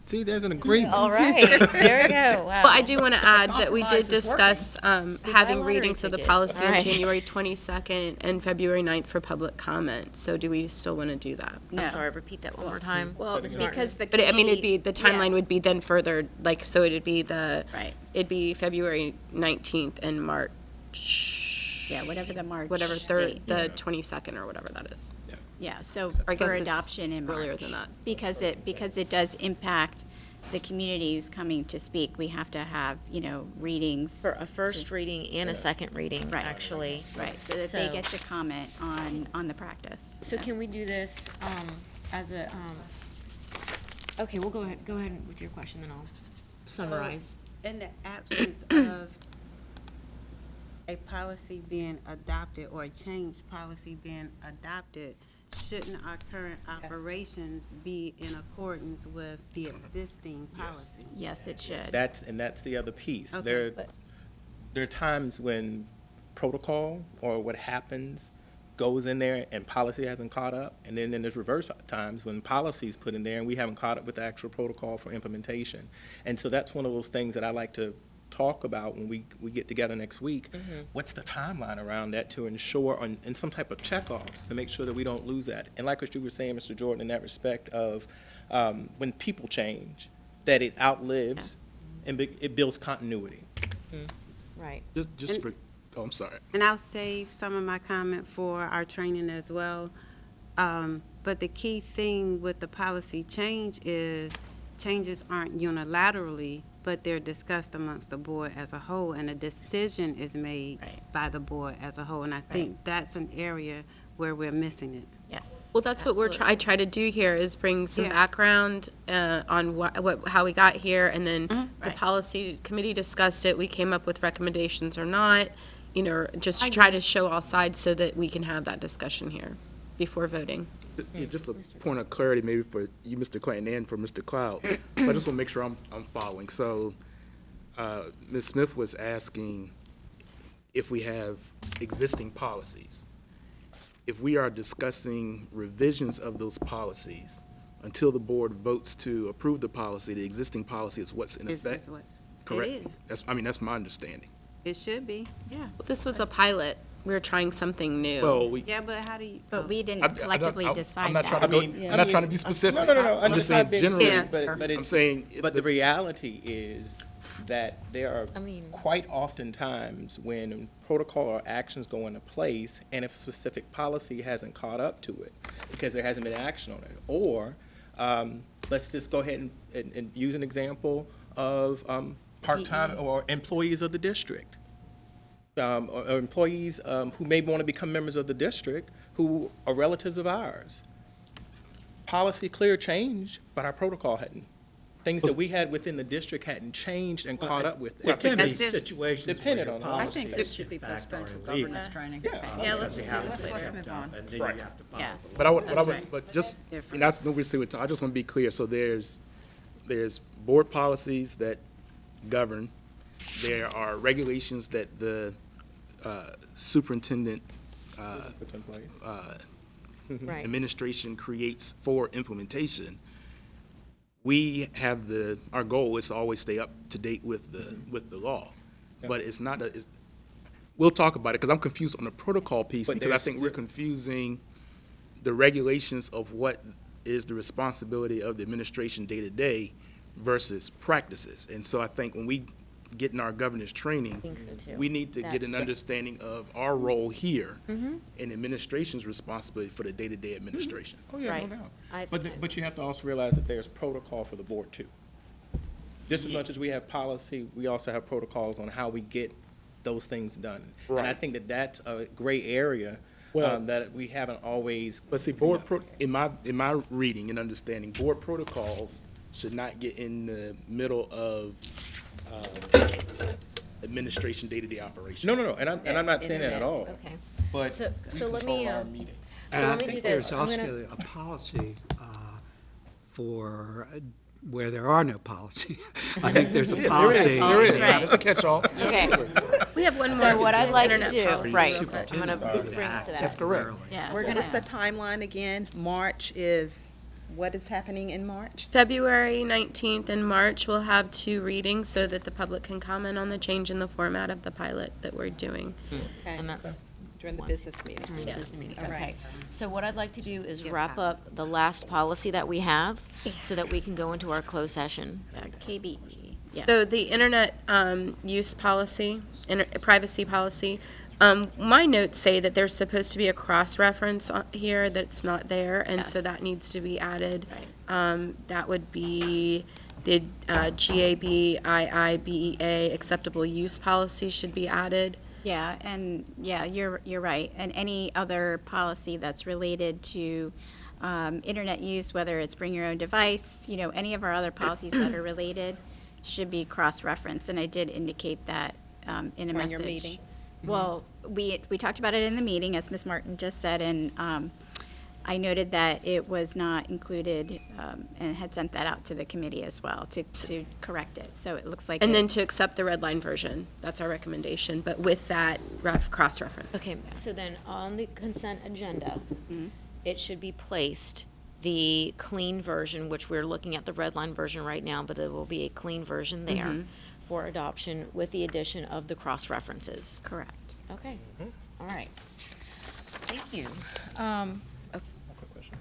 See, there's an agreement. All right, there we go, wow. Well, I do want to add that we did Compromise is discuss having lottery readings of the ticket. policy on Right. January 22nd and February 9th for public comment. So do we still want to do that? No. I'm sorry, repeat that one more time. Well, Ms. Martin. because the But I mean, it'd be, committee- the yeah. timeline would be then further, like, so it'd be Right. it'd be February 19th and March, Yeah, whatever the March whatever, date. the 22nd or whatever that is. Yeah, so I guess for it's adoption in March. earlier than that. Because it does impact the community who's coming to speak. We have to have, readings. For a first reading and a second reading, Right. actually. Right, so that they So- get to comment on the practice. So Yeah. can we do this as a, okay, we'll go ahead with your question, then I'll summarize. In the absence of a policy being adopted or a changed policy being adopted, shouldn't our current operations be in accordance with the existing policy? Yes, it should. That's the other piece. Okay. There are times when protocol or what happens goes in there and policy hasn't caught up, and then there's reverse times when policy's put in there and we haven't caught up with the actual protocol for implementation. And so that's one of those things that I like to talk about when we get together next week. What's the timeline around that to ensure, and some type of checkoffs to make sure that we don't lose that? And like what you were saying, Mr. Jordan, in that respect of when people change, that it outlives and it builds continuity. Right. Just for, oh, I'm sorry. And I'll save some of my comment for our training as well. But the key thing with the policy change is changes aren't unilaterally, but they're discussed amongst the board as a whole, and a decision is made by the board as a whole. And I think that's an area where we're missing it. Yes. Well, that's what I try to do here is bring some Yeah. background on how we got here, and then the Right. policy committee discussed it. We came up with recommendations or not, just I try to show all sides so that we can have that discussion here before voting. Yeah, just a point of clarity maybe for you, Mr. Clayton, and for Mr. Cloud. So I just want to make sure I'm following. So Ms. Smith was asking if we have existing policies. If we are discussing revisions of those policies, until the board votes to approve the policy, the existing policy is what's in effect? It's what's- Correct? It is. That's my understanding. It should be. Well, this was a pilot. we're trying something new. Well, we, Yeah, but how do you? But we I- I didn't don't- collectively I'm decide not that. trying to go, mean, I'm not trying to be specific. I'm just saying generally, But I'm saying. But the reality is that there are I mean- quite often times when protocol or actions go into place, and if specific policy hasn't caught up to it, because there hasn't been action on it. Or, let's just go ahead and use an example of part-time or employees of the district. Or employees who may want to become members of the district who are relatives of ours. Policy clear changed, but our protocol hadn't. Things that we had within the district hadn't changed and caught up with There it. can be That's diff- situations where Dependent your on the I policies, think this should be in fact, postponed are for illegal. governance training. Yeah, let's do this Let's later. move on. And then Right. you have to follow Yeah. the But I would, That's but just, Different. and that's, no, we see what, I just want to be clear. So there's board policies that govern. There are regulations that the superintendent What's in place. Right. administration creates for implementation. We have our goal is to always stay up to date with the law. But it's not we'll talk about it, because I'm confused on the protocol piece, But because I there's think we're still- confusing the regulations of what is the responsibility of the administration day to day versus practices. And so I think when we get in our governance training, think so, too. we need to get an That's- understanding of our role here and administration's responsibility for the day-to-day administration. Oh, yeah, Right. no doubt. I- But you have to also realize that there's protocol for the board too. Just as much as we have policy, we also have protocols on how we get those things done. And I Right. think that that's a gray area Well- that we haven't always. But see, in my reading and understanding, board protocols should not get in the middle of administration day-to-day operations. No, and I'm not saying that at all. Okay. But So- we so let control me, our um, meetings. So And I let me do think this. there's I'm also gonna- a policy for where there are no policy. I think there's a policy. There is. Right. It's a catch-all. Okay. We have one more. So what I'd like to internet do, policy right, real quick. I'm gonna bring us to that. That's correct. Yeah. We're What's gonna, the timeline again? March is, what is happening in March? February 19th and March, we'll have 2 readings so that the public can comment on the change in the format of the pilot that we're doing. Okay. and that's During the once- business meeting. during the business meeting. All Okay. right. So what I'd like to do is wrap up the last policy that we have so that we can go into our closed session. KBE, yeah. So the internet use policy, privacy policy, my notes say that there's supposed to be a cross-reference here that's not there, and so Yes. that needs to be added. Right. That would be the GABIIBEA acceptable use policy should be added. Yeah, and, yeah, you're right. And any other policy that's related to internet use, whether it's bring your own device, any of our other policies that are related should be cross-referenced, and I did indicate that in a During message. your meeting? Well, we talked about it in the meeting, as Ms. Martin just said, and I noted that it was not included, and had sent that out to the committee as well to correct it. So it looks like. And it- then to accept the red line version, that's our recommendation, but with that cross-reference. Okay, so then on the consent agenda, it should be placed the clean version, which we're looking at the red line version right now, but it will be a clean version there for adoption with the addition of the cross-references. Correct. Okay, all right. Thank you.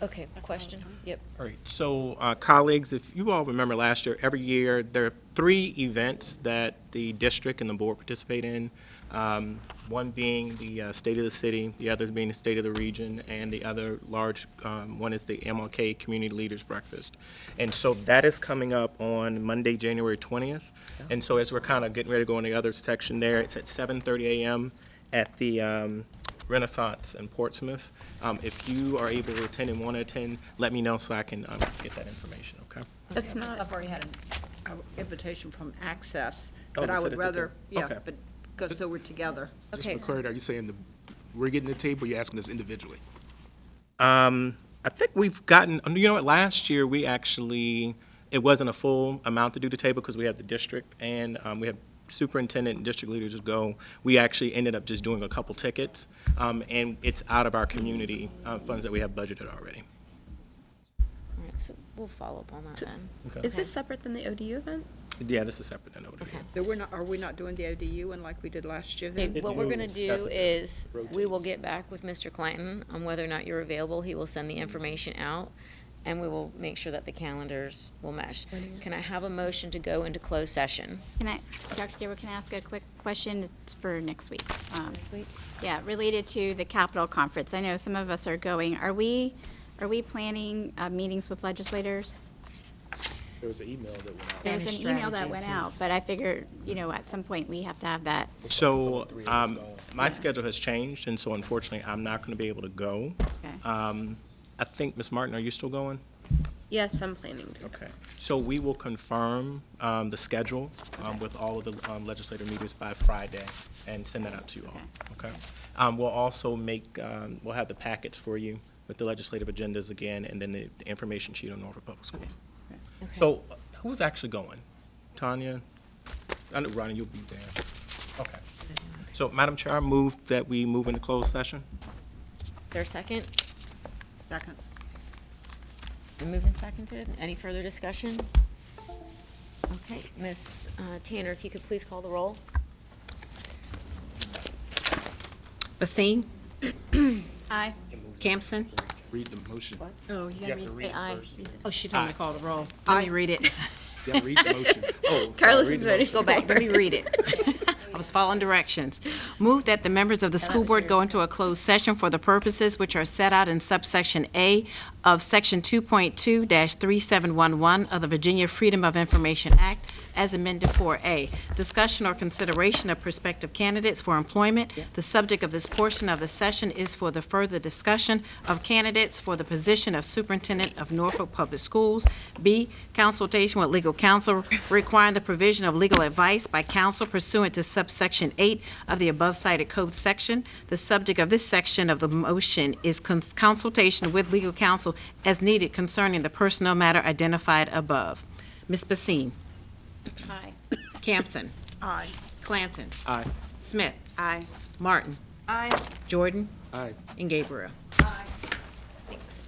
Okay, question? Yep. All right, so colleagues, if you all remember last year, every year, there are 3 events that the district and the board participate in. One being the State of the City, the other being the State of the Region, and the other large one is the MLK Community Leaders Breakfast. And so that is coming up on Monday, January 20th. And so as we're kind of getting ready to go in the other section there, it's at 7:30 a.m. at the Renaissance in Portsmouth. If you are able to attend and want to attend, let me know so I can get that information, okay? That's Because not, I've already had an invitation from Access, Oh, but to I sit would at the rather, table. yeah, Okay. but, because so we're together. Just for clarity, are you saying we're getting the table, you're asking us individually? I think we've gotten, last year, we actually, it wasn't a full amount to do the table because we have the district and we have superintendent and district leaders just go. We actually ended up just doing a couple tickets, and it's out of our community funds that we have budgeted already. All right, so we'll follow up on that then. is this separate than the ODU event? Yeah, this is separate than ODU. So are we not doing the ODU one like we did last year Okay, then? what we're gonna do That's a- is, we will rotates. get back with Mr. Clanton on whether or not you're available. He will send the information out, and we will make sure that the calendars will mesh. Can I have a motion to go into closed session? Dr. Gabriel, can I ask a quick question? It's for next week. Next week? Yeah, related to the Capitol Conference. I know some of us are going. Are we planning meetings with legislators? There was an email that went out. There was an Spanish email that went out, strategies. but I figured, at some point, we have to have that. So, three of us going. my schedule has changed, and so unfortunately, I'm not going to be able to go. Okay. I think, Ms. Martin, are you still going? Yes, I'm planning to. Okay. So we will confirm the schedule with all of the legislative meetings by Friday and send that out to you all, okay? We'll also we'll have the packets for you with the legislative agendas again, and then the information sheet on Norfolk Public Schools. So who's actually going? Tanya? I know, Ronnie, you'll be there. Okay. So, Madam Chair, I move that we move into closed session. Is there a second? Second. It's been moved and seconded. Any further discussion? Okay, Ms. Tanner, if you could please call the roll. Basine? Aye. Campson? Read the motion. Oh, you have to read Say aye. first. Oh, she told me to call the roll. Let me read it. You have to read the motion. Oh, Carlos read is the ready. motion. Go back, let me read it. I was following directions. Move that the members of the school board go into a closed session for the purposes which are set out in subsection A of Section 2.2-3711 of the Virginia Freedom of Information Act as amended 4A. Discussion or consideration of prospective candidates for employment. The subject of this portion of the session is for the further discussion of candidates for the position of superintendent of Norfolk Public Schools. B, consultation with legal counsel requiring the provision of legal advice by counsel pursuant to subsection 8 of the above cited code section. The subject of this section of the motion is consultation with legal counsel as needed concerning the personnel matter identified above. Ms. Basine? Aye. Campson? Aye. Clanton? Aye. Smith? Aye. Martin? Aye. Jordan? Aye. And Gabriel. Thanks.